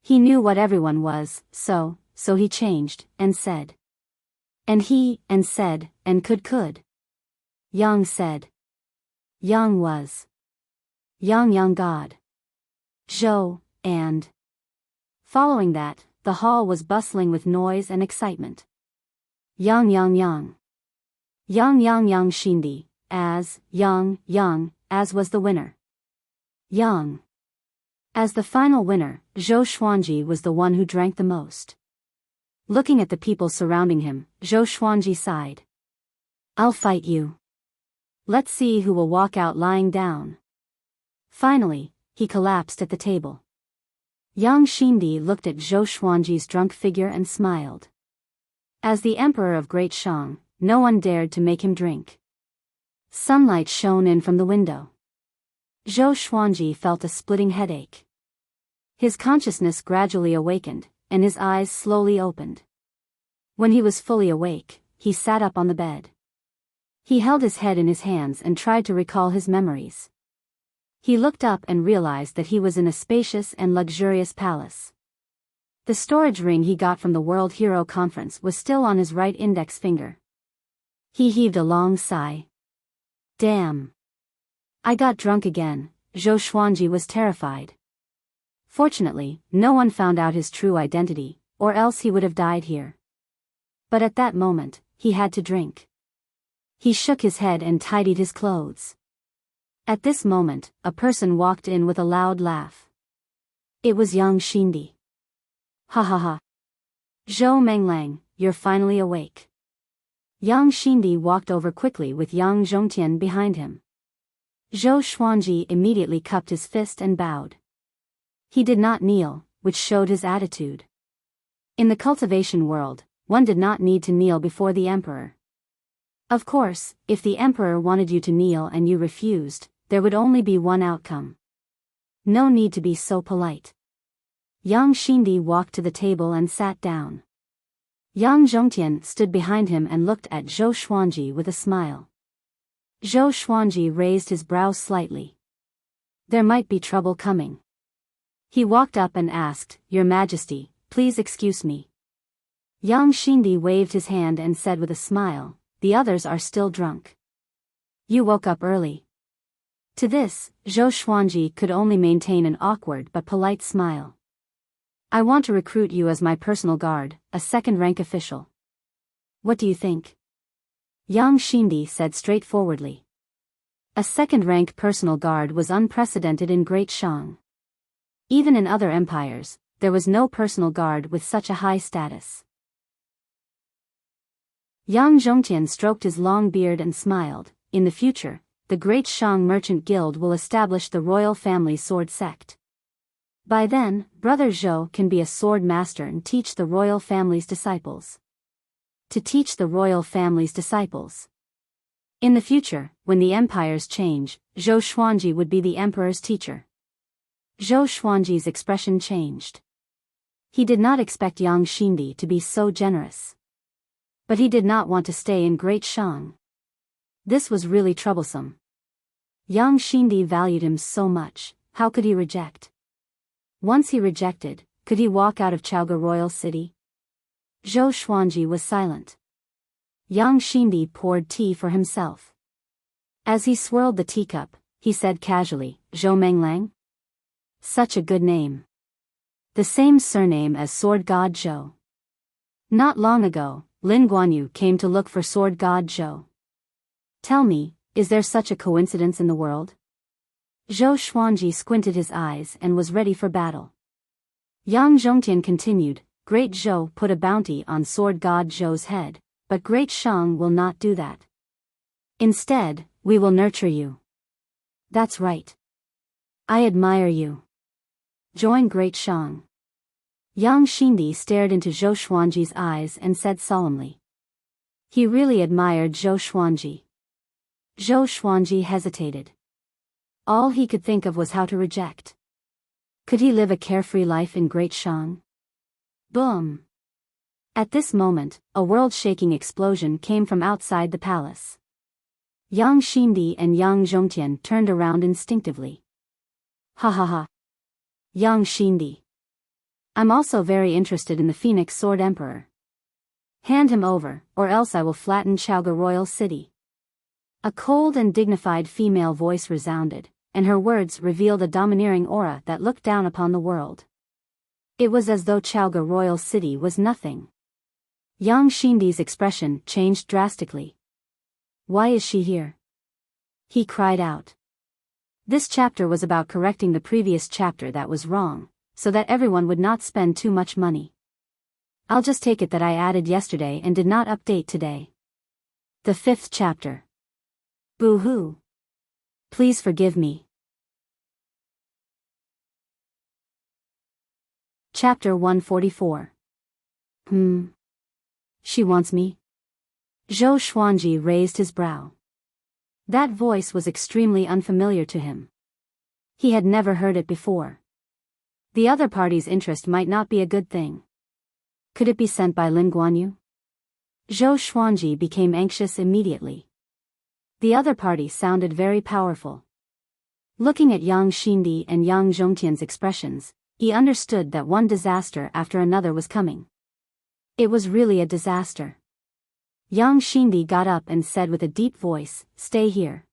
He knew what everyone was, so he changed, and said. And he, and said, and could. Yang said. Yang was. Yang God. Zhou, and. Following that, the hall was bustling with noise and excitement. Yang. Yang Xindi, as was the winner. Yang. As the final winner, Zhou Xuanji was the one who drank the most. Looking at the people surrounding him, Zhou Xuanji sighed. I'll fight you. Let's see who will walk out lying down. Finally, he collapsed at the table. Yang Xindi looked at Zhou Xuanji's drunk figure and smiled. As the emperor of Great Shang, no one dared to make him drink. Sunlight shone in from the window. Zhou Xuanji felt a splitting headache. His consciousness gradually awakened, and his eyes slowly opened. When he was fully awake, he sat up on the bed. He held his head in his hands and tried to recall his memories. He looked up and realized that he was in a spacious and luxurious palace. The storage ring he got from the World Hero Conference was still on his right index finger. He heaved a long sigh. Damn. I got drunk again. Zhou Xuanji was terrified. Fortunately, no one found out his true identity, or else he would have died here. But at that moment, he had to drink. He shook his head and tidied his clothes. At this moment, a person walked in with a loud laugh. It was Yang Xindi. Ha ha ha. Zhou Menglang, you're finally awake. Yang Xindi walked over quickly with Yang Zhongtian behind him. Zhou Xuanji immediately cupped his fist and bowed. He did not kneel, which showed his attitude. In the cultivation world, one did not need to kneel before the emperor. Of course, if the emperor wanted you to kneel and you refused, there would only be one outcome. No need to be so polite. Yang Xindi walked to the table and sat down. Yang Zhongtian stood behind him and looked at Zhou Xuanji with a smile. Zhou Xuanji raised his brows slightly. There might be trouble coming. He walked up and asked, Your Majesty, please excuse me. Yang Xindi waved his hand and said with a smile, The others are still drunk. You woke up early. To this, Zhou Xuanji could only maintain an awkward but polite smile. I want to recruit you as my personal guard, a second-rank official. What do you think? Yang Xindi said straightforwardly. A second-rank personal guard was unprecedented in Great Shang. Even in other empires, there was no personal guard with such a high status. Yang Zhongtian stroked his long beard and smiled. In the future, the Great Shang Merchant Guild will establish the royal family sword sect. By then, Brother Zhou can be a sword master and teach the royal family's disciples. To teach the royal family's disciples. In the future, when the empires change, Zhou Xuanji would be the emperor's teacher. Zhou Xuanji's expression changed. He did not expect Yang Xindi to be so generous. But he did not want to stay in Great Shang. This was really troublesome. Yang Xindi valued him so much, how could he reject? Once he rejected, could he walk out of Chaoga Royal City? Zhou Xuanji was silent. Yang Xindi poured tea for himself. As he swirled the teacup, he said casually, Zhou Menglang? Such a good name. The same surname as Sword God Zhou. Not long ago, Lin Guanyu came to look for Sword God Zhou. Tell me, is there such a coincidence in the world? Zhou Xuanji squinted his eyes and was ready for battle. Yang Zhongtian continued, Great Zhou put a bounty on Sword God Zhou's head, but Great Shang will not do that. Instead, we will nurture you. That's right. I admire you. Join Great Shang. Yang Xindi stared into Zhou Xuanji's eyes and said solemnly. He really admired Zhou Xuanji. Zhou Xuanji hesitated. All he could think of was how to reject. Could he live a carefree life in Great Shang? Boom! At this moment, a world-shaking explosion came from outside the palace. Yang Xindi and Yang Zhongtian turned around instinctively. Ha ha ha. Yang Xindi. I'm also very interested in the Phoenix Sword Emperor. Hand him over, or else I will flatten Chaoga Royal City. A cold and dignified female voice resounded, and her words revealed a domineering aura that looked down upon the world. It was as though Chaoga Royal City was nothing. Yang Xindi's expression changed drastically. Why is she here? He cried out. This chapter was about correcting the previous chapter that was wrong, so that everyone would not spend too much money. I'll just take it that I added yesterday and did not update today. The 5th chapter. Boo-hoo. Please forgive me. Chapter 144. She wants me? Zhou Xuanji raised his brow. That voice was extremely unfamiliar to him. He had never heard it before. The other party's interest might not be a good thing. Could it be sent by Lin Guanyu? Zhou Xuanji became anxious immediately. The other party sounded very powerful. Looking at Yang Xindi and Yang Zhongtian's expressions, he understood that one disaster after another was coming. It was really a disaster. Yang Xindi got up and said with a deep voice, "Stay here.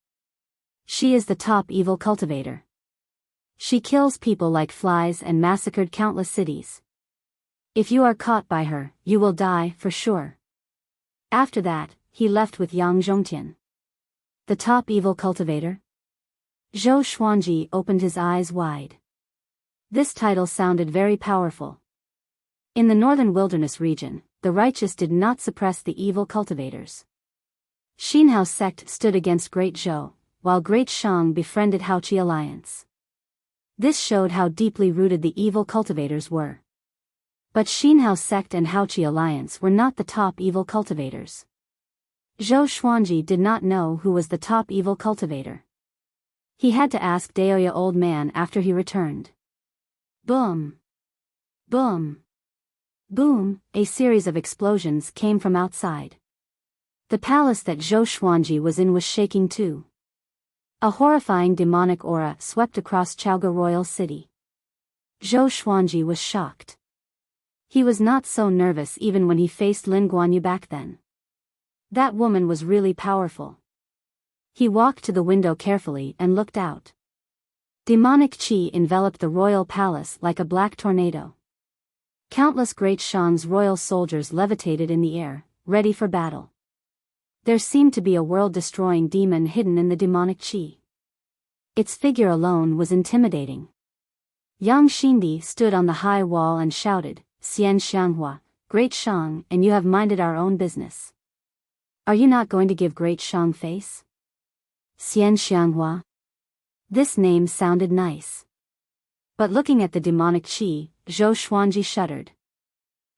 She is the top evil cultivator. She kills people like flies and massacred countless cities. If you are caught by her, you will die for sure." After that, he left with Yang Zhongtian. The top evil cultivator? Zhou Xuanji opened his eyes wide. This title sounded very powerful. In the northern wilderness region, the righteous did not suppress the evil cultivators. Xinhao sect stood against Great Zhou, while Great Shang befriended Haoqi alliance. This showed how deeply rooted the evil cultivators were. But Xinhao sect and Haoqi alliance were not the top evil cultivators. Zhou Xuanji did not know who was the top evil cultivator. He had to ask Daoya old man after he returned. Boom! Boom! Boom! A series of explosions came from outside. The palace that Zhou Xuanji was in was shaking too. A horrifying demonic aura swept across Chaoga Royal City. Zhou Xuanji was shocked. He was not so nervous even when he faced Lin Guanyu back then. That woman was really powerful. He walked to the window carefully and looked out. Demonic qi enveloped the royal palace like a black tornado. Countless Great Shang's royal soldiers levitated in the air, ready for battle. There seemed to be a world-destroying demon hidden in the demonic qi. Its figure alone was intimidating. Yang Xindi stood on the high wall and shouted, "Xian Xianghua, Great Shang, and you have minded our own business. Are you not going to give Great Shang face?" Xian Xianghua. This name sounded nice. But looking at the demonic qi, Zhou Xuanji shuddered.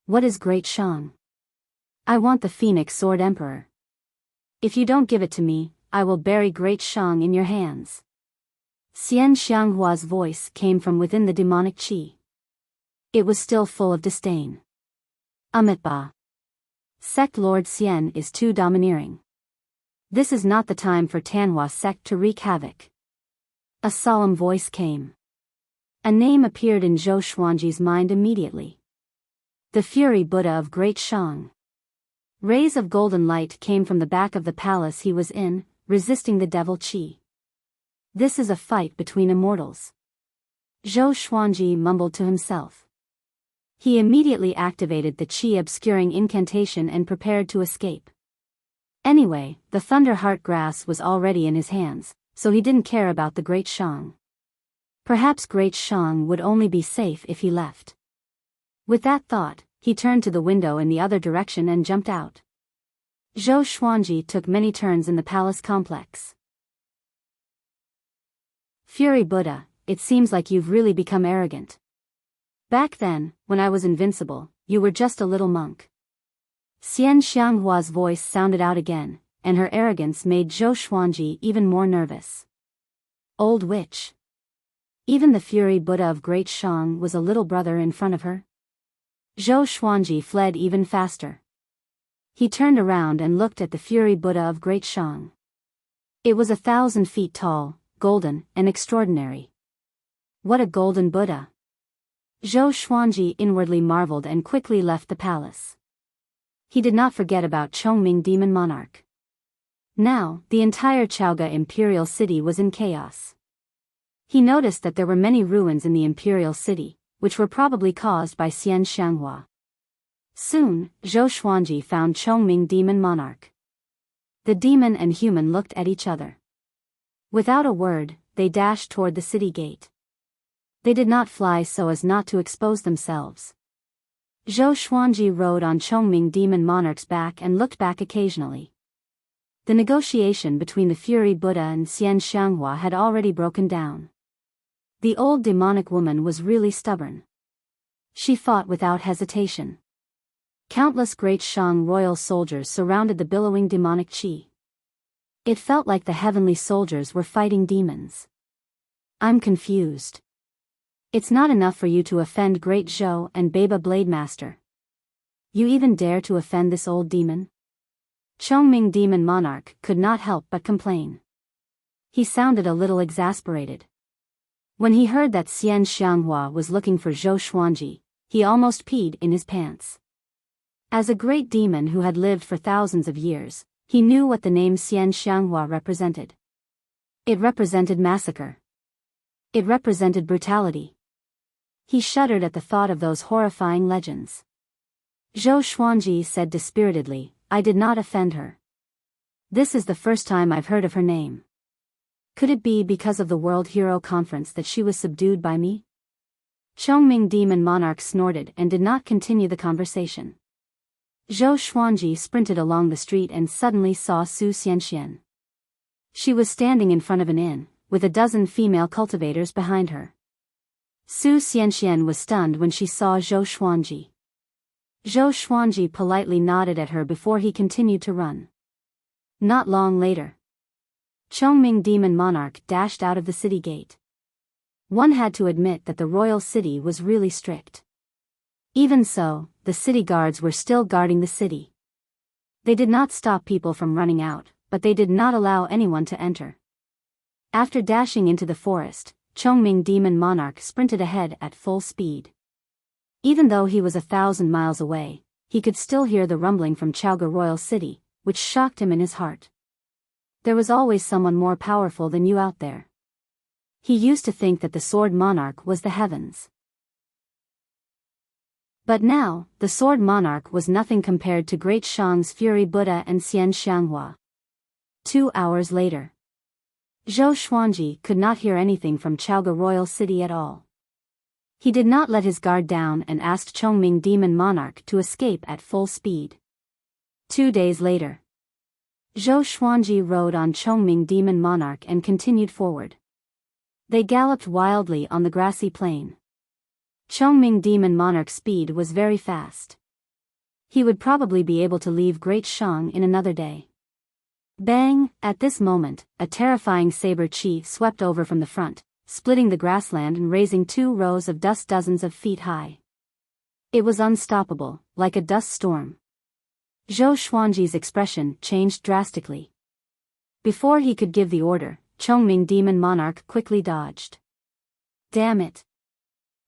What is Great Shang? I want the Phoenix Sword Emperor. If you don't give it to me, I will bury Great Shang in your hands. Xian Xianghua's voice came from within the demonic qi. It was still full of disdain. Amitba. Sect Lord Xian is too domineering. This is not the time for Tanhua sect to wreak havoc. A solemn voice came. A name appeared in Zhou Xuanji's mind immediately. The Fury Buddha of Great Shang. Rays of golden light came from the back of the palace he was in, resisting the devil qi. This is a fight between immortals. Zhou Xuanji mumbled to himself. He immediately activated the qi obscuring incantation and prepared to escape. Anyway, the Thunder Heart Grass was already in his hands, so he didn't care about the Great Shang. Perhaps Great Shang would only be safe if he left. With that thought, he turned to the window in the other direction and jumped out. Zhou Xuanji took many turns in the palace complex. Fury Buddha, it seems like you've really become arrogant. Back then, when I was invincible, you were just a little monk. Xian Xianghua's voice sounded out again, and her arrogance made Zhou Xuanji even more nervous. Old witch. Even the Fury Buddha of Great Shang was a little brother in front of her. Zhou Xuanji fled even faster. He turned around and looked at the Fury Buddha of Great Shang. It was 1,000 feet tall, golden, and extraordinary. What a golden Buddha! Zhou Xuanji inwardly marveled and quickly left the palace. He did not forget about Chongming Demon Monarch. Now, the entire Chaoga Imperial City was in chaos. He noticed that there were many ruins in the Imperial City, which were probably caused by Xian Xianghua. Soon, Zhou Xuanji found Chongming Demon Monarch. The demon and human looked at each other. Without a word, they dashed toward the city gate. They did not fly so as not to expose themselves. Zhou Xuanji rode on Chongming Demon Monarch's back and looked back occasionally. The negotiation between the Fury Buddha and Xian Xianghua had already broken down. The old demonic woman was really stubborn. She fought without hesitation. Countless Great Shang royal soldiers surrounded the billowing demonic chi. It felt like the heavenly soldiers were fighting demons. I'm confused. It's not enough for you to offend Great Zhou and Baba Blade Master. You even dare to offend this old demon? Chongming Demon Monarch could not help but complain. He sounded a little exasperated. When he heard that Xian Xianghua was looking for Zhou Xuanji, he almost peed in his pants. As a great demon who had lived for thousands of years, he knew what the name Xian Xianghua represented. It represented massacre. It represented brutality. He shuddered at the thought of those horrifying legends. Zhou Xuanji said dispiritedly, I did not offend her. This is the first time I've heard of her name. Could it be because of the World Hero Conference that she was subdued by me? Chongming Demon Monarch snorted and did not continue the conversation. Zhou Xuanji sprinted along the street and suddenly saw Su Xianxian. She was standing in front of an inn, with a dozen female cultivators behind her. Su Xianxian was stunned when she saw Zhou Xuanji. Zhou Xuanji politely nodded at her before he continued to run. Not long later, Chongming Demon Monarch dashed out of the city gate. One had to admit that the royal city was really strict. Even so, the city guards were still guarding the city. They did not stop people from running out, but they did not allow anyone to enter. After dashing into the forest, Chongming Demon Monarch sprinted ahead at full speed. Even though he was 1,000 miles away, he could still hear the rumbling from Chaoga Royal City, which shocked him in his heart. There was always someone more powerful than you out there. He used to think that the Sword Monarch was the heavens. But now, the Sword Monarch was nothing compared to Great Shang's Fury Buddha and Xian Xianghua. 2 hours later, Zhou Xuanji could not hear anything from Chaoga Royal City at all. He did not let his guard down and asked Chongming Demon Monarch to escape at full speed. 2 days later, Zhou Xuanji rode on Chongming Demon Monarch and continued forward. They galloped wildly on the grassy plain. Chongming Demon Monarch's speed was very fast. He would probably be able to leave Great Shang in another day. Bang! At this moment, a terrifying saber chi swept over from the front, splitting the grassland and raising 2 rows of dust dozens of feet high. It was unstoppable, like a dust storm. Zhou Xuanji's expression changed drastically. Before he could give the order, Chongming Demon Monarch quickly dodged. Damn it!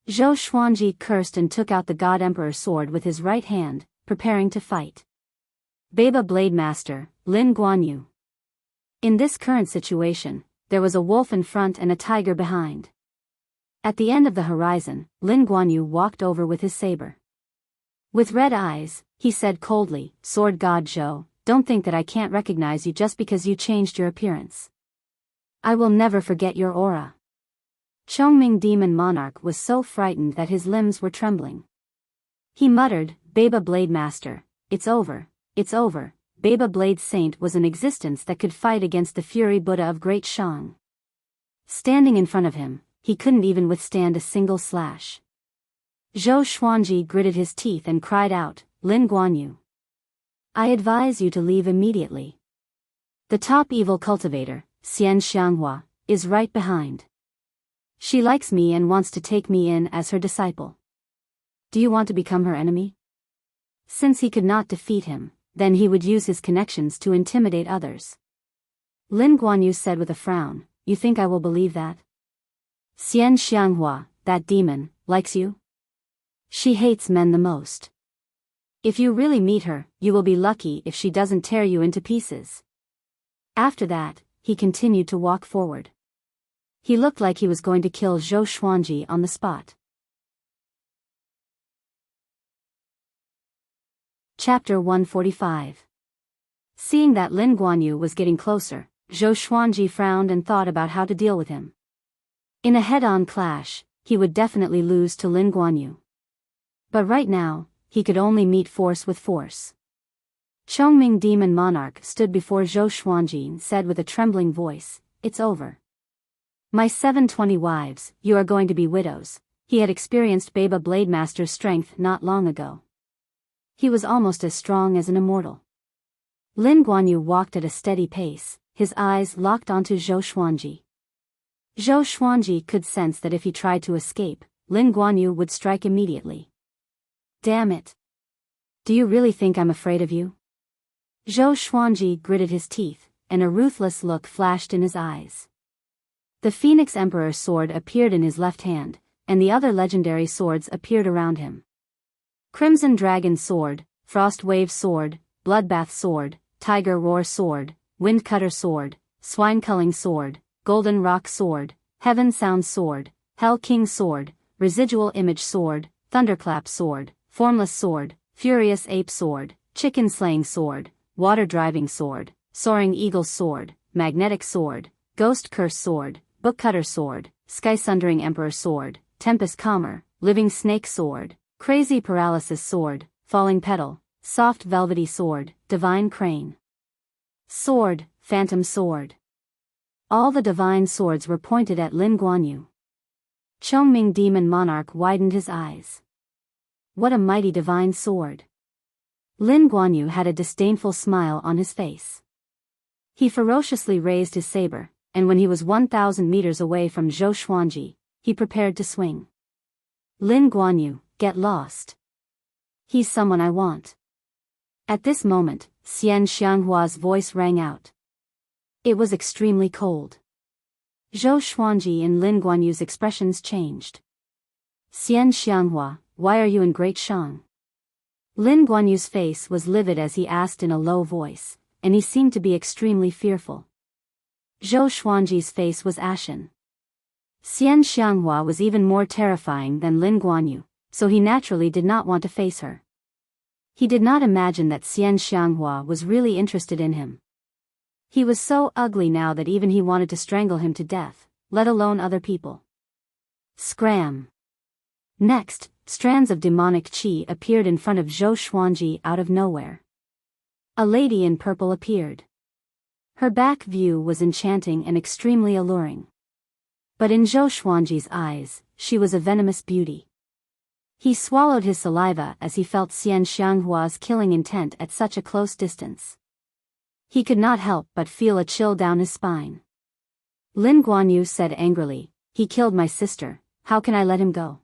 Zhou Xuanji cursed and took out the God Emperor sword with his right hand, preparing to fight. Baba Blade Master, Lin Guanyu. In this current situation, there was a wolf in front and a tiger behind. At the end of the horizon, Lin Guanyu walked over with his saber. With red eyes, he said coldly, Sword God Zhou, don't think that I can't recognize you just because you changed your appearance. I will never forget your aura. Chongming Demon Monarch was so frightened that his limbs were trembling. He muttered, Baba Blade Master, it's over, it's over. Baba Blade Saint was an existence that could fight against the Fury Buddha of Great Shang. Standing in front of him, he couldn't even withstand a single slash. Zhou Xuanji gritted his teeth and cried out, Lin Guanyu. I advise you to leave immediately. The top evil cultivator, Xian Xianghua, is right behind. She likes me and wants to take me in as her disciple. Do you want to become her enemy? Since he could not defeat him, then he would use his connections to intimidate others. Lin Guanyu said with a frown, you think I will believe that? Xian Xianghua, that demon, likes you? She hates men the most. If you really meet her, you will be lucky if she doesn't tear you into pieces. After that, he continued to walk forward. He looked like he was going to kill Zhou Xuanji on the spot. Chapter 145. Seeing that Lin Guanyu was getting closer, Zhou Xuanji frowned and thought about how to deal with him. In a head-on clash, he would definitely lose to Lin Guanyu. But right now, he could only meet force with force. Chongming Demon Monarch stood before Zhou Xuanji and said with a trembling voice, it's over. My 720 wives, you are going to be widows. He had experienced Baba Blademaster's strength not long ago. He was almost as strong as an immortal. Lin Guanyu walked at a steady pace, his eyes locked onto Zhou Xuanji. Zhou Xuanji could sense that if he tried to escape, Lin Guanyu would strike immediately. Damn it. Do you really think I'm afraid of you? Zhou Xuanji gritted his teeth, and a ruthless look flashed in his eyes. The Phoenix Emperor's sword appeared in his left hand, and the other legendary swords appeared around him. Crimson Dragon Sword, Frost Wave Sword, Bloodbath Sword, Tiger Roar Sword, Wind Cutter Sword, Swine Culling Sword, Golden Rock Sword, Heaven Sound Sword, Hell King Sword, Residual Image Sword, Thunderclap Sword, Formless Sword, Furious Ape Sword, Chicken Slaying Sword, Water Driving Sword, Soaring Eagle Sword, Magnetic Sword, Ghost Curse Sword, Book Cutter Sword, Sky Sundering Emperor Sword, Tempest Calmer, Living Snake Sword, Crazy Paralysis Sword, Falling Petal, Soft Velvety Sword, Divine Crane Sword, Phantom Sword. All the divine swords were pointed at Lin Guanyu. Chongming Demon Monarch widened his eyes. What a mighty divine sword. Lin Guanyu had a disdainful smile on his face. He ferociously raised his saber, and when he was 1,000 meters away from Zhou Xuanji, he prepared to swing. Lin Guanyu, get lost. He's someone I want. At this moment, Xian Xianghua's voice rang out. It was extremely cold. Zhou Xuanji and Lin Guanyu's expressions changed. Xian Xianghua, why are you in great shang? Lin Guanyu's face was livid as he asked in a low voice, and he seemed to be extremely fearful. Zhou Xuanji's face was ashen. Xian Xianghua was even more terrifying than Lin Guanyu, so he naturally did not want to face her. He did not imagine that Xian Xianghua was really interested in him. He was so ugly now that even he wanted to strangle him to death, let alone other people. Scram! Next, strands of demonic qi appeared in front of Zhou Xuanji out of nowhere. A lady in purple appeared. Her back view was enchanting and extremely alluring. But in Zhou Xuanji's eyes, she was a venomous beauty. He swallowed his saliva as he felt Xian Xianghua's killing intent at such a close distance. He could not help but feel a chill down his spine. Lin Guanyu said angrily, he killed my sister, how can I let him go?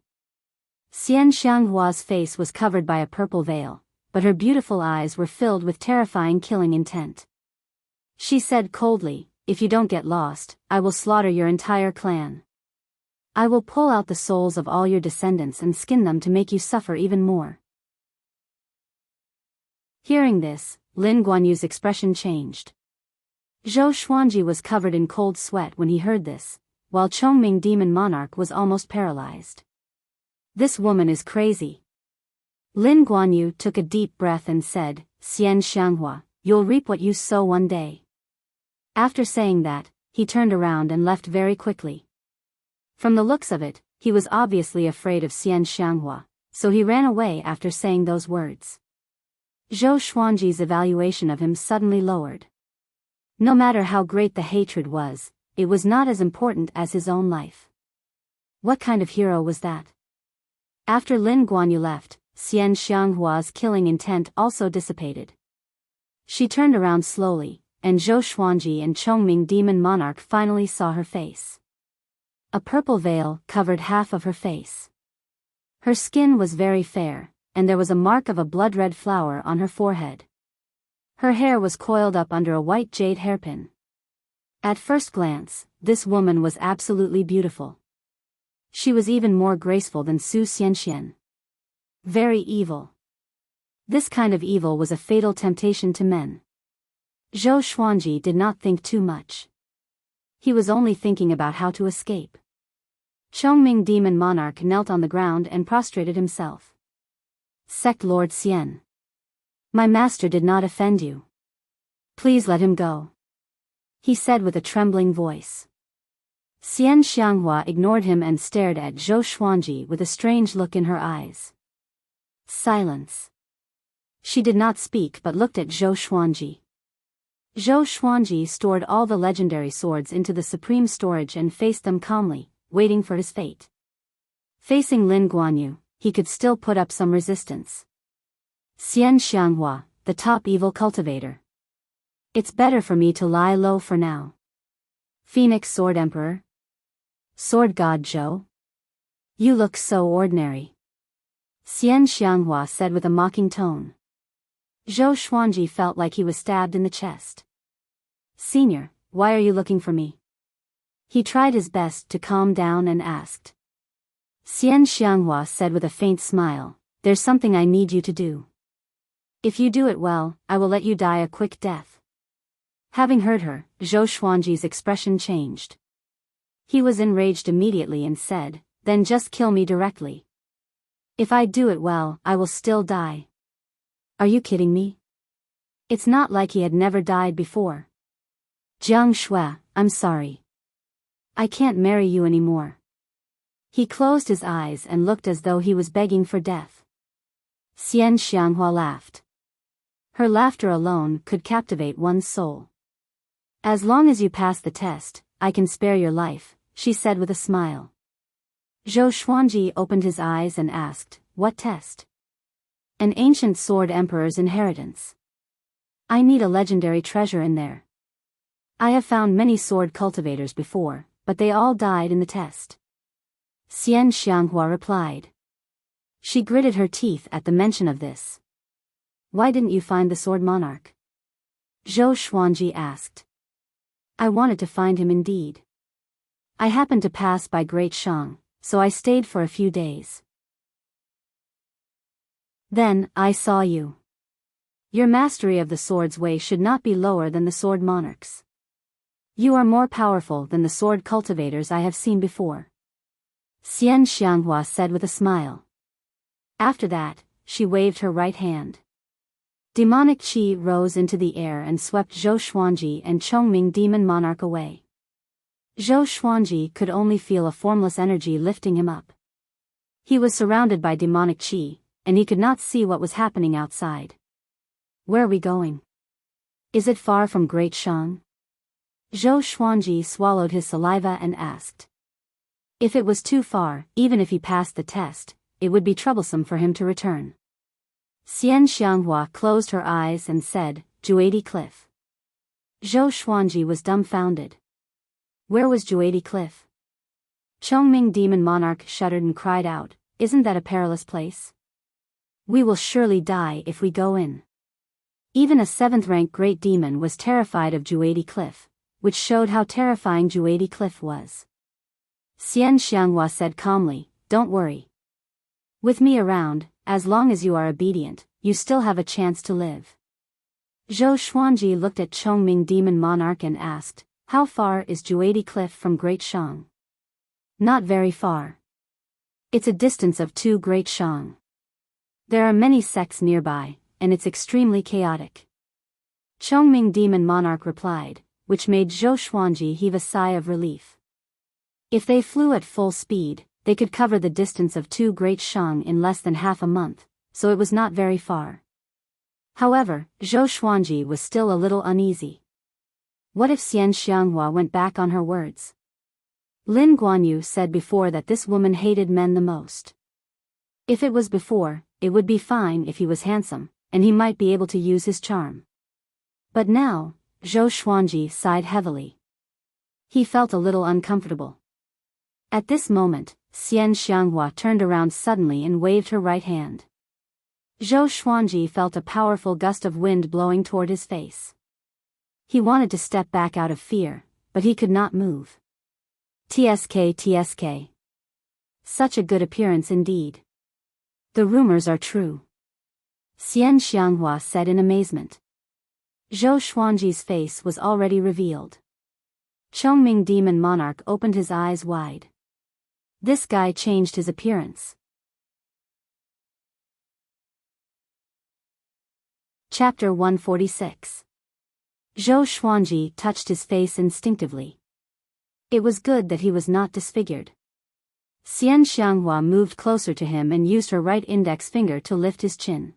Xian Xianghua's face was covered by a purple veil, but her beautiful eyes were filled with terrifying killing intent. She said coldly, if you don't get lost, I will slaughter your entire clan. I will pull out the souls of all your descendants and skin them to make you suffer even more. Hearing this, Lin Guanyu's expression changed. Zhou Xuanji was covered in cold sweat when he heard this, while Chongming Demon Monarch was almost paralyzed. This woman is crazy. Lin Guanyu took a deep breath and said, Xian Xianghua, you'll reap what you sow one day. After saying that, he turned around and left very quickly. From the looks of it, he was obviously afraid of Xian Xianghua, so he ran away after saying those words. Zhou Xuanji's evaluation of him suddenly lowered. No matter how great the hatred was, it was not as important as his own life. What kind of hero was that? After Lin Guanyu left, Xian Xianghua's killing intent also dissipated. She turned around slowly, and Zhou Xuanji and Chongming Demon Monarch finally saw her face. A purple veil covered half of her face. Her skin was very fair, and there was a mark of a blood-red flower on her forehead. Her hair was coiled up under a white jade hairpin. At first glance, this woman was absolutely beautiful. She was even more graceful than Su Xianxian. Very evil. This kind of evil was a fatal temptation to men. Zhou Xuanji did not think too much. He was only thinking about how to escape. Chongming Demon Monarch knelt on the ground and prostrated himself. Sect Lord Xian. My master did not offend you. Please let him go, he said with a trembling voice. Xian Xianghua ignored him and stared at Zhou Xuanji with a strange look in her eyes. Silence. She did not speak but looked at Zhou Xuanji. Zhou Xuanji stored all the legendary swords into the supreme storage and faced them calmly, waiting for his fate. Facing Lin Guanyu, he could still put up some resistance. Xian Xianghua, the top evil cultivator. It's better for me to lie low for now. Phoenix Sword Emperor? Sword God Zhou? You look so ordinary, Xian Xianghua said with a mocking tone. Zhou Xuanji felt like he was stabbed in the chest. Senior, why are you looking for me? He tried his best to calm down and asked. Xian Xianghua said with a faint smile, there's something I need you to do. If you do it well, I will let you die a quick death. Having heard her, Zhou Xuanji's expression changed. He was enraged immediately and said, then just kill me directly. If I do it well, I will still die. Are you kidding me? It's not like he had never died before. Jiang Shui, I'm sorry. I can't marry you anymore. He closed his eyes and looked as though he was begging for death. Xian Xianghua laughed. Her laughter alone could captivate one's soul. As long as you pass the test, I can spare your life, she said with a smile. Zhou Xuanji opened his eyes and asked, what test? An ancient sword emperor's inheritance. I need a legendary treasure in there. I have found many sword cultivators before, but they all died in the test. Xian Xianghua replied. She gritted her teeth at the mention of this. Why didn't you find the sword monarch? Zhou Xuanji asked. I wanted to find him indeed. I happened to pass by Great Shang, so I stayed for a few days. Then, I saw you. Your mastery of the sword's way should not be lower than the sword monarch's. You are more powerful than the sword cultivators I have seen before. Xian Xianghua said with a smile. After that, she waved her right hand. Demonic qi rose into the air and swept Zhou Xuanji and Chongming Demon Monarch away. Zhou Xuanji could only feel a formless energy lifting him up. He was surrounded by demonic qi, and he could not see what was happening outside. Where are we going? Is it far from Great Shang? Zhou Xuanji swallowed his saliva and asked. If it was too far, even if he passed the test, it would be troublesome for him to return. Xian Xianghua closed her eyes and said, Juadi Cliff. Zhou Xuanji was dumbfounded. Where was Juadi Cliff? Chongming Demon Monarch shuddered and cried out, isn't that a perilous place? We will surely die if we go in. Even a 7th-rank great demon was terrified of Juadi Cliff, which showed how terrifying Juadi Cliff was. Xian Xianghua said calmly, don't worry. With me around, as long as you are obedient, you still have a chance to live. Zhou Xuanji looked at Chongming Demon Monarch and asked, how far is Juadi Cliff from Great Shang? Not very far. It's a distance of 2 Great Shang. There are many sects nearby, and it's extremely chaotic. Chongming Demon Monarch replied, which made Zhou Xuanji heave a sigh of relief. If they flew at full speed, they could cover the distance of 2 Great Shang in less than half a month, so it was not very far. However, Zhou Xuanji was still a little uneasy. What if Xian Xianghua went back on her words? Lin Guanyu said before that this woman hated men the most. If it was before, it would be fine if he was handsome, and he might be able to use his charm. But now, Zhou Xuanji sighed heavily. He felt a little uncomfortable. At this moment, Xian Xianghua turned around suddenly and waved her right hand. Zhou Xuanji felt a powerful gust of wind blowing toward his face. He wanted to step back out of fear, but he could not move. TSK. Such a good appearance indeed. The rumors are true. Xian Xianghua said in amazement. Zhou Xuanji's face was already revealed. Chongming Demon Monarch opened his eyes wide. This guy changed his appearance. Chapter 146. Zhou Xuanji touched his face instinctively. It was good that he was not disfigured. Xian Xianghua moved closer to him and used her right index finger to lift his chin.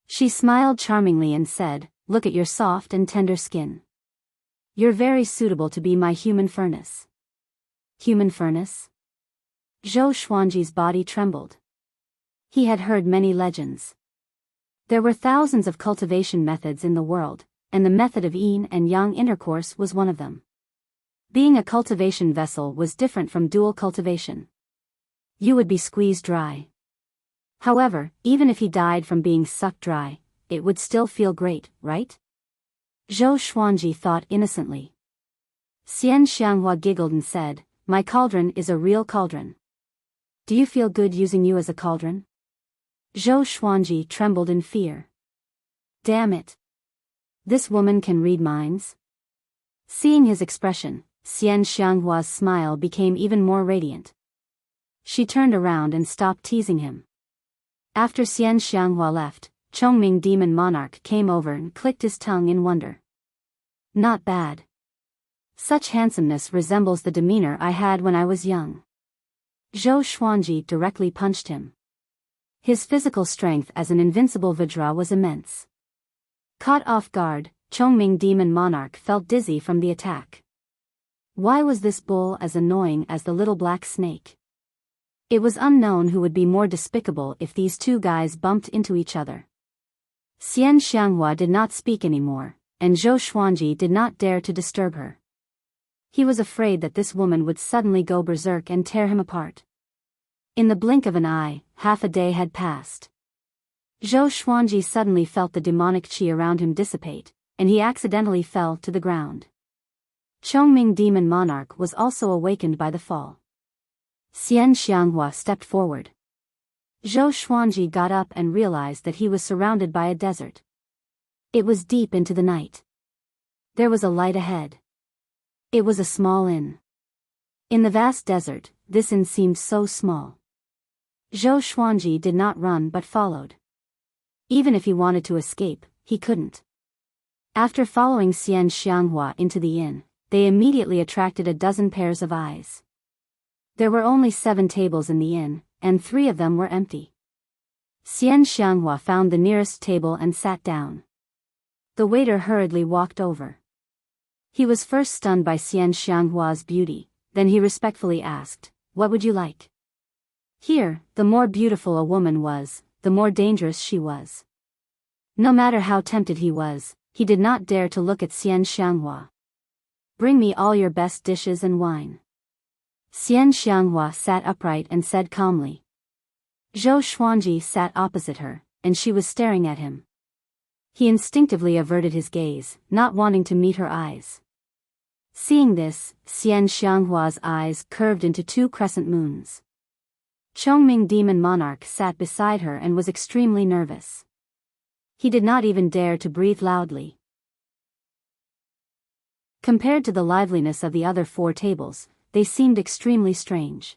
She smiled charmingly and said, "Look at your soft and tender skin. You're very suitable to be my human furnace." Human furnace? Zhou Xuanji's body trembled. He had heard many legends. There were thousands of cultivation methods in the world, and the method of yin and yang intercourse was one of them. Being a cultivation vessel was different from dual cultivation. You would be squeezed dry. However, even if he died from being sucked dry, it would still feel great, right? Zhou Xuanji thought innocently. Xian Xianghua giggled and said, "My cauldron is a real cauldron. Do you feel good using you as a cauldron?" Zhou Xuanji trembled in fear. Damn it. This woman can read minds? Seeing his expression, Xian Xianghua's smile became even more radiant. She turned around and stopped teasing him. After Xian Xianghua left, Chongming Demon Monarch came over and clicked his tongue in wonder. Not bad. Such handsomeness resembles the demeanor I had when I was young. Zhou Xuanji directly punched him. His physical strength as an invincible Vajra was immense. Caught off guard, Chongming Demon Monarch felt dizzy from the attack. Why was this bull as annoying as the little black snake? It was unknown who would be more despicable if these two guys bumped into each other. Xian Xianghua did not speak anymore, and Zhou Xuanji did not dare to disturb her. He was afraid that this woman would suddenly go berserk and tear him apart. In the blink of an eye, half a day had passed. Zhou Xuanji suddenly felt the demonic qi around him dissipate, and he accidentally fell to the ground. Chongming Demon Monarch was also awakened by the fall. Xian Xianghua stepped forward. Zhou Xuanji got up and realized that he was surrounded by a desert. It was deep into the night. There was a light ahead. It was a small inn. In the vast desert, this inn seemed so small. Zhou Xuanji did not run but followed. Even if he wanted to escape, he couldn't. After following Xian Xianghua into the inn, they immediately attracted a dozen pairs of eyes. There were only 7 tables in the inn, and 3 of them were empty. Xian Xianghua found the nearest table and sat down. The waiter hurriedly walked over. He was first stunned by Xian Xianghua's beauty, then he respectfully asked, "What would you like?" Here, the more beautiful a woman was, the more dangerous she was. No matter how tempted he was, he did not dare to look at Xian Xianghua. "Bring me all your best dishes and wine." Xian Xianghua sat upright and said calmly. Zhou Xuanji sat opposite her, and she was staring at him. He instinctively averted his gaze, not wanting to meet her eyes. Seeing this, Xian Xianghua's eyes curved into 2 crescent moons. Chongming Demon Monarch sat beside her and was extremely nervous. He did not even dare to breathe loudly. Compared to the liveliness of the other 4 tables, they seemed extremely strange.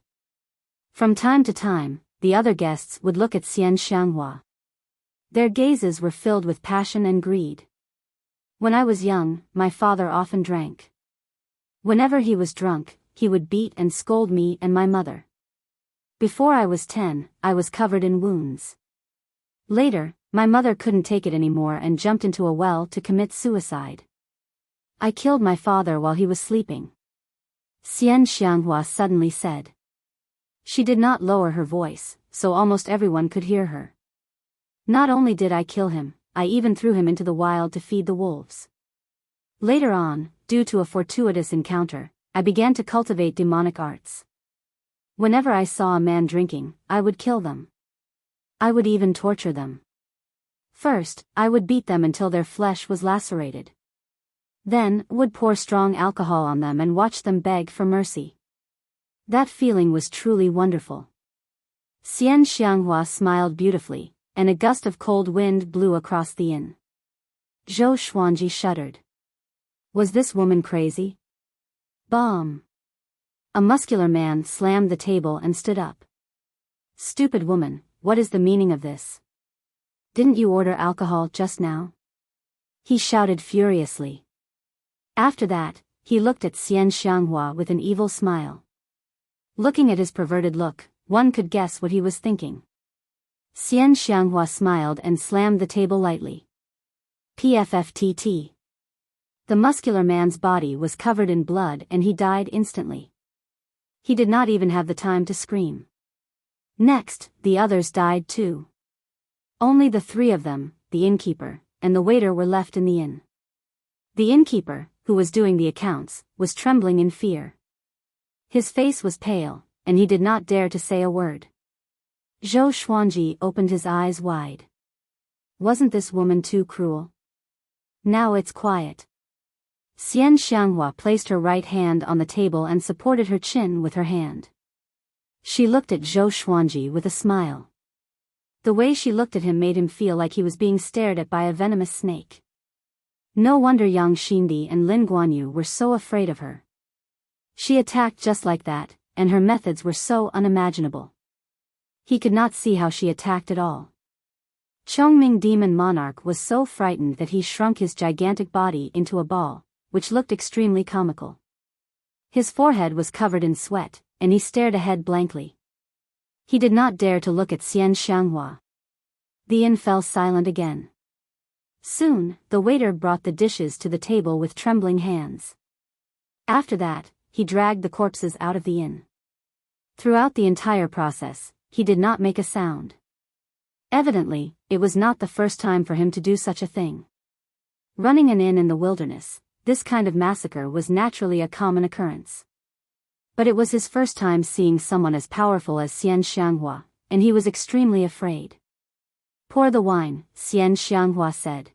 From time to time, the other guests would look at Xian Xianghua. Their gazes were filled with passion and greed. When I was young, my father often drank. Whenever he was drunk, he would beat and scold me and my mother. Before I was 10, I was covered in wounds. Later, my mother couldn't take it anymore and jumped into a well to commit suicide. I killed my father while he was sleeping. Xian Xianghua suddenly said. She did not lower her voice, so almost everyone could hear her. Not only did I kill him, I even threw him into the wild to feed the wolves. Later on, due to a fortuitous encounter, I began to cultivate demonic arts. Whenever I saw a man drinking, I would kill them. I would even torture them. First, I would beat them until their flesh was lacerated. Then, would pour strong alcohol on them and watch them beg for mercy. That feeling was truly wonderful. Xian Xianghua smiled beautifully, and a gust of cold wind blew across the inn. Zhou Xuanji shuddered. Was this woman crazy? Bomb! A muscular man slammed the table and stood up. Stupid woman, what is the meaning of this? Didn't you order alcohol just now? He shouted furiously. After that, he looked at Xian Xianghua with an evil smile. Looking at his perverted look, one could guess what he was thinking. Xian Xianghua smiled and slammed the table lightly. PFFTT. The muscular man's body was covered in blood and he died instantly. He did not even have the time to scream. Next, the others died too. Only the three of them, the innkeeper, and the waiter were left in the inn. The innkeeper, who was doing the accounts, was trembling in fear. His face was pale, and he did not dare to say a word. Zhou Xuanji opened his eyes wide. Wasn't this woman too cruel? Now it's quiet. Xian Xianghua placed her right hand on the table and supported her chin with her hand. She looked at Zhou Xuanji with a smile. The way she looked at him made him feel like he was being stared at by a venomous snake. No wonder Yang Xindi and Lin Guanyu were so afraid of her. She attacked just like that, and her methods were so unimaginable. He could not see how she attacked at all. Chongming Demon Monarch was so frightened that he shrunk his gigantic body into a ball, which looked extremely comical. His forehead was covered in sweat, and he stared ahead blankly. He did not dare to look at Xian Xianghua. The inn fell silent again. Soon, the waiter brought the dishes to the table with trembling hands. After that, he dragged the corpses out of the inn. Throughout the entire process, he did not make a sound. Evidently, it was not the first time for him to do such a thing. Running an inn in the wilderness, this kind of massacre was naturally a common occurrence. But it was his first time seeing someone as powerful as Xian Xianghua, and he was extremely afraid. Pour the wine, Xian Xianghua said.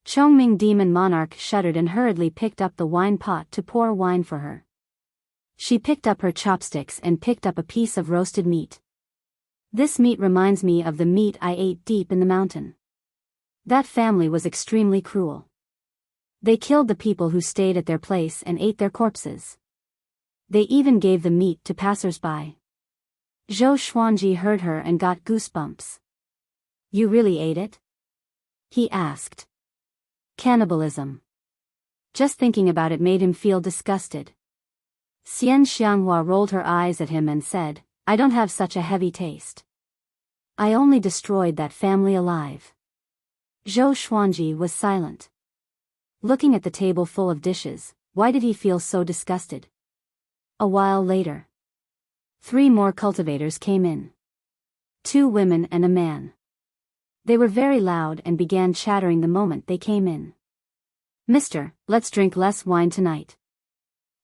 Chongming Demon Monarch shuddered and hurriedly picked up the wine pot to pour wine for her. She picked up her chopsticks and picked up a piece of roasted meat. This meat reminds me of the meat I ate deep in the mountain. That family was extremely cruel. They killed the people who stayed at their place and ate their corpses. They even gave the meat to passers-by. Zhou Xuanji heard her and got goosebumps. You really ate it? He asked. Cannibalism. Just thinking about it made him feel disgusted. Xian Xianghua rolled her eyes at him and said, I don't have such a heavy taste. I only destroyed that family alive. Zhou Xuanji was silent. Looking at the table full of dishes, why did he feel so disgusted? A while later, 3 more cultivators came in. 2 women and a man. They were very loud and began chattering the moment they came in. Mister, let's drink less wine tonight.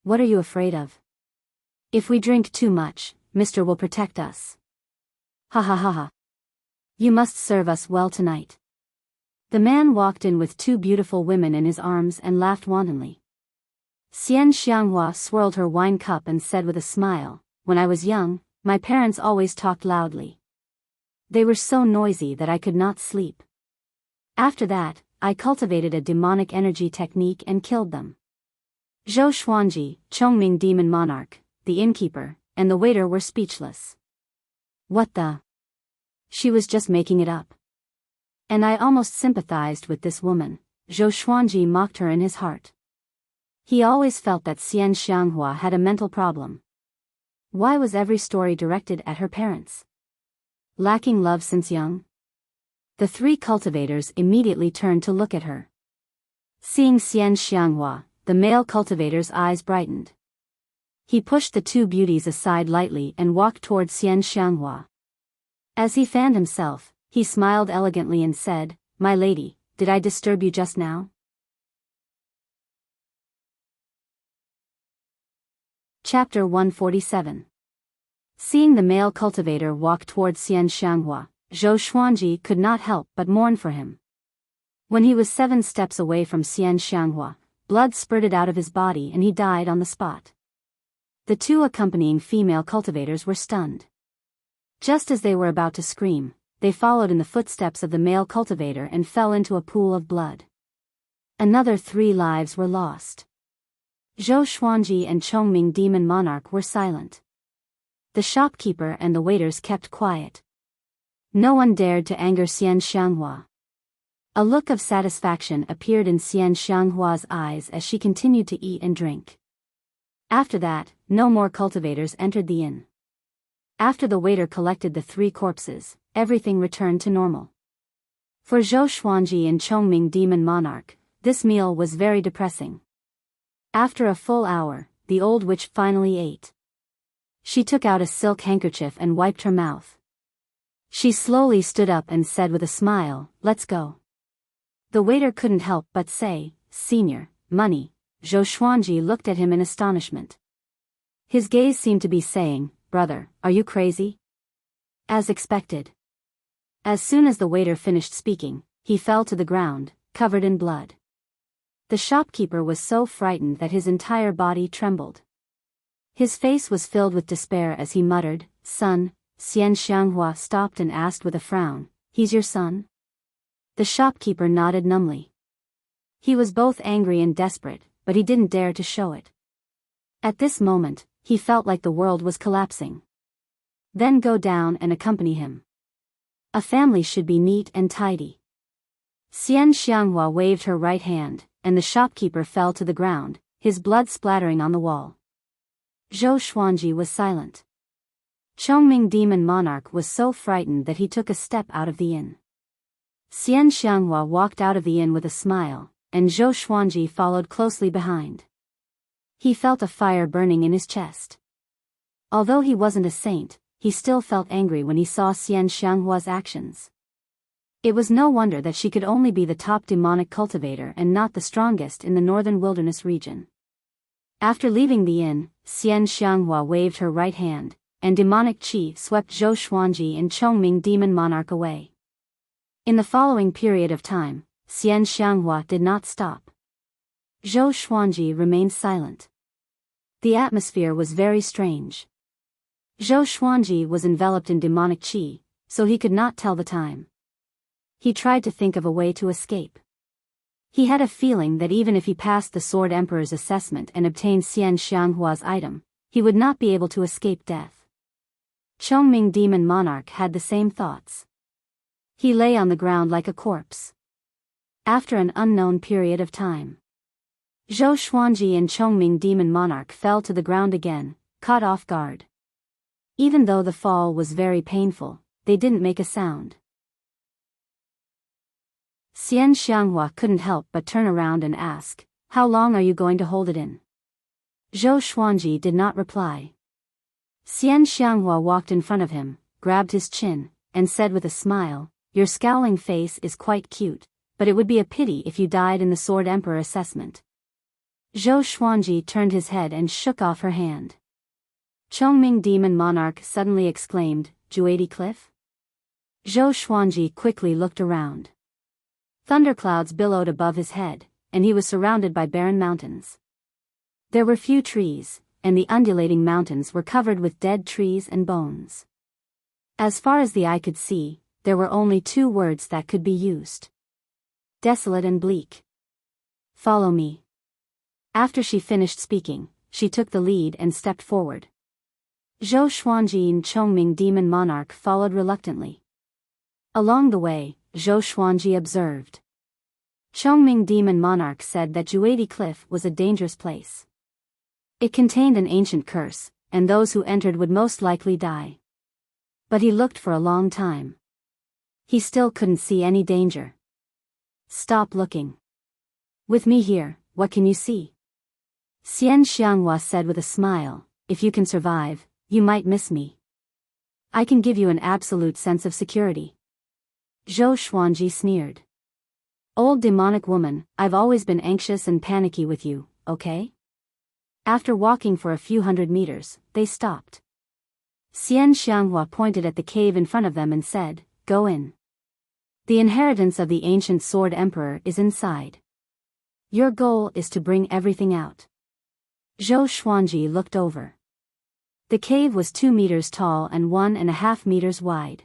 What are you afraid of? If we drink too much, Mister will protect us. Ha ha ha ha. You must serve us well tonight. The man walked in with 2 beautiful women in his arms and laughed wantonly. Xian Xianghua swirled her wine cup and said with a smile, When I was young, my parents always talked loudly. They were so noisy that I could not sleep. After that, I cultivated a demonic energy technique and killed them. Zhou Xuanji, Chongming Demon Monarch, the innkeeper, and the waiter were speechless. What the? She was just making it up. And I almost sympathized with this woman, Zhou Xuanji mocked her in his heart. He always felt that Xian Xianghua had a mental problem. Why was every story directed at her parents? Lacking love since young? The 3 cultivators immediately turned to look at her. Seeing Xian Xianghua, the male cultivator's eyes brightened. He pushed the 2 beauties aside lightly and walked toward Xian Xianghua. As he fanned himself, He smiled elegantly and said, "My lady, did I disturb you just now?" Chapter 147. Seeing the male cultivator walk towards Xian Xianghua, Zhou Xuanji could not help but mourn for him. When he was 7 steps away from Xian Xianghua, blood spurted out of his body and he died on the spot. The 2 accompanying female cultivators were stunned. Just as they were about to scream, they followed in the footsteps of the male cultivator and fell into a pool of blood. Another 3 lives were lost. Zhou Xuanji and Chongming Demon Monarch were silent. The shopkeeper and the waiters kept quiet. No one dared to anger Xian Xianghua. A look of satisfaction appeared in Xian Xianghua's eyes as she continued to eat and drink. After that, no more cultivators entered the inn. After the waiter collected the 3 corpses, everything returned to normal. For Zhou Xuanji and Chongming Demon Monarch, this meal was very depressing. After a full hour, the old witch finally ate. She took out a silk handkerchief and wiped her mouth. She slowly stood up and said with a smile, "Let's go." The waiter couldn't help but say, "Senior, money." Zhou Xuanji looked at him in astonishment. His gaze seemed to be saying, "Brother, are you crazy?" As expected. As soon as the waiter finished speaking, he fell to the ground, covered in blood. The shopkeeper was so frightened that his entire body trembled. His face was filled with despair as he muttered, "Son." Xian Xianghua stopped and asked with a frown, "He's your son?" The shopkeeper nodded numbly. He was both angry and desperate, but he didn't dare to show it. At this moment, he felt like the world was collapsing. Then go down and accompany him. A family should be neat and tidy. Xian Xianghua waved her right hand, and the shopkeeper fell to the ground, his blood splattering on the wall. Zhou Xuanji was silent. Chongming Demon Monarch was so frightened that he took a step out of the inn. Xian Xianghua walked out of the inn with a smile, and Zhou Xuanji followed closely behind. He felt a fire burning in his chest. Although he wasn't a saint, he still felt angry when he saw Xian Xianghua's actions. It was no wonder that she could only be the top demonic cultivator and not the strongest in the northern wilderness region. After leaving the inn, Xian Xianghua waved her right hand, and demonic qi swept Zhou Xuanji and Chongming Demon Monarch away. In the following period of time, Xian Xianghua did not stop. Zhou Xuanji remained silent. The atmosphere was very strange. Zhou Xuanji was enveloped in demonic qi, so he could not tell the time. He tried to think of a way to escape. He had a feeling that even if he passed the Sword Emperor's assessment and obtained Xian Xianghua's item, he would not be able to escape death. Chongming Demon Monarch had the same thoughts. He lay on the ground like a corpse. After an unknown period of time, Zhou Xuanji and Chongming Demon Monarch fell to the ground again, caught off guard. Even though the fall was very painful, they didn't make a sound. Xian Xianghua couldn't help but turn around and ask, "How long are you going to hold it in?" Zhou Xuanji did not reply. Xian Xianghua walked in front of him, grabbed his chin, and said with a smile, "Your scowling face is quite cute, but it would be a pity if you died in the Sword Emperor assessment." Zhou Xuanji turned his head and shook off her hand. Chongming Demon Monarch suddenly exclaimed, "Juadi Cliff?" Zhou Xuanji quickly looked around. Thunderclouds billowed above his head, and he was surrounded by barren mountains. There were few trees, and the undulating mountains were covered with dead trees and bones. As far as the eye could see, there were only 2 words that could be used: desolate and bleak. "Follow me." After she finished speaking, she took the lead and stepped forward. Zhou Xuanji and Chongming Demon Monarch followed reluctantly. Along the way, Zhou Xuanji observed. Chongming Demon Monarch said that Juadi Cliff was a dangerous place. It contained an ancient curse, and those who entered would most likely die. But he looked for a long time. He still couldn't see any danger. "Stop looking. With me here, what can you see?" Xian Xianghua said with a smile, "If you can survive, you might miss me. I can give you an absolute sense of security." Zhou Xuanji sneered. Old demonic woman, I've always been anxious and panicky with you, okay? After walking for a few hundred meters, they stopped. Xian Xianghua pointed at the cave in front of them and said, "Go in. The inheritance of the ancient Sword Emperor is inside. Your goal is to bring everything out." Zhou Xuanji looked over. The cave was 2 meters tall and 1.5 meters wide.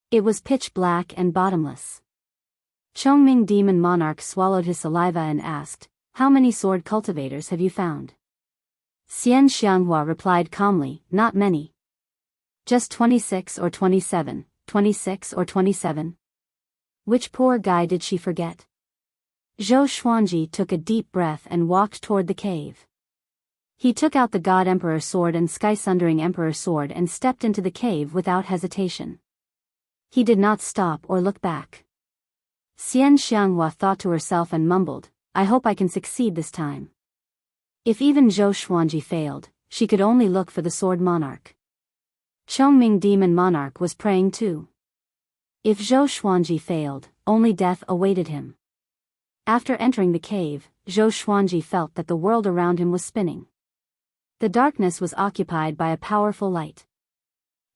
It was pitch black and bottomless. Chongming Demon Monarch swallowed his saliva and asked, "How many sword cultivators have you found?" Xian Xianghua replied calmly, "Not many. Just 26 or 27, 26 or 27. Which poor guy did she forget?" Zhou Xuanji took a deep breath and walked toward the cave. He took out the God Emperor sword and Sky Sundering Emperor sword and stepped into the cave without hesitation. He did not stop or look back. Xian Xianghua thought to herself and mumbled, "I hope I can succeed this time." If even Zhou Xuanji failed, she could only look for the Sword Monarch. Chongming Demon Monarch was praying too. If Zhou Xuanji failed, only death awaited him. After entering the cave, Zhou Xuanji felt that the world around him was spinning. The darkness was occupied by a powerful light.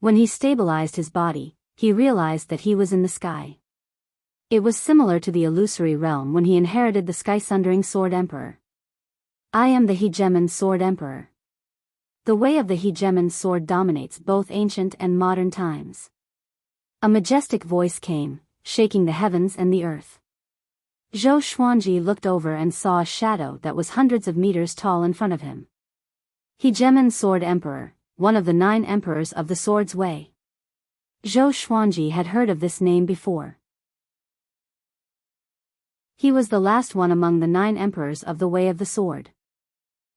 When he stabilized his body, he realized that he was in the sky. It was similar to the illusory realm when he inherited the Sky Sundering Sword Emperor. "I am the Hegemon Sword Emperor." The way of the Hegemon sword dominates both ancient and modern times. A majestic voice came, shaking the heavens and the earth. Zhou Xuanji looked over and saw a shadow that was hundreds of meters tall in front of him. Hegemon Sword Emperor, one of the 9 emperors of the Sword's Way. Zhou Xuanji had heard of this name before. He was the last one among the 9 emperors of the Way of the Sword.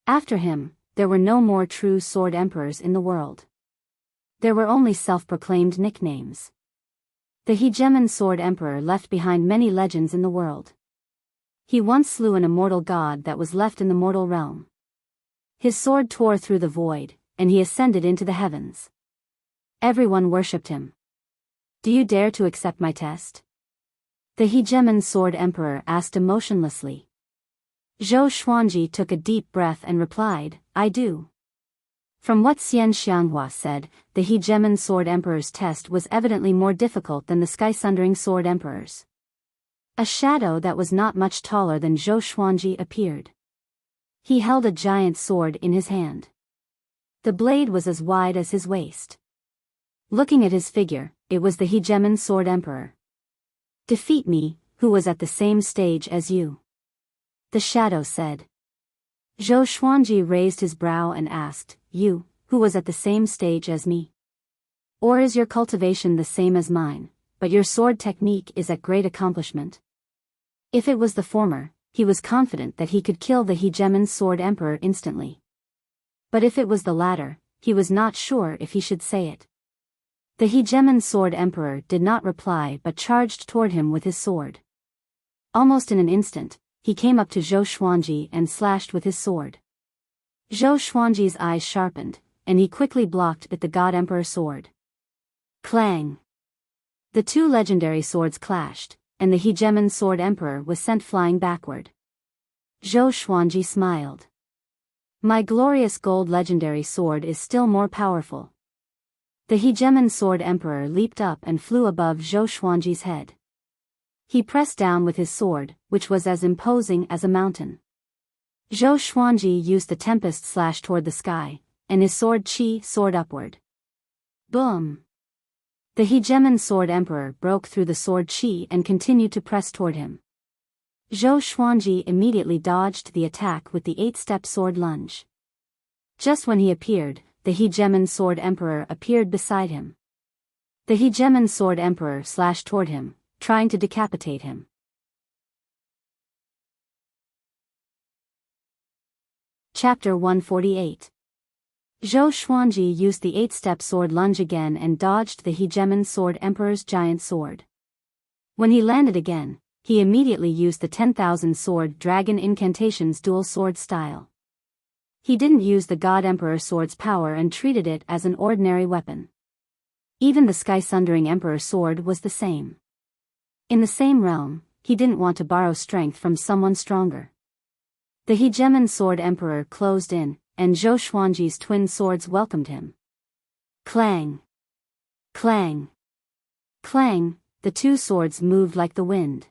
After him, there were no more true sword emperors in the world. There were only self-proclaimed nicknames. The Hegemon Sword Emperor left behind many legends in the world. He once slew an immortal god that was left in the mortal realm. His sword tore through the void, and he ascended into the heavens. Everyone worshipped him. "Do you dare to accept my test?" The Hegemon Sword Emperor asked emotionlessly. Zhou Xuanji took a deep breath and replied, "I do." From what Xian Xianghua said, the Hegemon Sword Emperor's test was evidently more difficult than the Sky Sundering Sword Emperor's. A shadow that was not much taller than Zhou Xuanji appeared. He held a giant sword in his hand. The blade was as wide as his waist. Looking at his figure, it was the Hegemon Sword Emperor. "Defeat me, who was at the same stage as you," the shadow said. Zhou Xuanji raised his brow and asked, "You, who was at the same stage as me? Or is your cultivation the same as mine, but your sword technique is at great accomplishment?" If it was the former, he was confident that he could kill the Hegemon Sword Emperor instantly. But if it was the latter, he was not sure if he should say it. The Hegemon Sword Emperor did not reply but charged toward him with his sword. Almost in an instant, he came up to Zhou Xuanji and slashed with his sword. Zhou Xuanji's eyes sharpened, and he quickly blocked at the God Emperor sword. Clang! The 2 legendary swords clashed, and the Hegemon Sword Emperor was sent flying backward. Zhou Xuanji smiled. "My glorious gold legendary sword is still more powerful." The Hegemon Sword Emperor leaped up and flew above Zhou Xuanji's head. He pressed down with his sword, which was as imposing as a mountain. Zhou Xuanji used the Tempest Slash toward the sky, and his sword Qi soared upward. Boom! The Hegemon Sword Emperor broke through the sword Qi and continued to press toward him. Zhou Xuanji immediately dodged the attack with the 8-step sword lunge. Just when he appeared, the Hegemon Sword Emperor appeared beside him. The Hegemon Sword Emperor slashed toward him, trying to decapitate him. Chapter 148. Zhou Xuanji used the 8-step sword lunge again and dodged the Hegemon Sword Emperor's giant sword. When he landed again, he immediately used the 10,000 sword dragon incantation's dual sword style. He didn't use the God Emperor sword's power and treated it as an ordinary weapon. Even the Sky Sundering Emperor sword was the same. In the same realm, he didn't want to borrow strength from someone stronger. The Hegemon Sword Emperor closed in, and Zhou Xuanji's twin swords welcomed him. Clang! Clang! Clang! The two swords moved like the wind.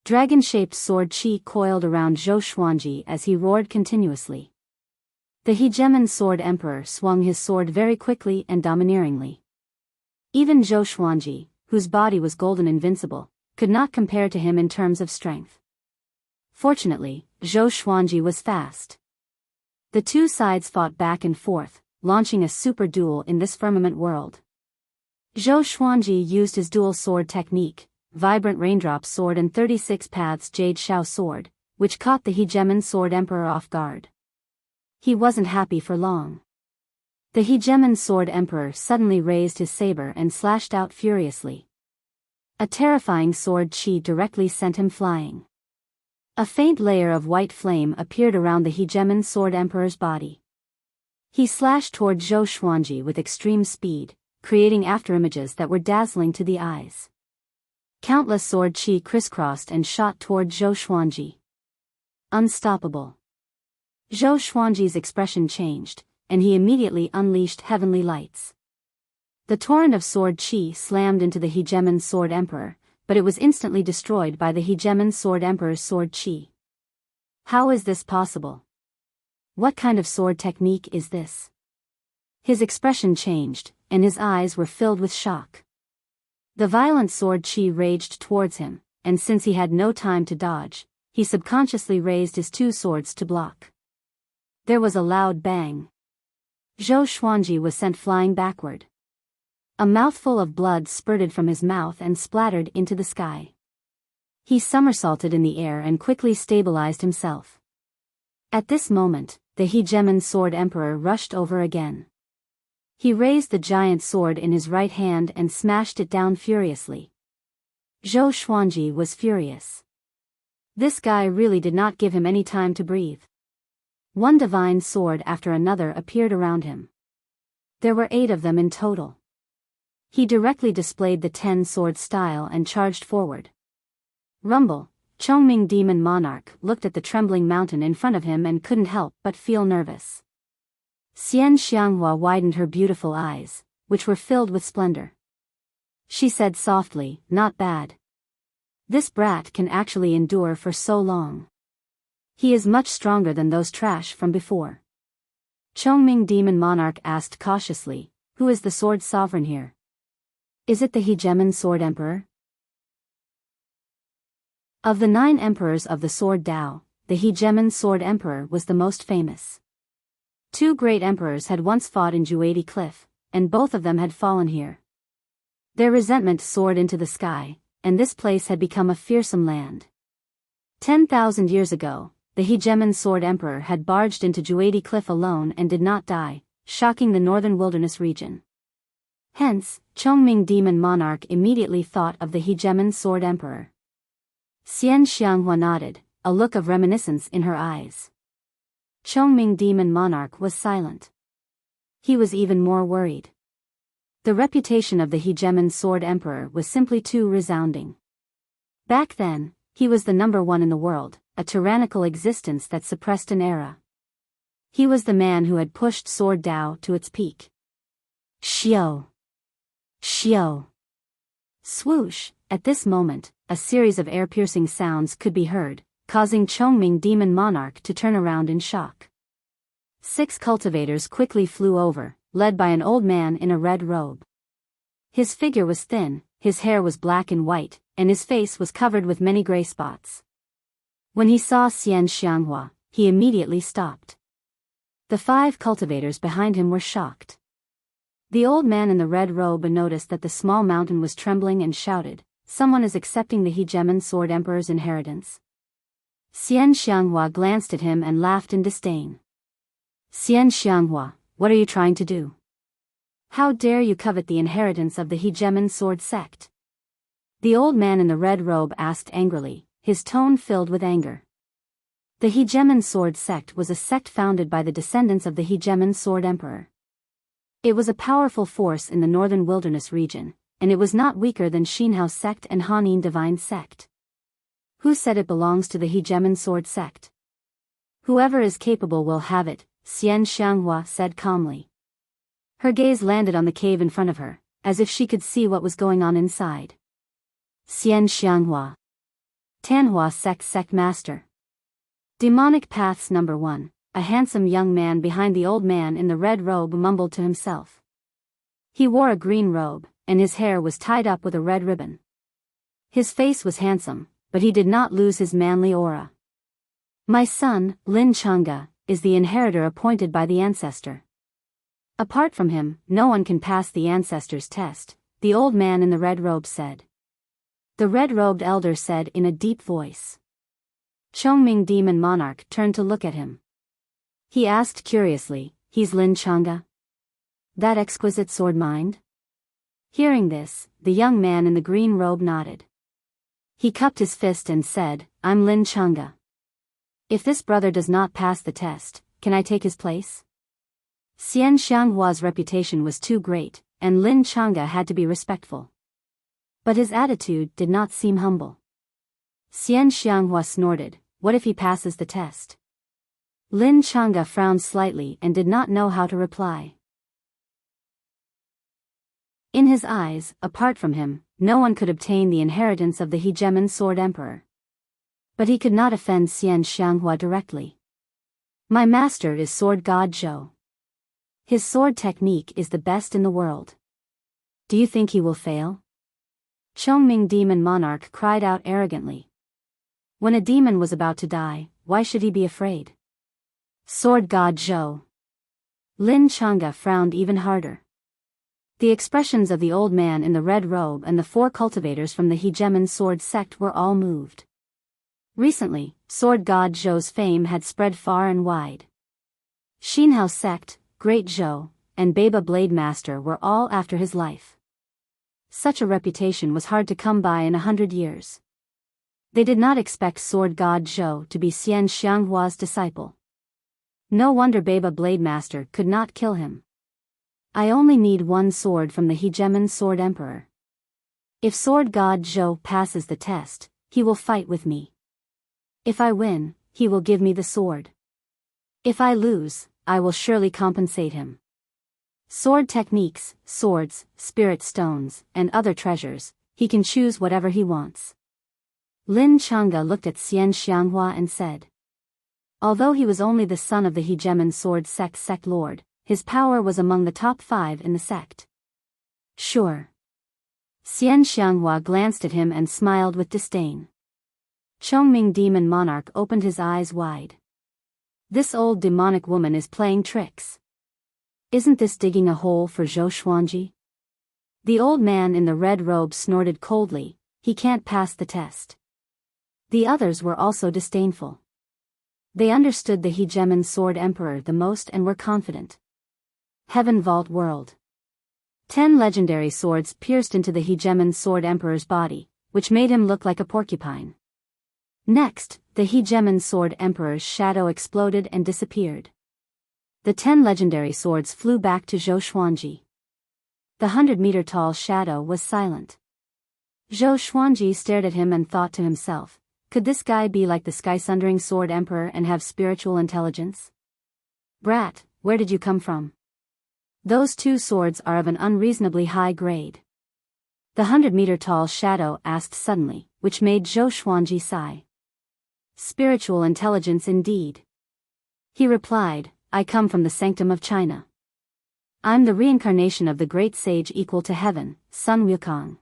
Dragon-shaped sword chi coiled around Zhou Xuanji as he roared continuously. The Hegemon Sword Emperor swung his sword very quickly and domineeringly. Even Zhou Xuanji, whose body was golden invincible, could not compare to him in terms of strength. Fortunately, Zhou Xuanji was fast. The two sides fought back and forth, launching a super duel in this firmament world. Zhou Xuanji used his dual sword technique, Vibrant Raindrop Sword and 36 Paths Jade Shao Sword, which caught the Hegemon Sword Emperor off guard. He wasn't happy for long. The Hegemon Sword Emperor suddenly raised his saber and slashed out furiously. A terrifying sword chi directly sent him flying. A faint layer of white flame appeared around the Hegemon Sword Emperor's body. He slashed toward Zhou Xuanji with extreme speed, creating afterimages that were dazzling to the eyes. Countless sword chi crisscrossed and shot toward Zhou Xuanji. Unstoppable. Zhou Xuanji's expression changed, and he immediately unleashed heavenly lights. The torrent of sword chi slammed into the Hegemon Sword Emperor, but it was instantly destroyed by the Hegemon Sword Emperor's sword chi. How is this possible? What kind of sword technique is this? His expression changed, and his eyes were filled with shock. The violent sword chi raged towards him, and since he had no time to dodge, he subconsciously raised his two swords to block. There was a loud bang. Zhou Xuanji was sent flying backward. A mouthful of blood spurted from his mouth and splattered into the sky. He somersaulted in the air and quickly stabilized himself. At this moment, the Hegemon Sword Emperor rushed over again. He raised the giant sword in his right hand and smashed it down furiously. Zhou Xuanji was furious. This guy really did not give him any time to breathe. One divine sword after another appeared around him. There were 8 of them in total. He directly displayed the 10-sword style and charged forward. Rumble, Chongming Demon Monarch looked at the trembling mountain in front of him and couldn't help but feel nervous. Xian Xianghua widened her beautiful eyes, which were filled with splendor. She said softly, "Not bad. This brat can actually endure for so long. He is much stronger than those trash from before." Chongming Demon Monarch asked cautiously, "Who is the sword sovereign here? Is it the Hegemon Sword Emperor?" Of the 9 emperors of the Sword Dao, the Hegemon Sword Emperor was the most famous. 2 great emperors had once fought in Juadi Cliff, and both of them had fallen here. Their resentment soared into the sky, and this place had become a fearsome land. 10,000 years ago, the Hegemon Sword Emperor had barged into Juadi Cliff alone and did not die, shocking the northern wilderness region. Hence, Chongming Demon Monarch immediately thought of the Hegemon Sword Emperor. Xian Xianghua nodded, a look of reminiscence in her eyes. Chongming Demon Monarch was silent. He was even more worried. The reputation of the Hegemon Sword Emperor was simply too resounding. Back then, he was the number 1 in the world, a tyrannical existence that suppressed an era. He was the man who had pushed Sword Dao to its peak. Xiao! Xiao! Swoosh! At this moment, a series of air-piercing sounds could be heard, causing Chongming Demon Monarch to turn around in shock. 6 cultivators quickly flew over, led by an old man in a red robe. His figure was thin, his hair was black and white, and his face was covered with many gray spots. When he saw Xian Xianghua, he immediately stopped. The 5 cultivators behind him were shocked. The old man in the red robe noticed that the small mountain was trembling and shouted, "Someone is accepting the Hegemon Sword Emperor's inheritance." Xian Xianghua glanced at him and laughed in disdain. "Xian Xianghua, what are you trying to do? How dare you covet the inheritance of the Hegemon Sword Sect?" The old man in the red robe asked angrily, his tone filled with anger. The Hegemon Sword Sect was a sect founded by the descendants of the Hegemon Sword Emperor. It was a powerful force in the northern wilderness region, and it was not weaker than Xinhao sect and Hanin divine sect. Who said it belongs to the hegemon sword sect? Whoever is capable will have it, Xian Xianghua said calmly. Her gaze landed on the cave in front of her, as if she could see what was going on inside. Xian Xianghua. Tanhua sect master. Demonic Paths Number 1. A handsome young man behind the old man in the red robe mumbled to himself. He wore a green robe, and his hair was tied up with a red ribbon. His face was handsome, but he did not lose his manly aura. My son, Lin Chang'e, is the inheritor appointed by the ancestor. Apart from him, no one can pass the ancestor's test, the old man in the red robe said. The red-robed elder said in a deep voice. Chongming Demon Monarch turned to look at him. He asked curiously, he's Lin Chang'e? That exquisite sword mind? Hearing this, the young man in the green robe nodded. He cupped his fist and said, I'm Lin Chang'e. If this brother does not pass the test, can I take his place? Xian Xianghua's reputation was too great, and Lin Chang'e had to be respectful. But his attitude did not seem humble. Xian Xianghua snorted, what if he passes the test? Lin Chang'e frowned slightly and did not know how to reply. In his eyes, apart from him, no one could obtain the inheritance of the hegemon sword emperor. But he could not offend Xian Xianghua directly. My master is sword god Zhou. His sword technique is the best in the world. Do you think he will fail? Chongming Demon Monarch cried out arrogantly. When a demon was about to die, why should he be afraid? Sword god Zhou. Lin Chang'e frowned even harder. The expressions of the old man in the red robe and the 4 cultivators from the hegemon sword sect were all moved. Recently, sword god Zhou's fame had spread far and wide. Xinhao sect, Great Zhou, and Baba Blade Master were all after his life. Such a reputation was hard to come by in 100 years. They did not expect sword god Zhou to be Xian Xianghua's disciple. No wonder Baba Blade Master could not kill him. I only need one sword from the hegemon sword emperor. If sword god Zhou passes the test, he will fight with me. If I win, he will give me the sword. If I lose, I will surely compensate him. Sword techniques, swords, spirit stones, and other treasures, he can choose whatever he wants. Lin Chang'e looked at Xian Xianghua and said. Although he was only the son of the hegemon sword sect lord, his power was among the top 5 in the sect. Sure. Xian Xianghua glanced at him and smiled with disdain. Chongming Demon Monarch opened his eyes wide. This old demonic woman is playing tricks. Isn't this digging a hole for Zhou Xuanji? The old man in the red robe snorted coldly, he can't pass the test. The others were also disdainful. They understood the hegemon sword emperor the most and were confident. Heaven Vault World. 10 legendary swords pierced into the hegemon sword emperor's body, which made him look like a porcupine. Next, the hegemon sword emperor's shadow exploded and disappeared. The 10 legendary swords flew back to Zhou Xuanji. The 100-meter-tall shadow was silent. Zhou Xuanji stared at him and thought to himself, could this guy be like the sky-sundering sword emperor and have spiritual intelligence? Brat, where did you come from? Those 2 swords are of an unreasonably high grade. The 100-meter-tall shadow asked suddenly, which made Zhou Xuanji sigh. Spiritual intelligence indeed. He replied, I come from the sanctum of China. I'm the reincarnation of the great sage equal to heaven, Sun Wukong.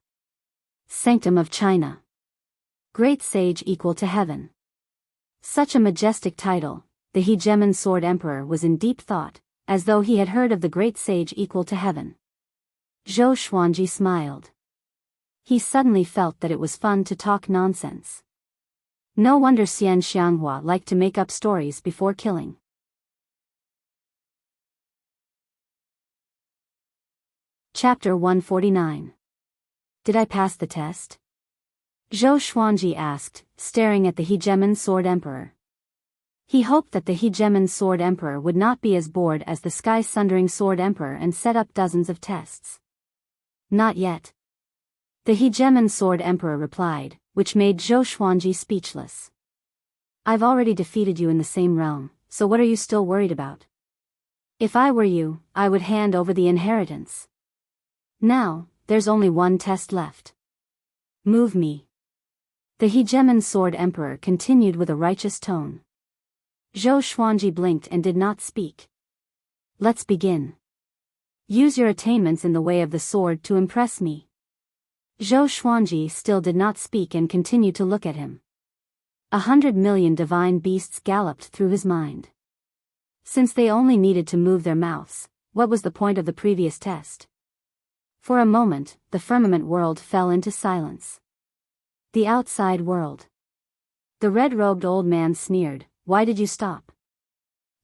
Sanctum of China. Great sage equal to heaven. Such a majestic title, the hegemon sword emperor was in deep thought, as though he had heard of the great sage equal to heaven. Zhou Xuanji smiled. He suddenly felt that it was fun to talk nonsense. No wonder Xian Xianghua liked to make up stories before killing. Chapter 149. Did I pass the test? Zhou Xuanji asked, staring at the hegemon sword emperor. He hoped that the hegemon sword emperor would not be as bored as the sky-sundering sword emperor and set up dozens of tests. Not yet. The hegemon sword emperor replied, which made Zhou Xuanji speechless. I've already defeated you in the same realm, so what are you still worried about? If I were you, I would hand over the inheritance. Now, there's only one test left. Move me. The hegemon sword emperor continued with a righteous tone. Zhou Xuanji blinked and did not speak. Let's begin. Use your attainments in the way of the sword to impress me. Zhou Xuanji still did not speak and continued to look at him. 100 million divine beasts galloped through his mind. Since they only needed to move their mouths, what was the point of the previous test? For a moment, the firmament world fell into silence. The outside world. The red-robed old man sneered, "Why did you stop?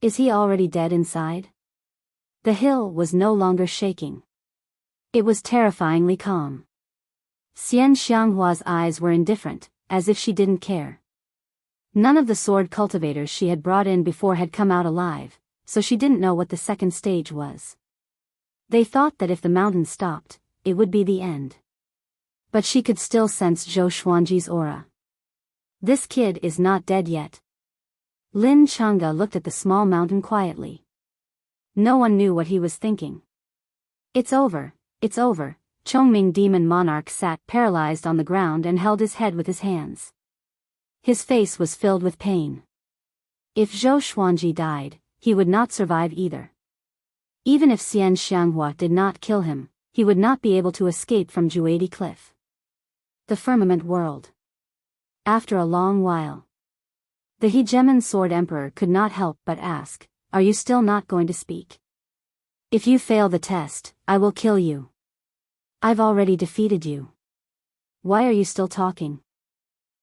Is he already dead inside?" The hill was no longer shaking. It was terrifyingly calm. Xian Xianghua's eyes were indifferent, as if she didn't care. None of the sword cultivators she had brought in before had come out alive, so she didn't know what the second stage was. They thought that if the mountain stopped, it would be the end. But she could still sense Zhou Xuanji's aura. This kid is not dead yet. Lin Chang'e looked at the small mountain quietly. No one knew what he was thinking. It's over, it's over. Chongming demon monarch sat paralyzed on the ground and held his head with his hands. His face was filled with pain. If Zhou Xuanji died, he would not survive either. Even if Xian Xianghua did not kill him, he would not be able to escape from Juadi Cliff. The firmament world. After a long while, the hegemon sword emperor could not help but ask, "Are you still not going to speak? If you fail the test, I will kill you. I've already defeated you. Why are you still talking?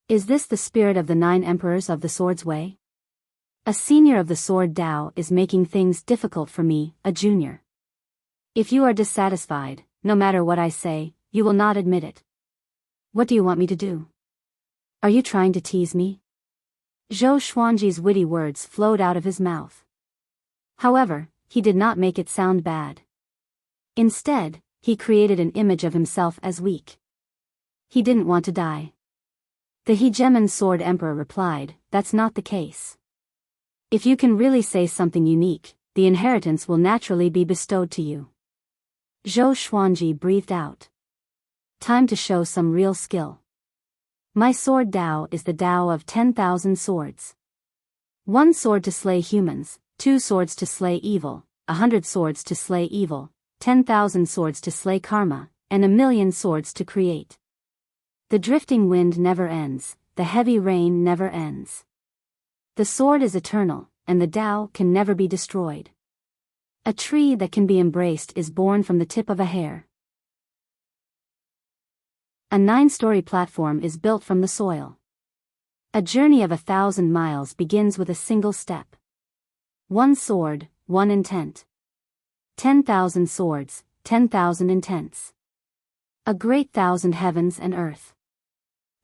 Is this the spirit of the 9 emperors of the sword's way? A senior of the sword Dao is making things difficult for me, a junior. If you are dissatisfied, no matter what I say, you will not admit it. What do you want me to do? Are you trying to tease me?" Zhou Xuanji's witty words flowed out of his mouth. However, he did not make it sound bad. Instead, he created an image of himself as weak. He didn't want to die. The hegemon sword emperor replied, "That's not the case. If you can really say something unique, the inheritance will naturally be bestowed to you." Zhou Xuanji breathed out. Time to show some real skill. My sword Dao is the Dao of 10,000 swords. 1 sword to slay humans, 2 swords to slay evil, 100 swords to slay evil, 10,000 swords to slay karma, and 1,000,000 swords to create. The drifting wind never ends, the heavy rain never ends. The sword is eternal, and the Dao can never be destroyed. A tree that can be embraced is born from the tip of a hair. A 9-story platform is built from the soil. A journey of 1,000 miles begins with a single step. 1 sword, 1 intent. 10,000 swords, 10,000 intents. A great 1,000 heavens and earth.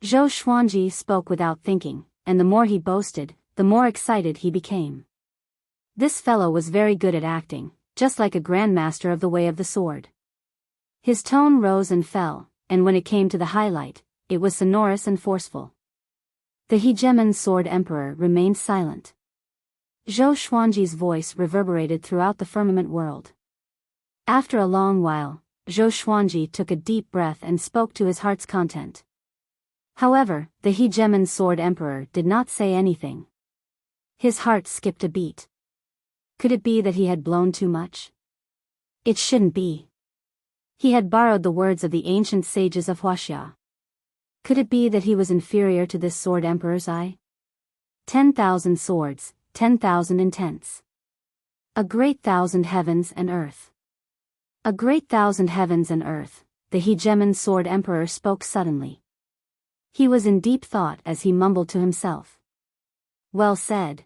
Zhou Xuanji spoke without thinking, and the more he boasted, the more excited he became. This fellow was very good at acting, just like a grandmaster of the way of the sword. His tone rose and fell, and when it came to the highlight, it was sonorous and forceful. The hegemon sword emperor remained silent. Zhou Xuanji's voice reverberated throughout the firmament world. After a long while, Zhou Xuanji took a deep breath and spoke to his heart's content. However, the hegemon sword emperor did not say anything. His heart skipped a beat. Could it be that he had blown too much? It shouldn't be. He had borrowed the words of the ancient sages of Wuxia. Could it be that he was inferior to this sword emperor's eye? 10,000 swords, 10,000 intents. A great 1,000 heavens and earth. A great 1,000 heavens and earth, the hegemon sword emperor spoke suddenly. He was in deep thought as he mumbled to himself. Well said.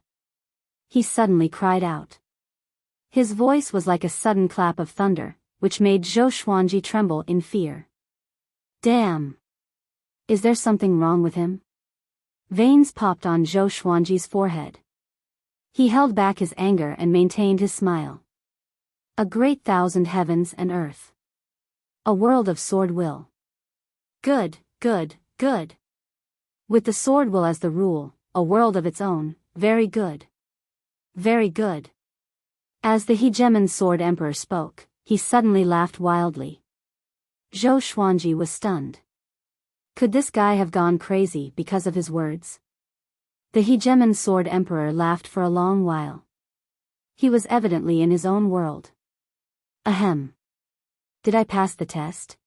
He suddenly cried out. His voice was like a sudden clap of thunder, which made Zhou Xuanji tremble in fear. Damn! Is there something wrong with him? Veins popped on Zhou Xuanji's forehead. He held back his anger and maintained his smile. A great 1,000 heavens and earth. A world of sword will. Good, good, good. With the sword will as the rule, a world of its own, very good. Very good. As the hegemon sword emperor spoke, he suddenly laughed wildly. Zhou Xuanji was stunned. Could this guy have gone crazy because of his words? The hegemon sword emperor laughed for a long while. He was evidently in his own world. Ahem. Did I pass the test?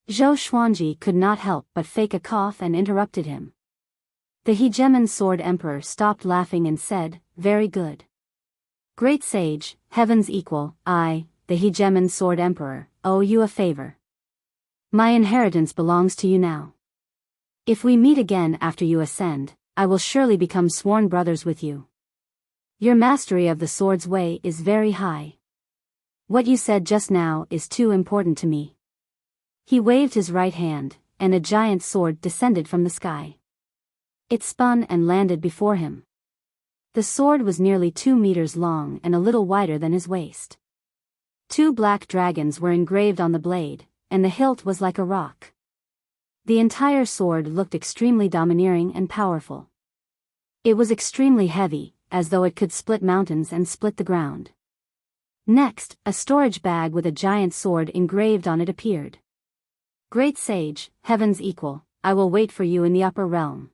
Zhou Xuanji could not help but fake a cough and interrupted him. The hegemon sword emperor stopped laughing and said, very good. Great sage, heaven's equal, I, the hegemon sword emperor, owe you a favor. My inheritance belongs to you now. If we meet again after you ascend, I will surely become sworn brothers with you. Your mastery of the sword's way is very high. What you said just now is too important to me. He waved his right hand, and a giant sword descended from the sky. It spun and landed before him. The sword was nearly 2 meters long and a little wider than his waist. 2 black dragons were engraved on the blade, and the hilt was like a rock. The entire sword looked extremely domineering and powerful. It was extremely heavy, as though it could split mountains and split the ground. Next, a storage bag with a giant sword engraved on it appeared. Great sage, heaven's equal, I will wait for you in the upper realm.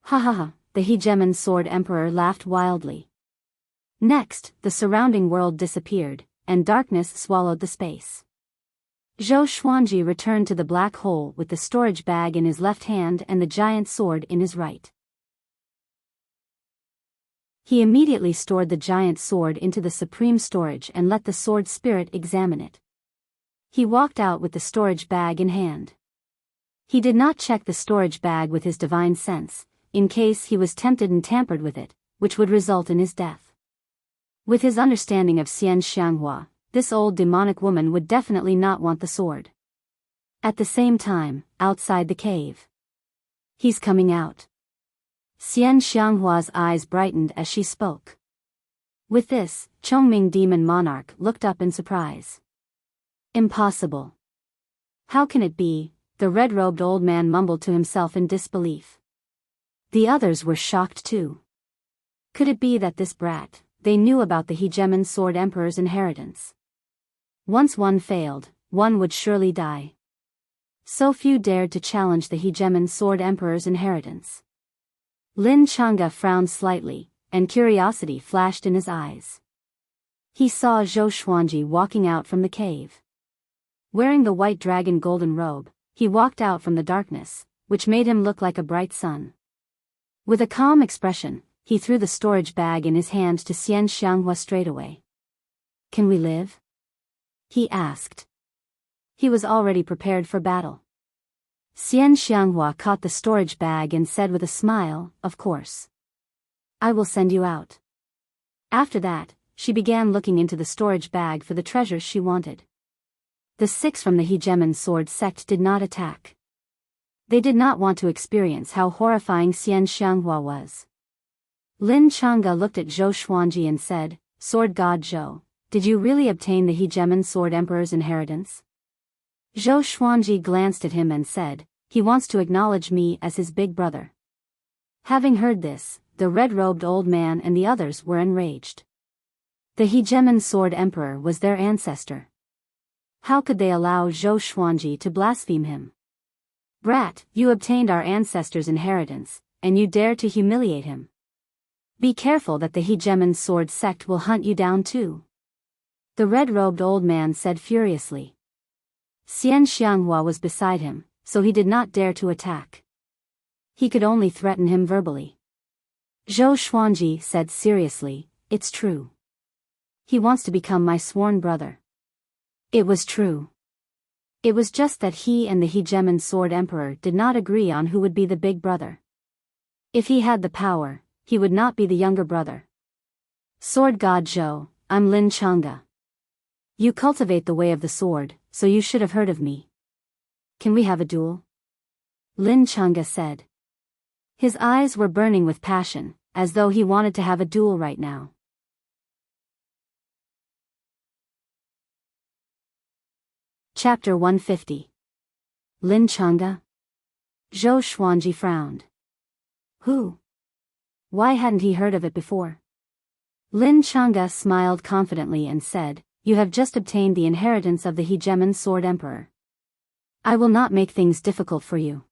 Ha ha ha, the hegemon sword emperor laughed wildly. Next, the surrounding world disappeared, and darkness swallowed the space. Zhou Xuanji returned to the black hole with the storage bag in his left hand and the giant sword in his right. He immediately stored the giant sword into the supreme storage and let the sword spirit examine it. He walked out with the storage bag in hand. He did not check the storage bag with his divine sense, in case he was tempted and tampered with it, which would result in his death. With his understanding of Xian Xianghua, this old demonic woman would definitely not want the sword. At the same time, outside the cave. He's coming out. Xian Xianghua's eyes brightened as she spoke. With this, Chongming Demon Monarch looked up in surprise. Impossible. How can it be? The red-robed old man mumbled to himself in disbelief. The others were shocked too. Could it be that this brat, they knew about the hegemon sword emperor's inheritance? Once one failed, one would surely die. So few dared to challenge the hegemon sword emperor's inheritance. Lin Chang'e frowned slightly, and curiosity flashed in his eyes. He saw Zhou Xuanji walking out from the cave. Wearing the white dragon golden robe, he walked out from the darkness, which made him look like a bright sun. With a calm expression, he threw the storage bag in his hand to Xian Xianghua straightaway. Can we live? He asked. He was already prepared for battle. Xian Xianghua caught the storage bag and said with a smile, of course. I will send you out. After that, she began looking into the storage bag for the treasures she wanted. The 6 from the hegemon sword sect did not attack. They did not want to experience how horrifying Xian Xianghua was. Lin Chang'e looked at Zhou Xuanji and said, Sword God Zhou, did you really obtain the hegemon sword emperor's inheritance? Zhou Xuanji glanced at him and said, he wants to acknowledge me as his big brother. Having heard this, the red-robed old man and the others were enraged. The hegemon sword emperor was their ancestor. How could they allow Zhou Xuanji to blaspheme him? Brat, you obtained our ancestor's inheritance, and you dare to humiliate him. Be careful that the hegemon sword sect will hunt you down too. The red-robed old man said furiously. Xian Xianghua was beside him, so he did not dare to attack. He could only threaten him verbally. Zhou Xuanji said seriously, it's true. He wants to become my sworn brother. It was true. It was just that he and the hegemon sword emperor did not agree on who would be the big brother. If he had the power, he would not be the younger brother. Sword God Zhou, I'm Lin Chang'e. You cultivate the way of the sword, so you should have heard of me. Can we have a duel? Lin Chang'e said. His eyes were burning with passion, as though he wanted to have a duel right now. Chapter 150. Lin Chang'e? Zhou Xuanji frowned. Who? Why hadn't he heard of it before? Lin Chang'e smiled confidently and said, "You have just obtained the inheritance of the Hegemon Sword Emperor. I will not make things difficult for you.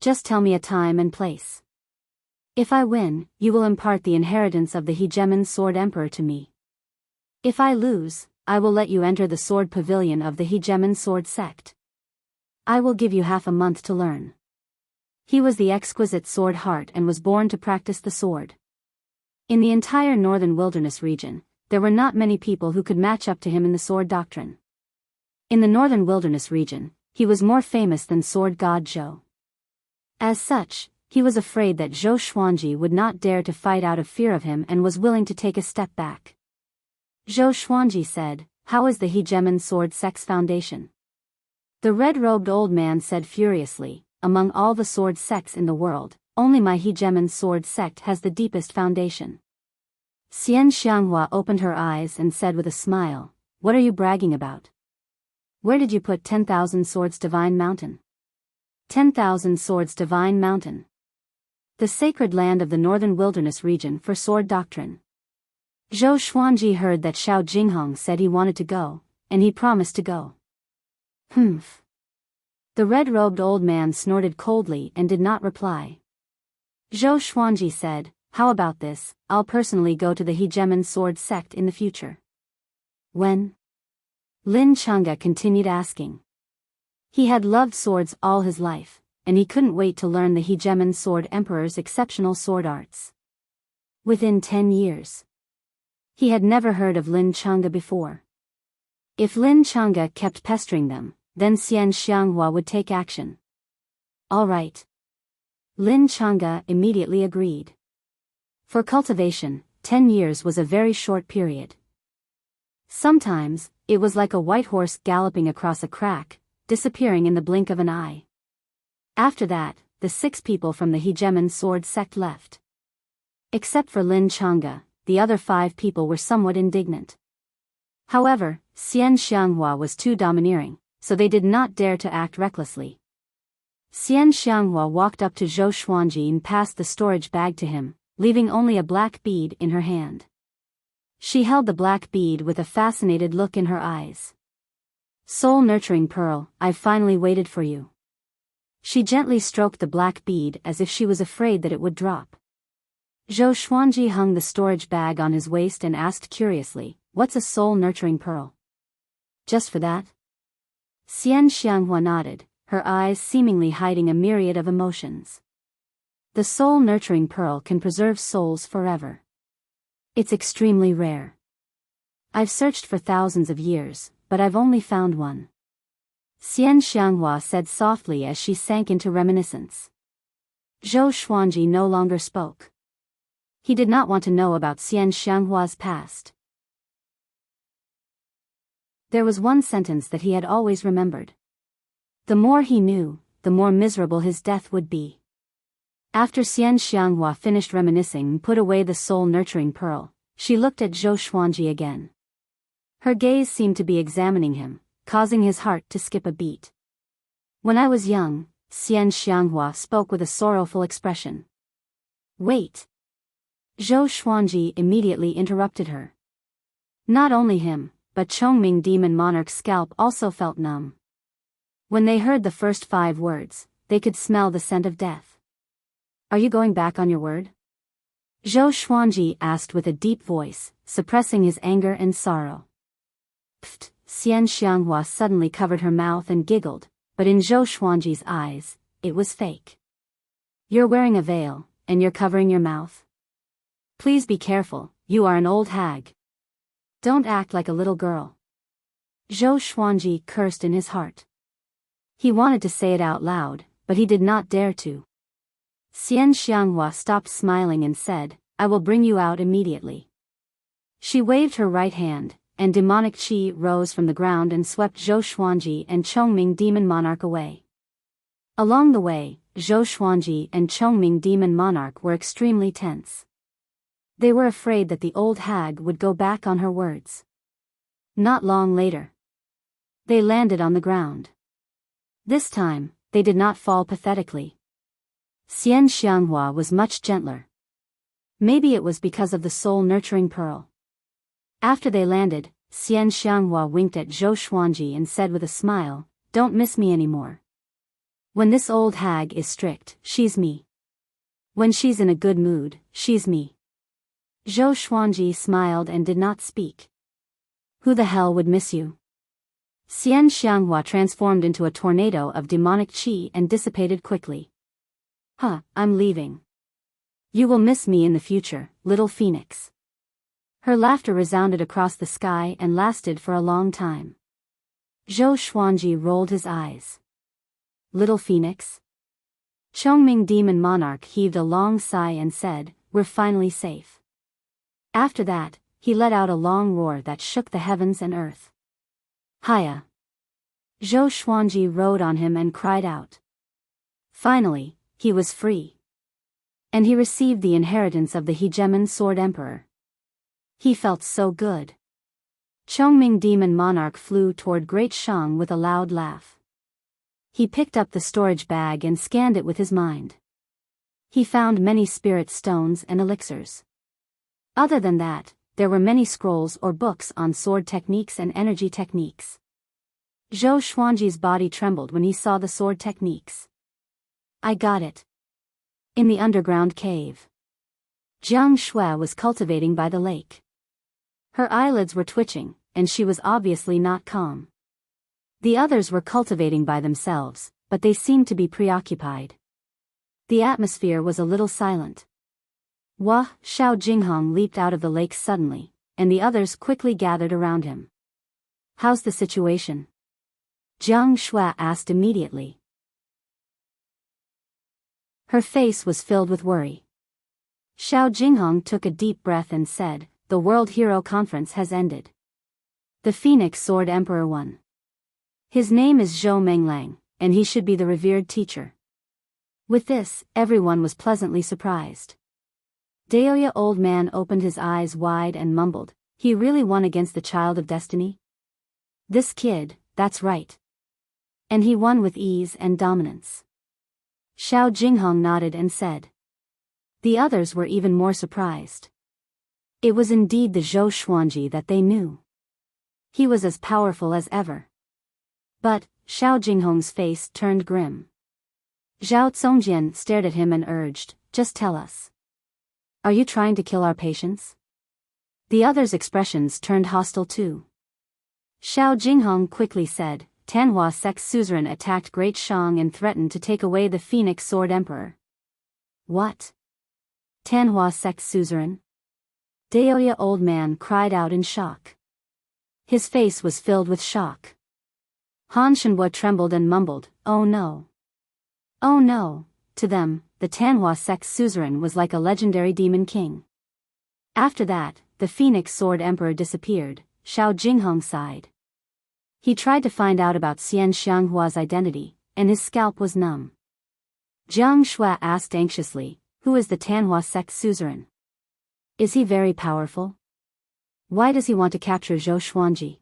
Just tell me a time and place. If I win, you will impart the inheritance of the Hegemon Sword Emperor to me. If I lose, I will let you enter the sword pavilion of the Hegemon Sword Sect. I will give you half a month to learn." He was the exquisite sword heart and was born to practice the sword. In the entire northern wilderness region, there were not many people who could match up to him in the sword doctrine. In the northern wilderness region, he was more famous than sword god Zhou. As such, he was afraid that Zhou Xuanji would not dare to fight out of fear of him and was willing to take a step back. Zhou Xuanji said, "How is the Hegemon Sword Sect's foundation?" The red-robed old man said furiously, "Among all the sword sects in the world, only my Hegemon Sword Sect has the deepest foundation." Xian Xianghua opened her eyes and said with a smile, "What are you bragging about? Where did you put 10,000 Swords Divine Mountain?" 10,000 Swords Divine Mountain. The sacred land of the northern wilderness region for sword doctrine. Zhou Xuanji heard that Xiao Jinghong said he wanted to go, and he promised to go. Humph. The red-robed old man snorted coldly and did not reply. Zhou Xuanji said, "How about this, I'll personally go to the Hegemon Sword Sect in the future." When? Lin Chang'e continued asking. He had loved swords all his life, and he couldn't wait to learn the Hegemon Sword Emperor's exceptional sword arts. Within 10 years. He had never heard of Lin Chang'e before. If Lin Chang'e kept pestering them, then Xian Xianghua would take action. All right. Lin Chang'e immediately agreed. For cultivation, 10 years was a very short period. Sometimes, it was like a white horse galloping across a crack, disappearing in the blink of an eye. After that, the 6 people from the Hegemon Sword Sect left. Except for Lin Chang'e, the other 5 people were somewhat indignant. However, Xian Xianghua was too domineering, so they did not dare to act recklessly. Xian Xianghua walked up to Zhou Xuanji and passed the storage bag to him, leaving only a black bead in her hand. She held the black bead with a fascinated look in her eyes. "Soul-nurturing pearl, I've finally waited for you." She gently stroked the black bead as if she was afraid that it would drop. Zhou Xuanji hung the storage bag on his waist and asked curiously, "What's a soul-nurturing pearl?" "Just for that?" Xian Xianghua nodded, her eyes seemingly hiding a myriad of emotions. The soul-nurturing pearl can preserve souls forever. It's extremely rare. I've searched for thousands of years, but I've only found one. Xian Xianghua said softly as she sank into reminiscence. Zhou Xuanji no longer spoke. He did not want to know about Xian Xianghua's past. There was one sentence that he had always remembered. The more he knew, the more miserable his death would be. After Xian Xianghua finished reminiscing and put away the soul-nurturing pearl, she looked at Zhou Xuanji again. Her gaze seemed to be examining him, causing his heart to skip a beat. "When I was young," Xian Xianghua spoke with a sorrowful expression. "Wait." Zhou Xuanji immediately interrupted her. Not only him, but Chongming Demon Monarch's scalp also felt numb. When they heard the first 5 words, they could smell the scent of death. "Are you going back on your word?" Zhou Xuanji asked with a deep voice, suppressing his anger and sorrow. Pfft, Xian Xianghua suddenly covered her mouth and giggled, but in Zhou Xuanji's eyes, it was fake. "You're wearing a veil, and you're covering your mouth? Please be careful, you are an old hag. Don't act like a little girl." Zhou Xuanji cursed in his heart. He wanted to say it out loud, but he did not dare to. Xian Xianghua stopped smiling and said, "I will bring you out immediately." She waved her right hand, and demonic qi rose from the ground and swept Zhou Xuanji and Chongming Demon Monarch away. Along the way, Zhou Xuanji and Chongming Demon Monarch were extremely tense. They were afraid that the old hag would go back on her words. Not long later, they landed on the ground. This time, they did not fall pathetically. Xian Xianghua was much gentler. Maybe it was because of the soul-nurturing pearl. After they landed, Xian Xianghua winked at Zhou Xuanji and said with a smile, "Don't miss me anymore. When this old hag is strict, she's me. When she's in a good mood, she's me." Zhou Xuanji smiled and did not speak. "Who the hell would miss you?" Xian Xianghua transformed into a tornado of demonic qi and dissipated quickly. I'm leaving. You will miss me in the future, little phoenix." Her laughter resounded across the sky and lasted for a long time. Zhou Xuanji rolled his eyes. "Little phoenix?" Chongming Demon Monarch heaved a long sigh and said, "We're finally safe." After that, he let out a long roar that shook the heavens and earth. "Hiya!" Zhou Xuanji rode on him and cried out. Finally, he was free. And he received the inheritance of the hegemon Sword Emperor. He felt so good. Chongming Demon Monarch flew toward Great Shang with a loud laugh. He picked up the storage bag and scanned it with his mind. He found many spirit stones and elixirs. Other than that, there were many scrolls or books on sword techniques and energy techniques. Zhou Xuanji's body trembled when he saw the sword techniques. "I got it." In the underground cave, Jiang Shui was cultivating by the lake. Her eyelids were twitching, and she was obviously not calm. The others were cultivating by themselves, but they seemed to be preoccupied. The atmosphere was a little silent. Xiao Jinghong leaped out of the lake suddenly, and the others quickly gathered around him. "How's the situation?" Jiang Shui asked immediately. Her face was filled with worry. Xiao Jinghong took a deep breath and said, "The World Hero Conference has ended. The Phoenix Sword Emperor won. His name is Zhou Menglang, and he should be the revered teacher." With this, everyone was pleasantly surprised. Daoya Old Man opened his eyes wide and mumbled, "He really won against the Child of Destiny? This kid, that's right. And he won with ease and dominance." Xiao Jinghong nodded and said. The others were even more surprised. It was indeed the Zhou Xuanji that they knew. He was as powerful as ever. But, Xiao Jinghong's face turned grim. Zhao Zongjian stared at him and urged, "Just tell us. Are you trying to kill our patients?" The others' expressions turned hostile too. Xiao Jinghong quickly said, "Tanhua Sect's suzerain attacked Great Shang and threatened to take away the Phoenix Sword Emperor." "What? Tanhua Sect's suzerain?" Daoya Old Man cried out in shock. His face was filled with shock. Han Shenhua trembled and mumbled, "Oh no. Oh no." To them, the Tanhua Sect's suzerain was like a legendary demon king. After that, the Phoenix Sword Emperor disappeared. Xiao Jinghong sighed. He tried to find out about Xian Xianghua's identity, and his scalp was numb. Jiang Shui asked anxiously, "Who is the Tanhua Sect's suzerain? Is he very powerful? Why does he want to capture Zhou Xuanji?"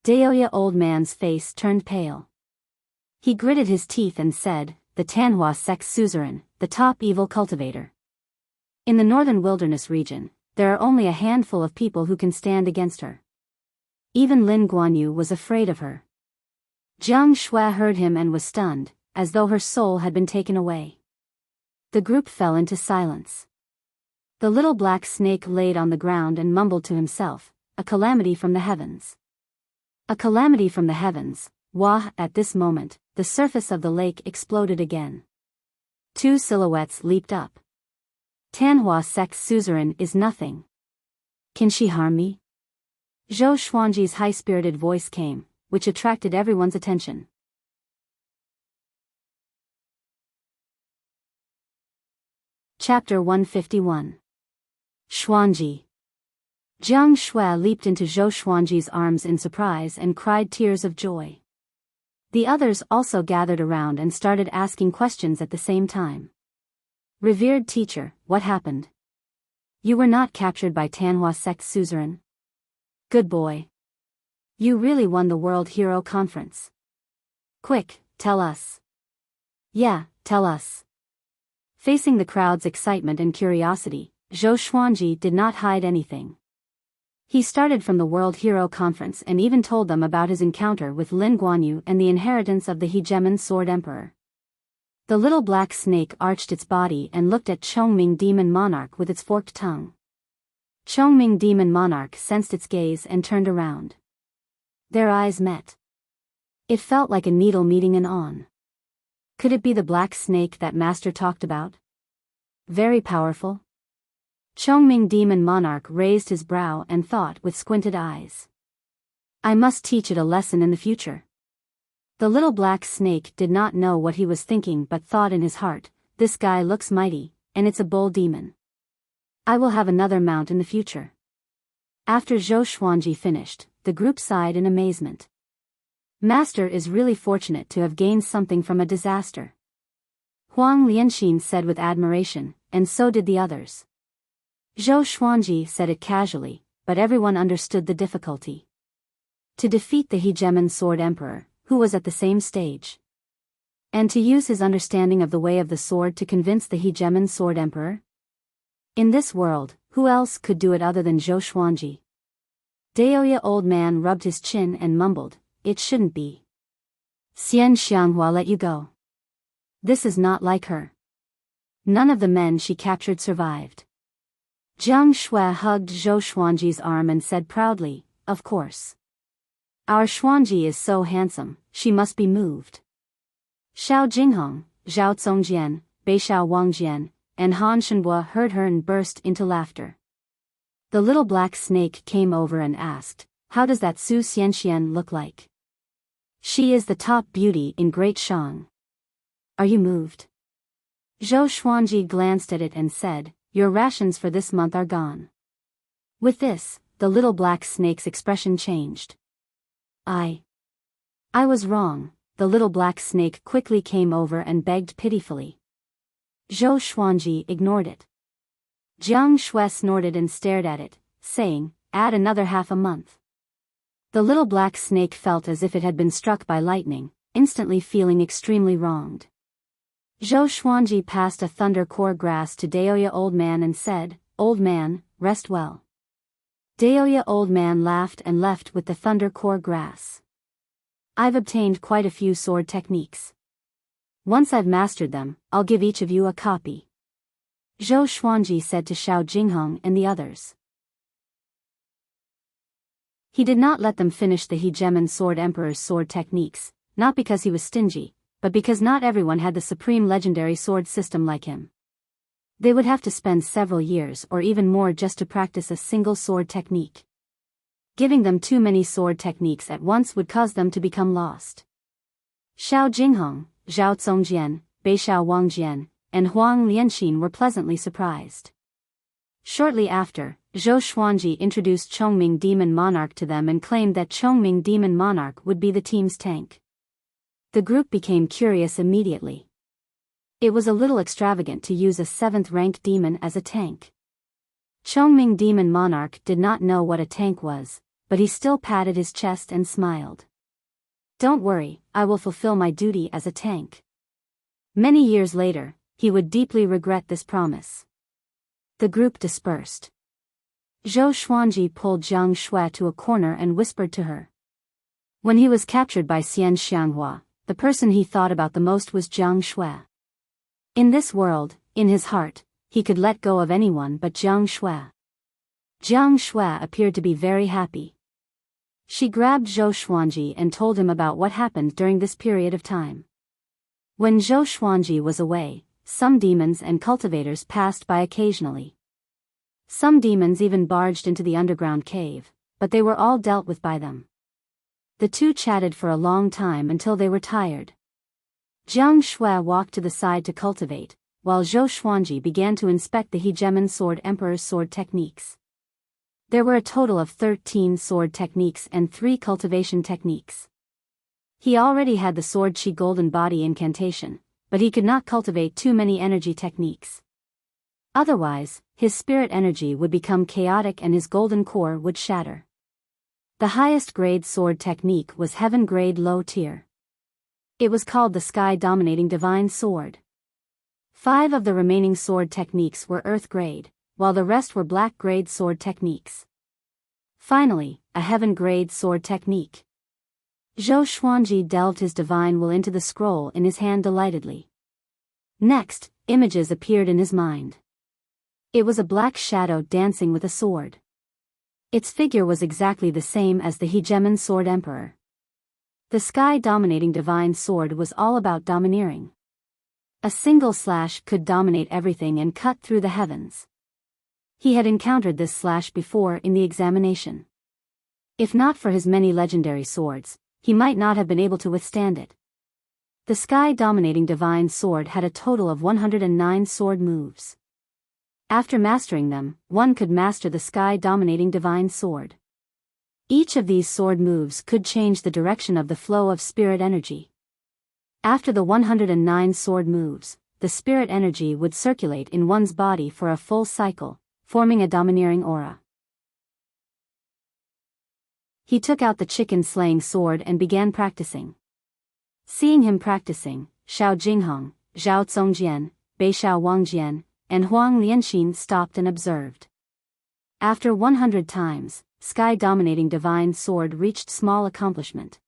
Daoya Old Man's face turned pale. He gritted his teeth and said, "The Tanhua Sect's suzerain, the top evil cultivator. In the northern wilderness region, there are only a handful of people who can stand against her. Even Lin Guanyu was afraid of her." Jiang Shui heard him and was stunned, as though her soul had been taken away. The group fell into silence. The little black snake laid on the ground and mumbled to himself, "A calamity from the heavens. A calamity from the heavens." At this moment, the surface of the lake exploded again. Two silhouettes leaped up. "Tanhua Sect's suzerain is nothing. Can she harm me?" Zhou Xuanji's high-spirited voice came, which attracted everyone's attention. Chapter 151. Xuanji. Jiang Shui leaped into Zhou Xuanji's arms in surprise and cried tears of joy. The others also gathered around and started asking questions at the same time. "Revered teacher, what happened? You were not captured by Tanhua Sect's suzerain? Good boy. You really won the World Hero Conference. Quick, tell us. Yeah, tell us. Facing the crowd's excitement and curiosity, Zhou Xuanji did not hide anything. He started from the World Hero Conference and even told them about his encounter with Lin Guanyu and the inheritance of the Hegemon Sword Emperor. The little black snake arched its body and looked at Chongming Demon Monarch with its forked tongue. Chongming Demon Monarch sensed its gaze and turned around. Their eyes met. It felt like a needle meeting an awn. Could it be the black snake that Master talked about? Very powerful. Chongming Demon Monarch raised his brow and thought with squinted eyes. I must teach it a lesson in the future. The little black snake did not know what he was thinking but thought in his heart, this guy looks mighty, and it's a bull demon. I will have another mount in the future. After Zhou Xuanji finished, the group sighed in amazement. Master is really fortunate to have gained something from a disaster. Huang Lianxin said with admiration, and so did the others. Zhou Xuanji said it casually, but everyone understood the difficulty. To defeat the Hegemon Sword Emperor, who was at the same stage. And to use his understanding of the way of the sword to convince the Hegemon Sword Emperor? In this world, who else could do it other than Zhou Xuanji? Daoya old man rubbed his chin and mumbled, it shouldn't be. Xian Xianghua let you go. This is not like her. None of the men she captured survived. Jiang Shui hugged Zhou Xuanji's arm and said proudly, of course. Our Xuanji is so handsome, she must be moved. Xiao Jinghong, Zhao Congjian, Beishao Wangjian, and Han Shenhua heard her and burst into laughter. The little black snake came over and asked, how does that Su Xianxian look like? She is the top beauty in Great Shang. Are you moved? Zhou Xuanji glanced at it and said, your rations for this month are gone. With this, the little black snake's expression changed. I was wrong, the little black snake quickly came over and begged pitifully. Zhou Xuanji ignored it. Jiang Shui snorted and stared at it, saying, add another half a month. The little black snake felt as if it had been struck by lightning, instantly feeling extremely wronged. Zhou Xuanji passed a thunder core grass to Daoya old man and said, old man, rest well. Daoya old man laughed and left with the thunder core grass. I've obtained quite a few sword techniques. Once I've mastered them, I'll give each of you a copy. Zhou Xuanji said to Xiao Jinghong and the others. He did not let them finish the Hegemon Sword Emperor's sword techniques, not because he was stingy, but because not everyone had the supreme legendary sword system like him. They would have to spend several years or even more just to practice a single sword technique. Giving them too many sword techniques at once would cause them to become lost. Xiao Jinghong, Zhao Congjian, Beishao Wangjian, and Huang Lianxin were pleasantly surprised. Shortly after, Zhou Xuanji introduced Chongming Demon Monarch to them and claimed that Chongming Demon Monarch would be the team's tank. The group became curious immediately. It was a little extravagant to use a 7th-rank demon as a tank. Chongming Demon Monarch did not know what a tank was, but he still patted his chest and smiled. Don't worry, I will fulfill my duty as a tank. Many years later, he would deeply regret this promise. The group dispersed. Zhou Xuanji pulled Jiang Shui to a corner and whispered to her. When he was captured by Xian Xianghua, the person he thought about the most was Jiang Shui. In this world, in his heart, he could let go of anyone but Jiang Shui. Jiang Shui appeared to be very happy. She grabbed Zhou Xuanji and told him about what happened during this period of time. When Zhou Xuanji was away, some demons and cultivators passed by occasionally. Some demons even barged into the underground cave, but they were all dealt with by them. The two chatted for a long time until they were tired. Jiang Shui walked to the side to cultivate, while Zhou Xuanji began to inspect the Hegemon Sword Emperor's sword techniques. There were a total of 13 sword techniques and 3 cultivation techniques. He already had the Sword Chi Golden Body incantation, but he could not cultivate too many energy techniques. Otherwise, his spirit energy would become chaotic and his golden core would shatter. The highest grade sword technique was heaven grade low tier. It was called the Sky-Dominating Divine Sword. 5 of the remaining sword techniques were Earth grade, while the rest were Black grade sword techniques. Finally, a Heaven grade sword technique. Zhou Xuanji delved his divine will into the scroll in his hand delightedly. Next, images appeared in his mind. It was a black shadow dancing with a sword. Its figure was exactly the same as the Hegemon Sword Emperor. The Sky-Dominating Divine Sword was all about domineering. A single slash could dominate everything and cut through the heavens. He had encountered this slash before in the examination. If not for his many legendary swords, he might not have been able to withstand it. The Sky-Dominating Divine Sword had a total of 109 sword moves. After mastering them, one could master the Sky-Dominating Divine Sword. Each of these sword moves could change the direction of the flow of spirit energy. After the 109 sword moves, the spirit energy would circulate in one's body for a full cycle, forming a domineering aura. He took out the chicken-slaying sword and began practicing. Seeing him practicing, Xiao Jinghong, Zhao Zongjian, Beishao Wangjian, and Huang Lianxin stopped and observed. After 100 times, Sky-Dominating Divine Sword reached small accomplishment.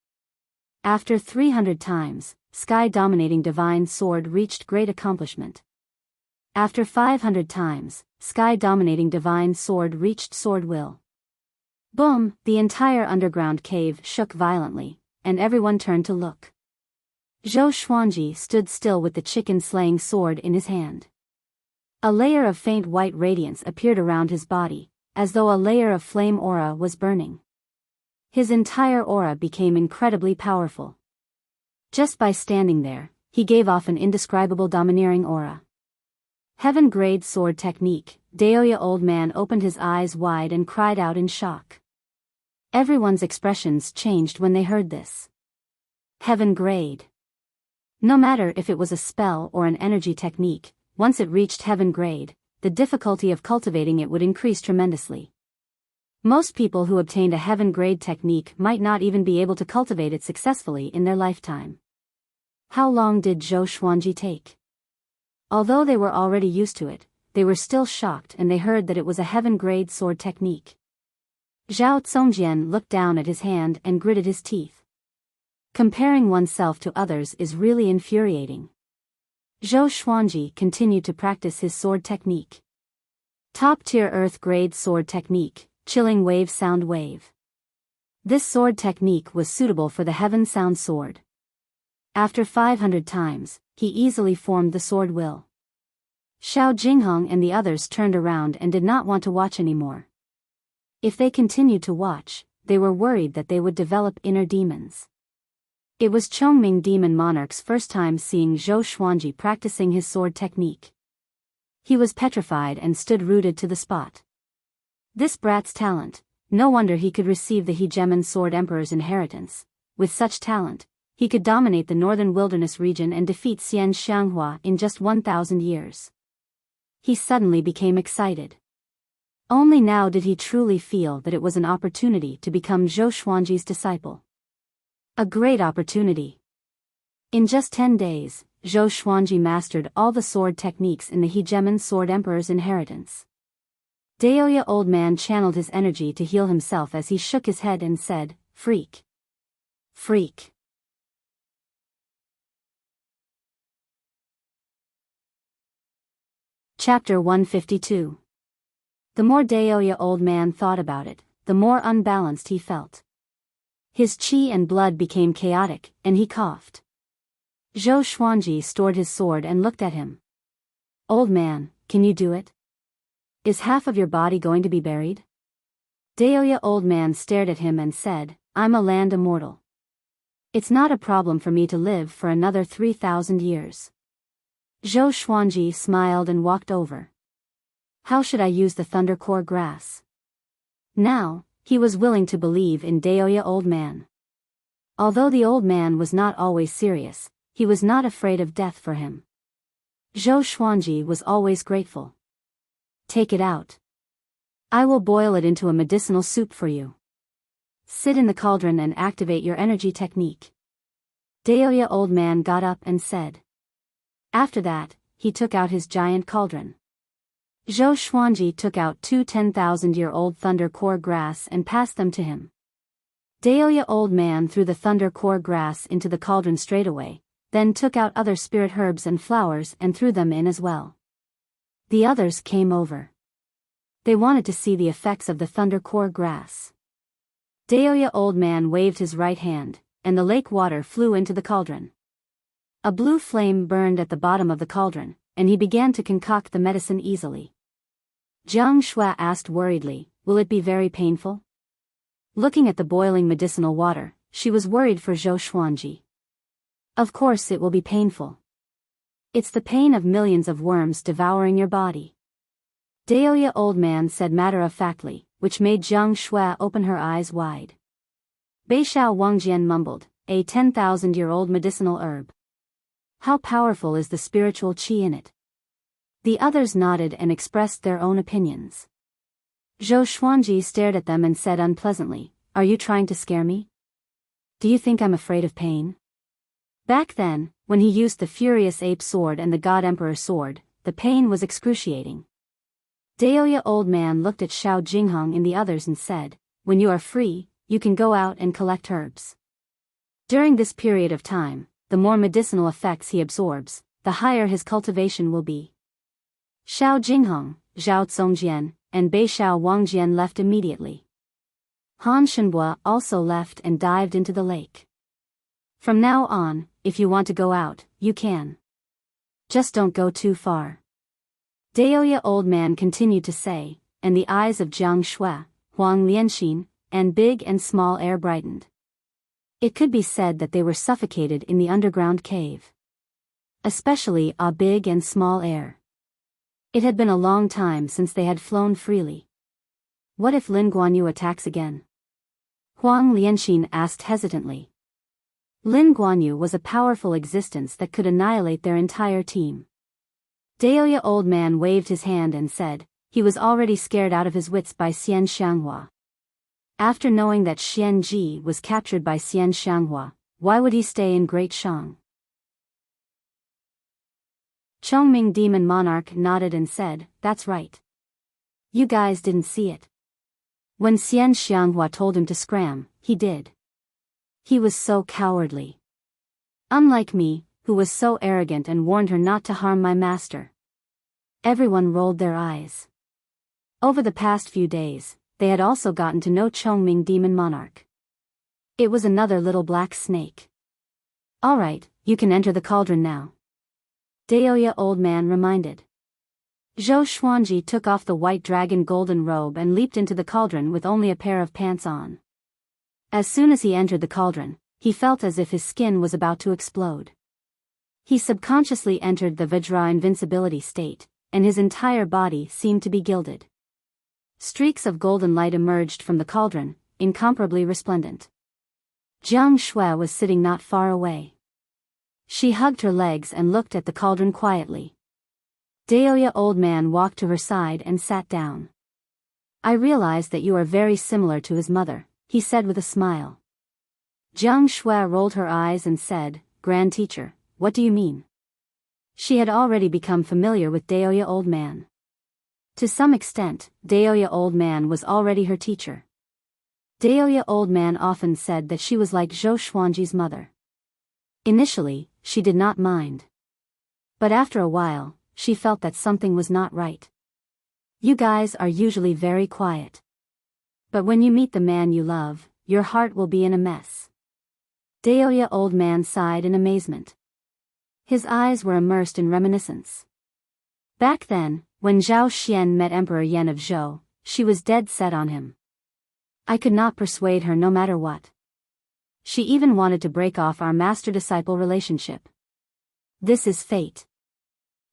After 300 times, Sky-Dominating Divine Sword reached great accomplishment. After 500 times, Sky-Dominating Divine Sword reached sword will. Boom! The entire underground cave shook violently, and everyone turned to look. Zhou Xuanji stood still with the chicken-slaying sword in his hand. A layer of faint white radiance appeared around his body, as though a layer of flame aura was burning. His entire aura became incredibly powerful. Just by standing there, he gave off an indescribable domineering aura. Heaven grade sword technique. Daoya old man opened his eyes wide and cried out in shock. Everyone's expressions changed when they heard this. Heaven grade. No matter if it was a spell or an energy technique, once it reached heaven grade, the difficulty of cultivating it would increase tremendously. Most people who obtained a heaven grade technique might not even be able to cultivate it successfully in their lifetime. How long did Zhou Xuanji take? Although they were already used to it, they were still shocked and they heard that it was a heaven grade sword technique. Zhao Zongjian looked down at his hand and gritted his teeth. Comparing oneself to others is really infuriating. Zhou Xuanji continued to practice his sword technique. Top-tier Earth grade sword technique, chilling wave sound wave. This sword technique was suitable for the heaven sound sword. After 500 times, he easily formed the sword will. Xiao Jinghong and the others turned around and did not want to watch anymore. If they continued to watch, they were worried that they would develop inner demons. It was Chongming Demon Monarch's first time seeing Zhou Xuanji practicing his sword technique. He was petrified and stood rooted to the spot. This brat's talent, no wonder he could receive the Hegemon Sword Emperor's inheritance. With such talent, he could dominate the northern wilderness region and defeat Xian Xianghua in just 1,000 years. He suddenly became excited. Only now did he truly feel that it was an opportunity to become Zhou Xuanji's disciple. A great opportunity. In just 10 days, Zhou Xuanji mastered all the sword techniques in the Hegemon Sword Emperor's inheritance. Daoya old man channeled his energy to heal himself as he shook his head and said, "Freak. Freak." Chapter 152. The more Daoya old man thought about it, the more unbalanced he felt. His chi and blood became chaotic, and he coughed. Zhou Xuanji stored his sword and looked at him. "Old man, can you do it? Is half of your body going to be buried?" Daoya old man stared at him and said, "I'm a land immortal. It's not a problem for me to live for another 3,000 years." Zhou Xuanji smiled and walked over. "How should I use the thunder core grass?" Now, he was willing to believe in Daoya old man. Although the old man was not always serious, he was not afraid of death for him. Zhou Xuanji was always grateful. "Take it out. I will boil it into a medicinal soup for you. Sit in the cauldron and activate your energy technique." Daoya old man got up and said. After that, he took out his giant cauldron. Zhou Xuanji took out 2 10,000-year-old thunder core grass and passed them to him. Daoya old man threw the thunder core grass into the cauldron straightaway, then took out other spirit herbs and flowers and threw them in as well. The others came over. They wanted to see the effects of the thunder core grass. Daoya old man waved his right hand, and the lake water flew into the cauldron. A blue flame burned at the bottom of the cauldron, and he began to concoct the medicine easily. Jiang Shui asked worriedly, "Will it be very painful?" Looking at the boiling medicinal water, she was worried for Zhou Xuanji. Of course it will be painful. It's the pain of millions of worms devouring your body. Daoya old man said matter-of-factly, which made Jiang Shui open her eyes wide. Beishao Wangjian mumbled, "A 10,000-year-old medicinal herb. How powerful is the spiritual qi in it?" The others nodded and expressed their own opinions. Zhou Xuanji stared at them and said unpleasantly, "Are you trying to scare me? Do you think I'm afraid of pain?" Back then, when he used the Furious Ape Sword and the God Emperor Sword, the pain was excruciating. Daoya old man looked at Xiao Jinghong and the others and said, "When you are free, you can go out and collect herbs. During this period of time, the more medicinal effects he absorbs, the higher his cultivation will be." Xiao Jinghong, Zhao Congjian, and Beishao Wangjian left immediately. Han Shenhua also left and dived into the lake. From now on, if you want to go out, you can. Just don't go too far. Daoya old man continued to say, and the eyes of Jiang Shui, Huang Lianxin, and Big and Small Air brightened. It could be said that they were suffocated in the underground cave. Especially Big and Small Air. It had been a long time since they had flown freely. What if Lin Guanyu attacks again? Huang Lianxin asked hesitantly. Lin Guanyu was a powerful existence that could annihilate their entire team. Daoya old man waved his hand and said, he was already scared out of his wits by Xian Xianghua. After knowing that Xian Ji was captured by Xian Xianghua, why would he stay in Great Shang? Chongming Demon Monarch nodded and said, "That's right. You guys didn't see it. When Xian Xianghua told him to scram, he did. He was so cowardly. Unlike me, who was so arrogant and warned her not to harm my master." Everyone rolled their eyes. Over the past few days, they had also gotten to know Chongming Demon Monarch. It was another little black snake. "All right, you can enter the cauldron now," Daoya old man reminded. Zhou Xuanji took off the white dragon golden robe and leaped into the cauldron with only a pair of pants on. As soon as he entered the cauldron, he felt as if his skin was about to explode. He subconsciously entered the Vajra invincibility state, and his entire body seemed to be gilded. Streaks of golden light emerged from the cauldron, incomparably resplendent. Jiang Shui was sitting not far away. She hugged her legs and looked at the cauldron quietly. Daoya old man walked to her side and sat down. "I realize that you are very similar to his mother," he said with a smile. Jiang Shui rolled her eyes and said, "Grand teacher, what do you mean?" She had already become familiar with Daoya old man. To some extent, Daoya old man was already her teacher. Daoya old man often said that she was like Zhou Xuanji's mother. Initially, she did not mind. But after a while, she felt that something was not right. "You guys are usually very quiet. But when you meet the man you love, your heart will be in a mess." Daoya old man sighed in amazement. His eyes were immersed in reminiscence. Back then, when Zhao Xian met Emperor Yan of Zhou, she was dead set on him. I could not persuade her no matter what. She even wanted to break off our master-disciple relationship. This is fate.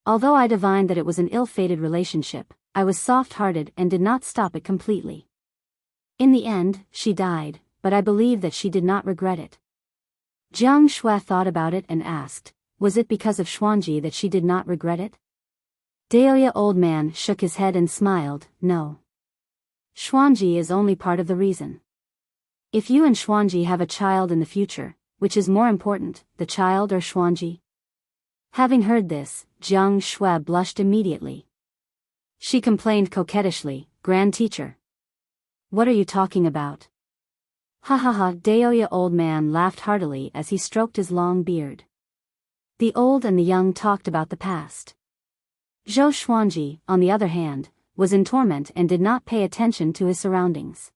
Although I divined that it was an ill-fated relationship, I was soft-hearted and did not stop it completely. In the end, she died, but I believe that she did not regret it. Jiang Shui thought about it and asked, was it because of Xuanji that she did not regret it? Daoya old man shook his head and smiled, "No. Xuanji is only part of the reason. If you and Xuanji have a child in the future, which is more important, the child or Xuanji? Having heard this, Jiang Shui blushed immediately. She complained coquettishly, Grand Teacher. What are you talking about? Ha ha ha, Daoya old man laughed heartily as he stroked his long beard. The old and the young talked about the past. Zhou Xuanji, on the other hand, was in torment and did not pay attention to his surroundings.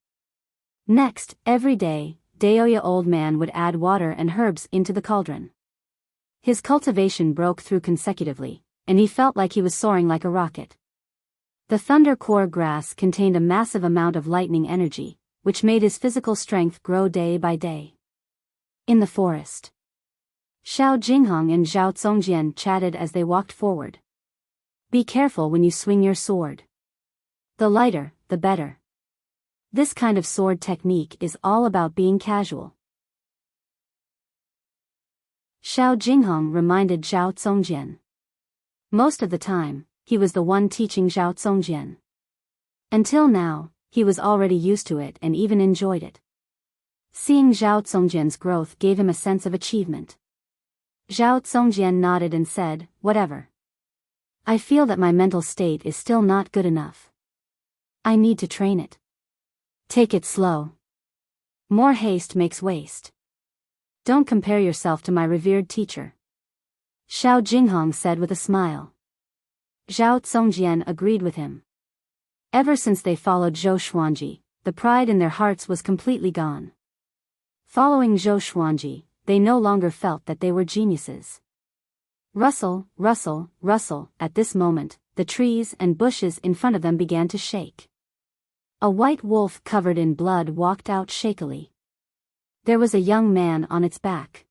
Next, every day, Daoya old man would add water and herbs into the cauldron. His cultivation broke through consecutively, and he felt like he was soaring like a rocket. The thunder core grass contained a massive amount of lightning energy, which made his physical strength grow day by day. In the forest, Xiao Jinghong and Zhao Zongjian chatted as they walked forward. Be careful when you swing your sword. The lighter, the better. This kind of sword technique is all about being casual. Xiao Jinghong reminded Zhao Zongjian. Most of the time, he was the one teaching Zhao Zongjian. Until now, he was already used to it and even enjoyed it. Seeing Zhao Zongjian's growth gave him a sense of achievement. Zhao Zongjian nodded and said, whatever. I feel that my mental state is still not good enough. I need to train it. Take it slow. More haste makes waste. Don't compare yourself to my revered teacher. Xiao Jinghong said with a smile. Zhao Zongjian agreed with him. Ever since they followed Zhou Xuanji, the pride in their hearts was completely gone. Following Zhou Xuanji, they no longer felt that they were geniuses. Rustle, rustle, rustle, at this moment, the trees and bushes in front of them began to shake. A white wolf covered in blood walked out shakily. There was a young man on its back.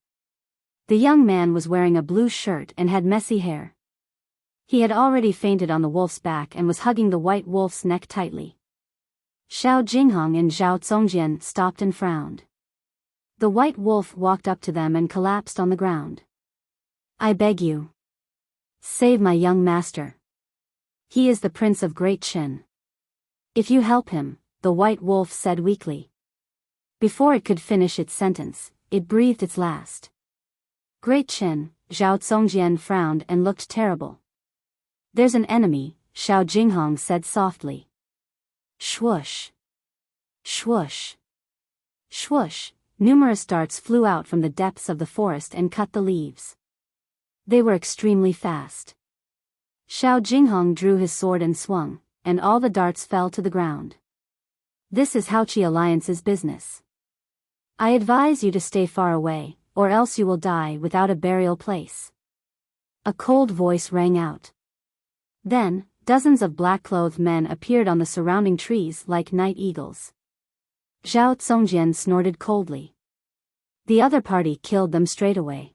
The young man was wearing a blue shirt and had messy hair. He had already fainted on the wolf's back and was hugging the white wolf's neck tightly. Xiao Jinghong and Zhao Zongjian stopped and frowned. The white wolf walked up to them and collapsed on the ground. I beg you. Save my young master. He is the Prince of Great Qin. If you help him, the white wolf said weakly. Before it could finish its sentence, it breathed its last. Great Qin, Zhao Zongjian frowned and looked terrible. There's an enemy, Xiao Jinghong said softly. Swoosh. Swoosh. Swoosh. Numerous darts flew out from the depths of the forest and cut the leaves. They were extremely fast. Xiao Jinghong drew his sword and swung, and all the darts fell to the ground. This is Haoqi Alliance's business. I advise you to stay far away, or else you will die without a burial place. A cold voice rang out. Then, dozens of black-clothed men appeared on the surrounding trees like night eagles. Zhao Zongjian snorted coldly. The other party killed them straight away.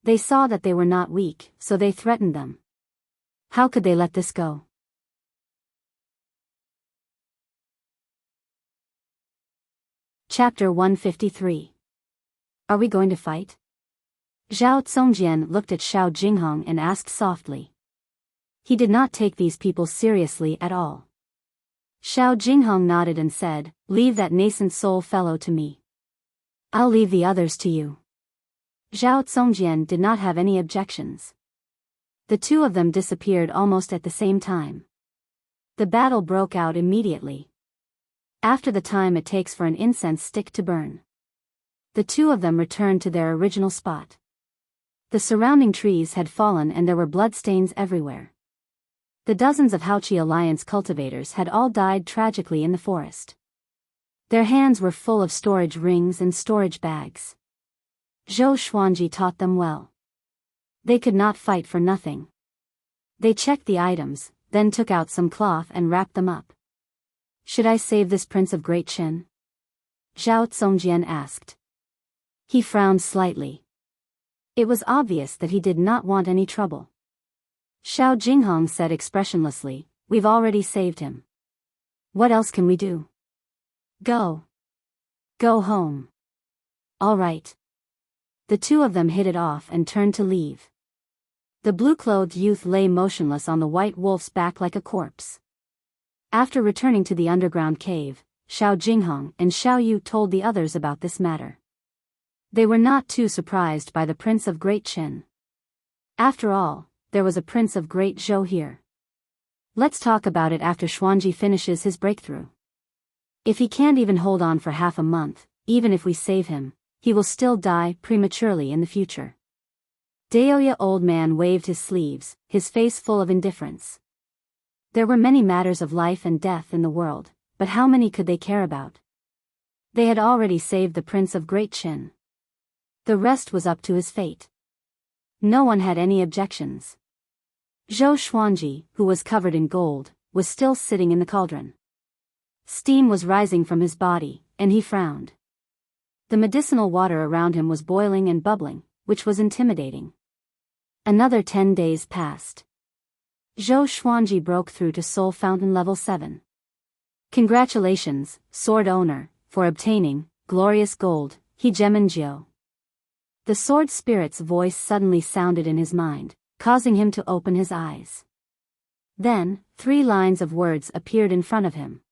They saw that they were not weak, so they threatened them. How could they let this go? Chapter 153. Are we going to fight? Zhao Zongjian looked at Xiao Jinghong and asked softly. He did not take these people seriously at all. Xiao Jinghong nodded and said, leave that nascent soul fellow to me. I'll leave the others to you. Zhao Zongjian did not have any objections. The two of them disappeared almost at the same time. The battle broke out immediately. After the time it takes for an incense stick to burn. The two of them returned to their original spot. The surrounding trees had fallen and there were bloodstains everywhere. The dozens of Haoqi Alliance cultivators had all died tragically in the forest. Their hands were full of storage rings and storage bags. Zhou Xuanji taught them well. They could not fight for nothing. They checked the items, then took out some cloth and wrapped them up. Should I save this Prince of Great Qin? Zhao Zongjian asked. He frowned slightly. It was obvious that he did not want any trouble. Xiao Jinghong said expressionlessly, we've already saved him. What else can we do? Go. Go home. All right. The two of them hit it off and turned to leave. The blue-clothed youth lay motionless on the white wolf's back like a corpse. After returning to the underground cave, Xiao Jinghong and Xiao Yu told the others about this matter. They were not too surprised by the Prince of Great Qin. After all, there was a Prince of Great Zhou here. Let's talk about it after Xuanji finishes his breakthrough. If he can't even hold on for half a month, even if we save him, he will still die prematurely in the future. Daoya old man waved his sleeves, his face full of indifference. There were many matters of life and death in the world, but how many could they care about? They had already saved the Prince of Great Qin. The rest was up to his fate. No one had any objections. Zhou Xuanji, who was covered in gold, was still sitting in the cauldron. Steam was rising from his body, and he frowned. The medicinal water around him was boiling and bubbling, which was intimidating. Another 10 days passed. Zhou Xuanji broke through to Soul Fountain level 7. Congratulations, sword owner, for obtaining glorious gold, Hegemonjiu. The sword spirit's voice suddenly sounded in his mind, causing him to open his eyes. Then, 3 lines of words appeared in front of him.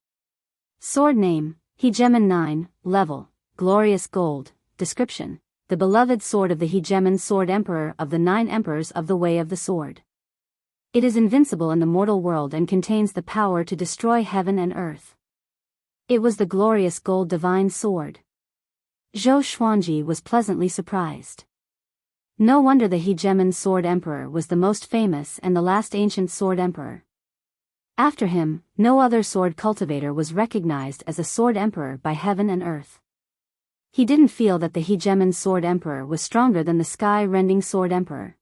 Sword name, Hegemon 9, level, glorious gold, description, the beloved sword of the Hegemon Sword Emperor of the 9 Emperors of the Way of the Sword. It is invincible in the mortal world and contains the power to destroy heaven and earth. It was the glorious gold divine sword. Zhou Xuanji was pleasantly surprised. No wonder the Hegemon Sword Emperor was the most famous and the last ancient sword emperor. After him, no other sword cultivator was recognized as a sword emperor by heaven and earth. He didn't feel that the Hegemon Sword Emperor was stronger than the sky-rending Sword Emperor.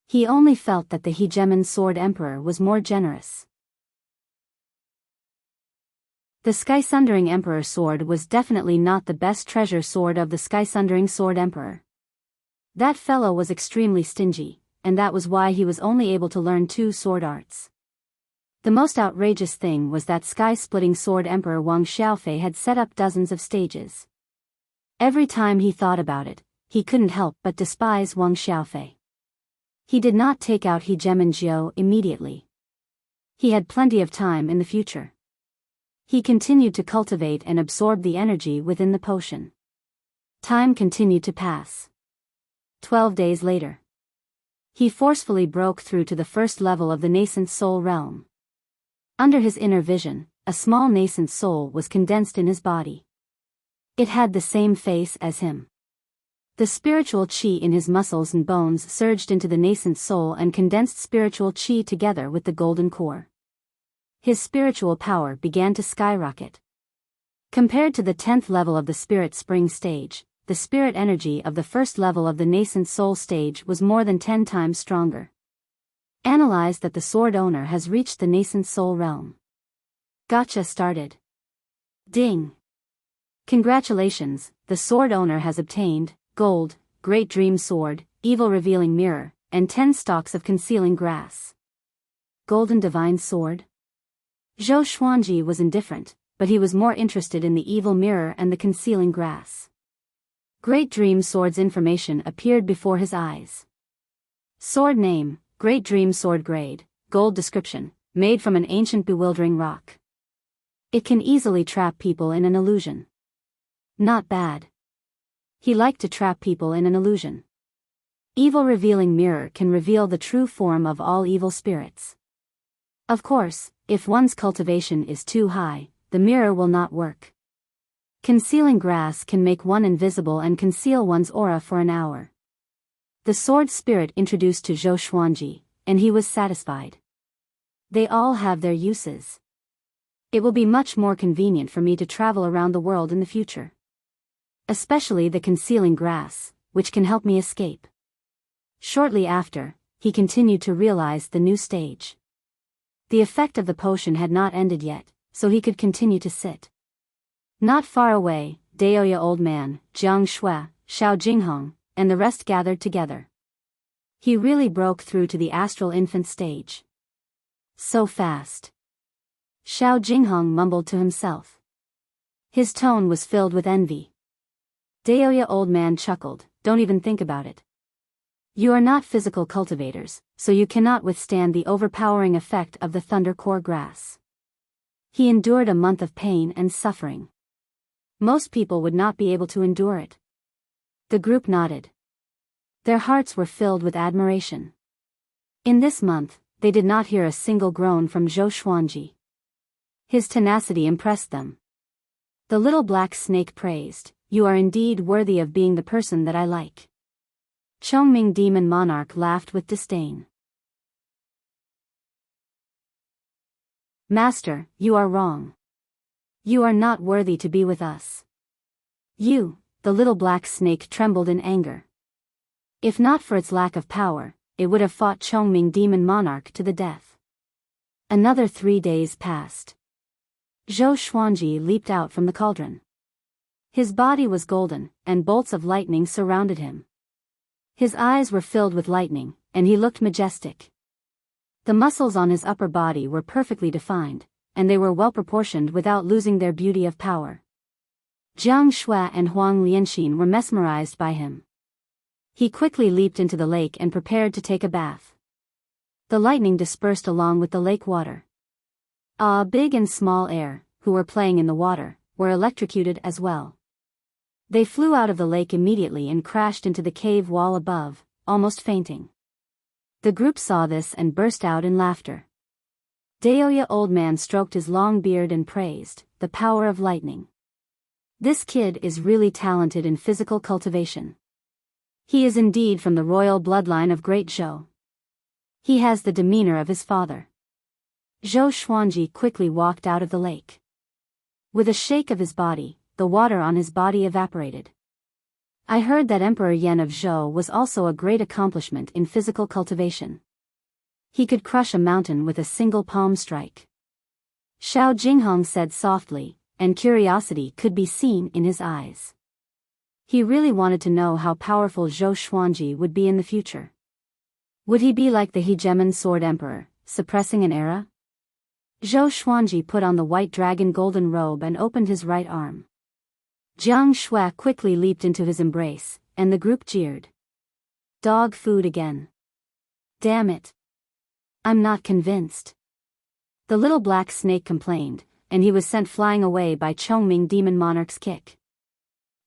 He only felt that the Hegemon Sword Emperor was more generous. The Sky-Sundering Emperor sword was definitely not the best treasure sword of the Sky-Sundering Sword Emperor. That fellow was extremely stingy, and that was why he was only able to learn 2 sword arts. The most outrageous thing was that Sky-Splitting Sword Emperor Wang Xiaofei had set up dozens of stages. Every time he thought about it, he couldn't help but despise Wang Xiaofei. He did not take out Hegemonjiu immediately. He had plenty of time in the future. He continued to cultivate and absorb the energy within the potion. Time continued to pass. 12 days later. He forcefully broke through to the first level of the nascent soul realm. Under his inner vision, a small nascent soul was condensed in his body. It had the same face as him. The spiritual qi in his muscles and bones surged into the nascent soul and condensed spiritual qi together with the golden core. His spiritual power began to skyrocket. Compared to the 10th level of the spirit spring stage, the spirit energy of the first level of the nascent soul stage was more than 10 times stronger. Analyze that the sword owner has reached the nascent soul realm. Gotcha started. Ding. Congratulations, the sword owner has obtained gold, great dream sword, evil revealing mirror, and 10 stalks of concealing grass. Golden divine sword? Zhou Xuanji was indifferent, but he was more interested in the evil mirror and the concealing grass. Great Dream Sword's information appeared before his eyes. Sword name, Great Dream Sword grade, gold description, made from an ancient bewildering rock. It can easily trap people in an illusion. Not bad. He liked to trap people in an illusion. Evil revealing mirror can reveal the true form of all evil spirits. Of course, if one's cultivation is too high, the mirror will not work. Concealing grass can make one invisible and conceal one's aura for an hour. The sword spirit introduced to Zhou Xuanji, and he was satisfied. They all have their uses. It will be much more convenient for me to travel around the world in the future. Especially the concealing grass, which can help me escape. Shortly after, he continued to realize the new stage. The effect of the potion had not ended yet, so he could continue to sit. Not far away, Daoya old man, Jiang Shui, Xiao Jinghong, and the rest gathered together. He really broke through to the astral infant stage. So fast. Xiao Jinghong mumbled to himself. His tone was filled with envy. Daoya old man chuckled, don't even think about it. You are not physical cultivators, so you cannot withstand the overpowering effect of the thunder core grass. He endured a month of pain and suffering. Most people would not be able to endure it. The group nodded. Their hearts were filled with admiration. In this month, they did not hear a single groan from Zhou Xuanji. His tenacity impressed them. The little black snake praised, "You are indeed worthy of being the person that I like." Chongming Demon Monarch laughed with disdain. "Master, you are wrong. You are not worthy to be with us." "You," the little black snake trembled in anger. If not for its lack of power, it would have fought Chongming Demon Monarch to the death. Another 3 days passed. Zhou Xuanji leaped out from the cauldron. His body was golden, and bolts of lightning surrounded him. His eyes were filled with lightning, and he looked majestic. The muscles on his upper body were perfectly defined, and they were well proportioned without losing their beauty of power. Jiang Shui and Huang Lianxin were mesmerized by him. He quickly leaped into the lake and prepared to take a bath. The lightning dispersed along with the lake water. Big and small air, who were playing in the water, were electrocuted as well. They flew out of the lake immediately and crashed into the cave wall above, almost fainting. The group saw this and burst out in laughter. Daoya Old Man stroked his long beard and praised, "The power of lightning. This kid is really talented in physical cultivation. He is indeed from the royal bloodline of Great Zhou. He has the demeanor of his father." Zhou Xuanji quickly walked out of the lake. With a shake of his body, the water on his body evaporated. "I heard that Emperor Yan of Zhou was also a great accomplishment in physical cultivation. He could crush a mountain with a single palm strike." Xiao Jinghong said softly, and curiosity could be seen in his eyes. He really wanted to know how powerful Zhou Xuanji would be in the future. Would he be like the Hegemon Sword Emperor, suppressing an era? Zhou Xuanji put on the white dragon golden robe and opened his right arm. Jiang Shui quickly leaped into his embrace, and the group jeered. "Dog food again. Damn it. I'm not convinced." The little black snake complained, and he was sent flying away by Chongming Demon Monarch's kick.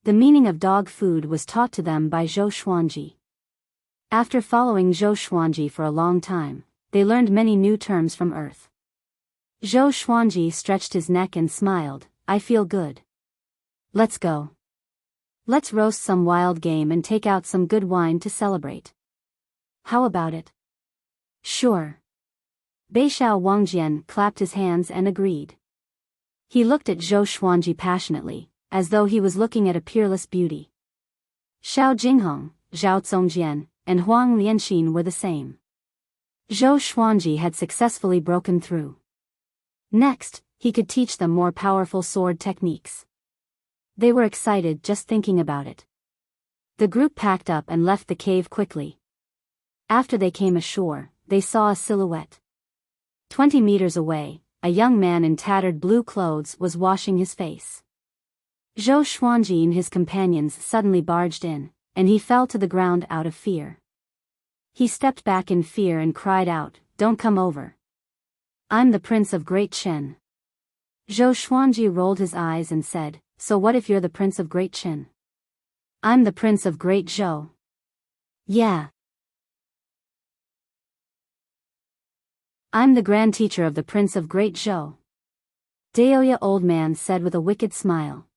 The meaning of dog food was taught to them by Zhou Xuanji. After following Zhou Xuanji for a long time, they learned many new terms from Earth. Zhou Xuanji stretched his neck and smiled, "I feel good. Let's go. Let's roast some wild game and take out some good wine to celebrate. How about it?" "Sure." Beixiao Wangjian clapped his hands and agreed. He looked at Zhou Xuanji passionately, as though he was looking at a peerless beauty. Xiao Jinghong, Zhao Zongjian, and Huang Lianxin were the same. Zhou Xuanji had successfully broken through. Next, he could teach them more powerful sword techniques. They were excited just thinking about it. The group packed up and left the cave quickly. After they came ashore, they saw a silhouette. 20 meters away, a young man in tattered blue clothes was washing his face. Zhou Xuanji and his companions suddenly barged in, and he fell to the ground out of fear. He stepped back in fear and cried out, "Don't come over. I'm the Prince of Great Chen." Zhou Xuanji rolled his eyes and said, "So what if you're the Prince of Great Chen?" "I'm the Prince of Great Zhou." "Yeah. I'm the Grand Teacher of the Prince of Great Zhou," Daoya Old Man said with a wicked smile.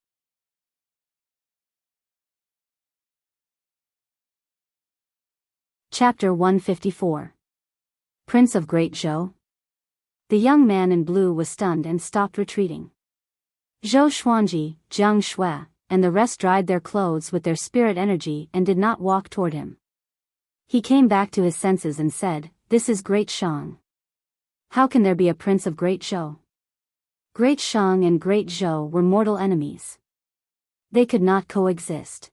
Chapter 154. Prince of Great Zhou? The young man in blue was stunned and stopped retreating. Zhou Xuanji, Jiang Shui, and the rest dried their clothes with their spirit energy and did not walk toward him. He came back to his senses and said, "This is Great Shang. How can there be a Prince of Great Zhou?" Great Shang and Great Zhou were mortal enemies. They could not coexist.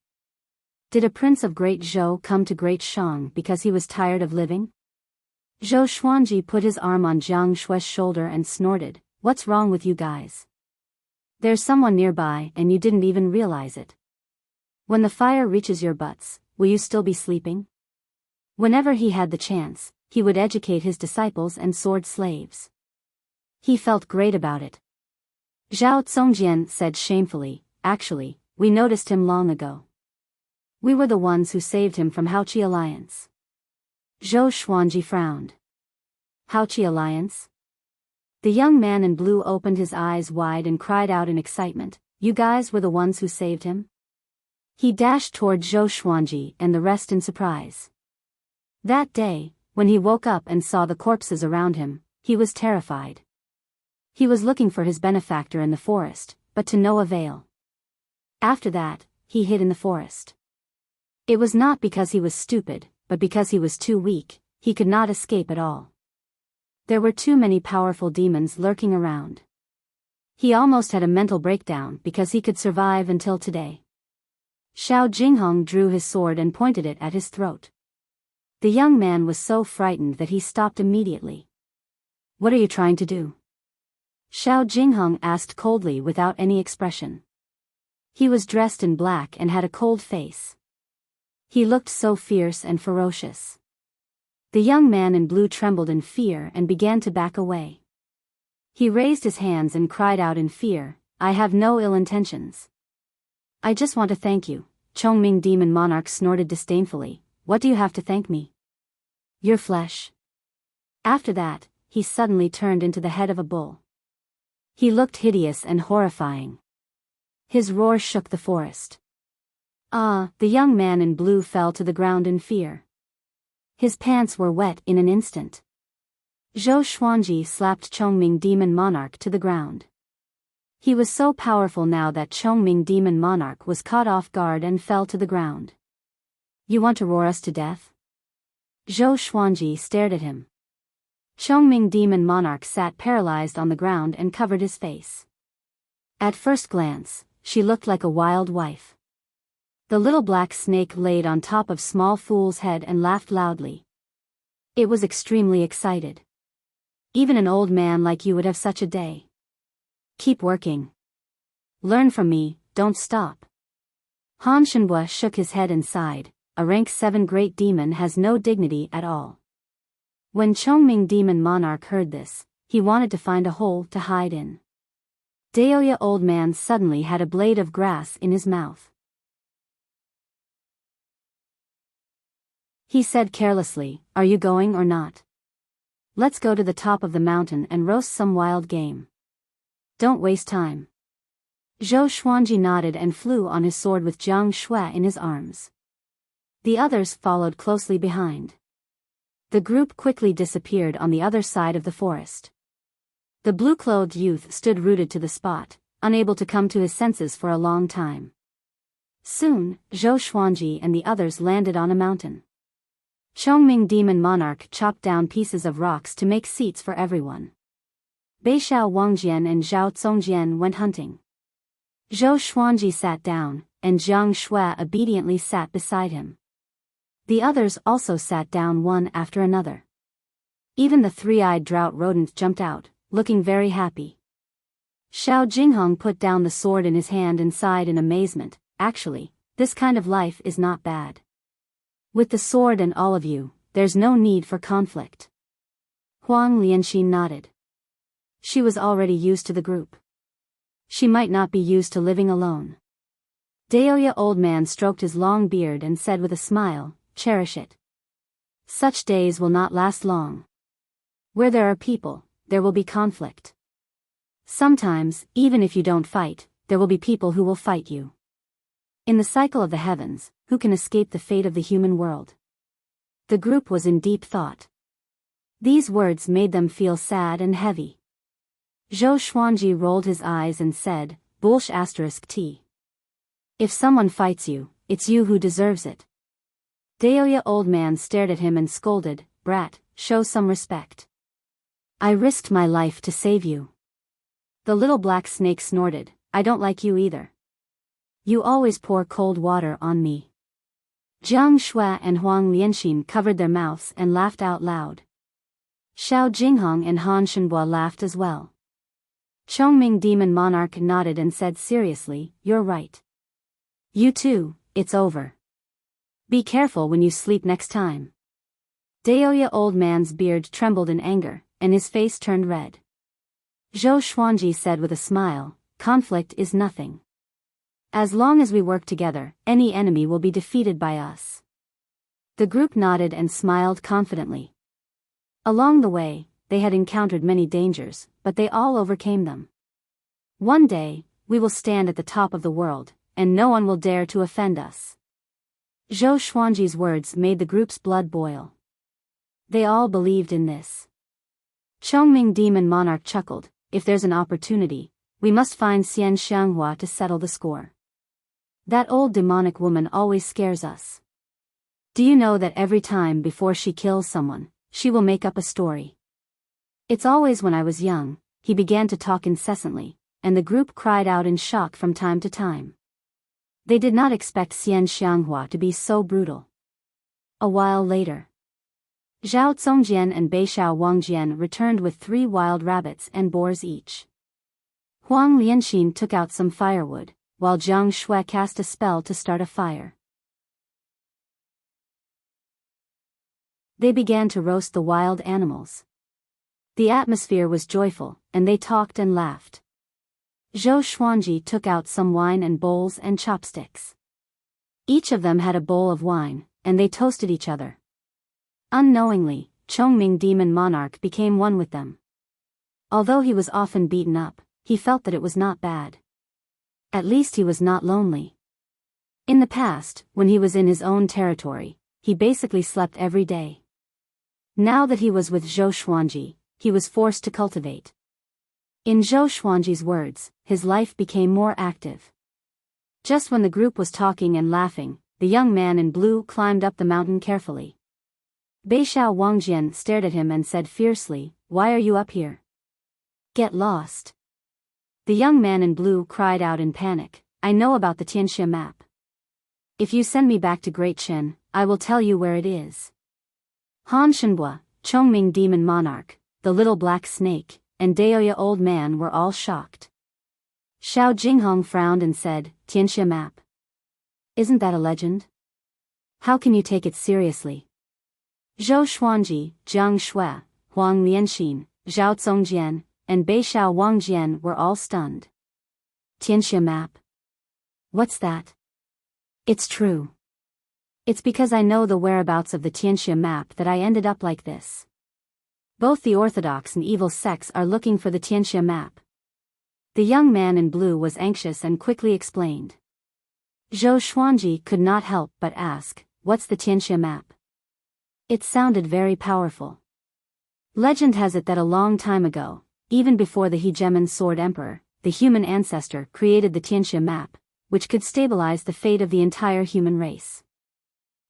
Did a Prince of Great Zhou come to Great Shang because he was tired of living? Zhou Xuanji put his arm on Jiang Shui's shoulder and snorted, "What's wrong with you guys? There's someone nearby and you didn't even realize it. When the fire reaches your butts, will you still be sleeping?" Whenever he had the chance, he would educate his disciples and sword slaves. He felt great about it. Zhao Zongjian said shamefully, "Actually, we noticed him long ago." We were the ones who saved him from Wuxia Alliance. Zhou Xuanji frowned. Wuxia Alliance? The young man in blue opened his eyes wide and cried out in excitement, you guys were the ones who saved him? He dashed toward Zhou Xuanji and the rest in surprise. That day, when he woke up and saw the corpses around him, he was terrified. He was looking for his benefactor in the forest, but to no avail. After that, he hid in the forest. It was not because he was stupid, but because he was too weak, he could not escape at all. There were too many powerful demons lurking around. He almost had a mental breakdown because he could survive until today. Xiao Jinghong drew his sword and pointed it at his throat. The young man was so frightened that he stopped immediately. What are you trying to do? Xiao Jinghong asked coldly without any expression. He was dressed in black and had a cold face. He looked so fierce and ferocious. The young man in blue trembled in fear and began to back away. He raised his hands and cried out in fear, I have no ill intentions. I just want to thank you. Chongming Demon Monarch snorted disdainfully, what do you have to thank me? Your flesh. After that, he suddenly turned into the head of a bull. He looked hideous and horrifying. His roar shook the forest. The young man in blue fell to the ground in fear. His pants were wet in an instant. Zhou Xuanji slapped Chongming Demon Monarch to the ground. He was so powerful now that Chongming Demon Monarch was caught off guard and fell to the ground. You want to roar us to death? Zhou Xuanji stared at him. Chongming Demon Monarch sat paralyzed on the ground and covered his face. At first glance, she looked like a wild wife. The little black snake laid on top of Small Fool's head and laughed loudly. It was extremely excited. Even an old man like you would have such a day. Keep working. Learn from me, don't stop. Han Shenhua shook his head and sighed, a rank 7 great demon has no dignity at all. When Chongming Demon Monarch heard this, he wanted to find a hole to hide in. Daoya old man suddenly had a blade of grass in his mouth. He said carelessly, are you going or not? Let's go to the top of the mountain and roast some wild game. Don't waste time. Zhou Xuanji nodded and flew on his sword with Jiang Shui in his arms. The others followed closely behind. The group quickly disappeared on the other side of the forest. The blue-clothed youth stood rooted to the spot, unable to come to his senses for a long time. Soon, Zhou Xuanji and the others landed on a mountain. Chongming Demon Monarch chopped down pieces of rocks to make seats for everyone. Beixiao Wangjian and Zhao Congjian went hunting. Zhou Xuanji sat down, and Jiang Shui obediently sat beside him. The others also sat down one after another. Even the three-eyed drought rodent jumped out, looking very happy. Xiao Jinghong put down the sword in his hand and sighed in amazement, actually, this kind of life is not bad. With the sword and all of you, there's no need for conflict. Huang Lianxin nodded. She was already used to the group. She might not be used to living alone. Daoya old man stroked his long beard and said with a smile, cherish it. Such days will not last long. Where there are people, there will be conflict. Sometimes, even if you don't fight, there will be people who will fight you. In the cycle of the heavens, who can escape the fate of the human world? The group was in deep thought. These words made them feel sad and heavy. Zhou Xuanji rolled his eyes and said, Bullsh *T. If someone fights you, it's you who deserves it. Daoya old man stared at him and scolded, brat, show some respect. I risked my life to save you. The little black snake snorted, I don't like you either. You always pour cold water on me. Jiang Shui and Huang Lianxin covered their mouths and laughed out loud. Xiao Jinghong and Han Shenhua laughed as well. Chongming Demon Monarch nodded and said seriously, you're right. You too, it's over. Be careful when you sleep next time. Daoya old man's beard trembled in anger, and his face turned red. Zhou Xuanji said with a smile, conflict is nothing. As long as we work together, any enemy will be defeated by us. The group nodded and smiled confidently. Along the way, they had encountered many dangers, but they all overcame them. One day, we will stand at the top of the world, and no one will dare to offend us. Zhou Xuanji's words made the group's blood boil. They all believed in this. Chongming Demon Monarch chuckled, if there's an opportunity, we must find Xian Xianghua to settle the score. That old demonic woman always scares us. Do you know that every time before she kills someone, she will make up a story? It's always when I was young, he began to talk incessantly, and the group cried out in shock from time to time. They did not expect Xian Xianghua to be so brutal. A while later, Zhao Zongjian and Beishao Wangjian returned with 3 wild rabbits and boars each. Huang Lianxin took out some firewood, while Jiang Shui cast a spell to start a fire. They began to roast the wild animals. The atmosphere was joyful, and they talked and laughed. Zhou Xuanji took out some wine and bowls and chopsticks. Each of them had a bowl of wine, and they toasted each other. Unknowingly, Chongming Demon Monarch became one with them. Although he was often beaten up, he felt that it was not bad. At least he was not lonely. In the past, when he was in his own territory, he basically slept every day. Now that he was with Zhou Xuanji, he was forced to cultivate. In Zhou Xuanji's words, his life became more active. Just when the group was talking and laughing, the young man in blue climbed up the mountain carefully. Beishao Wangjian stared at him and said fiercely, "Why are you up here? Get lost." The young man in blue cried out in panic, "I know about the Tianxia map. If you send me back to Great Chen, I will tell you where it is." Han Shenhua, Chongming Demon Monarch, the little black snake, and Daoya Old Man were all shocked. Xiao Jinghong frowned and said, "Tianxia map? Isn't that a legend? How can you take it seriously?" Zhou Xuanji, Jiang Shui, Huang Lianxin, Zhao Zongjian, and Beishao Wangjian were all stunned. Tianxia map? What's that? It's true. It's because I know the whereabouts of the Tianxia map that I ended up like this. Both the orthodox and evil sects are looking for the Tianxia map. The young man in blue was anxious and quickly explained. Zhou Xuanji could not help but ask, "What's the Tianxia map?" It sounded very powerful. Legend has it that a long time ago, even before the Hegemon Sword Emperor, the human ancestor created the Tianxia map, which could stabilize the fate of the entire human race.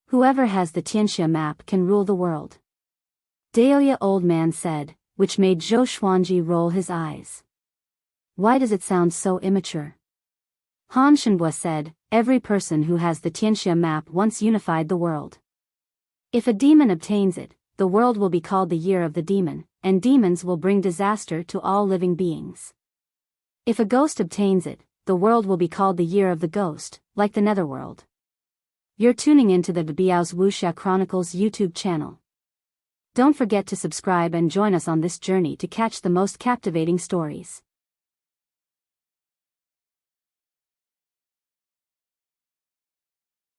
Whoever has the Tianxia map can rule the world. Daoya Old Man said, which made Zhou Xuanji roll his eyes. Why does it sound so immature? Han Shenhua said, every person who has the Tianxia map once unified the world. If a demon obtains it, the world will be called the Year of the Demon, and demons will bring disaster to all living beings. If a ghost obtains it, the world will be called the Year of the Ghost, like the Netherworld. You're tuning into the Biyao's Wuxia Chronicles YouTube channel. Don't forget to subscribe and join us on this journey to catch the most captivating stories.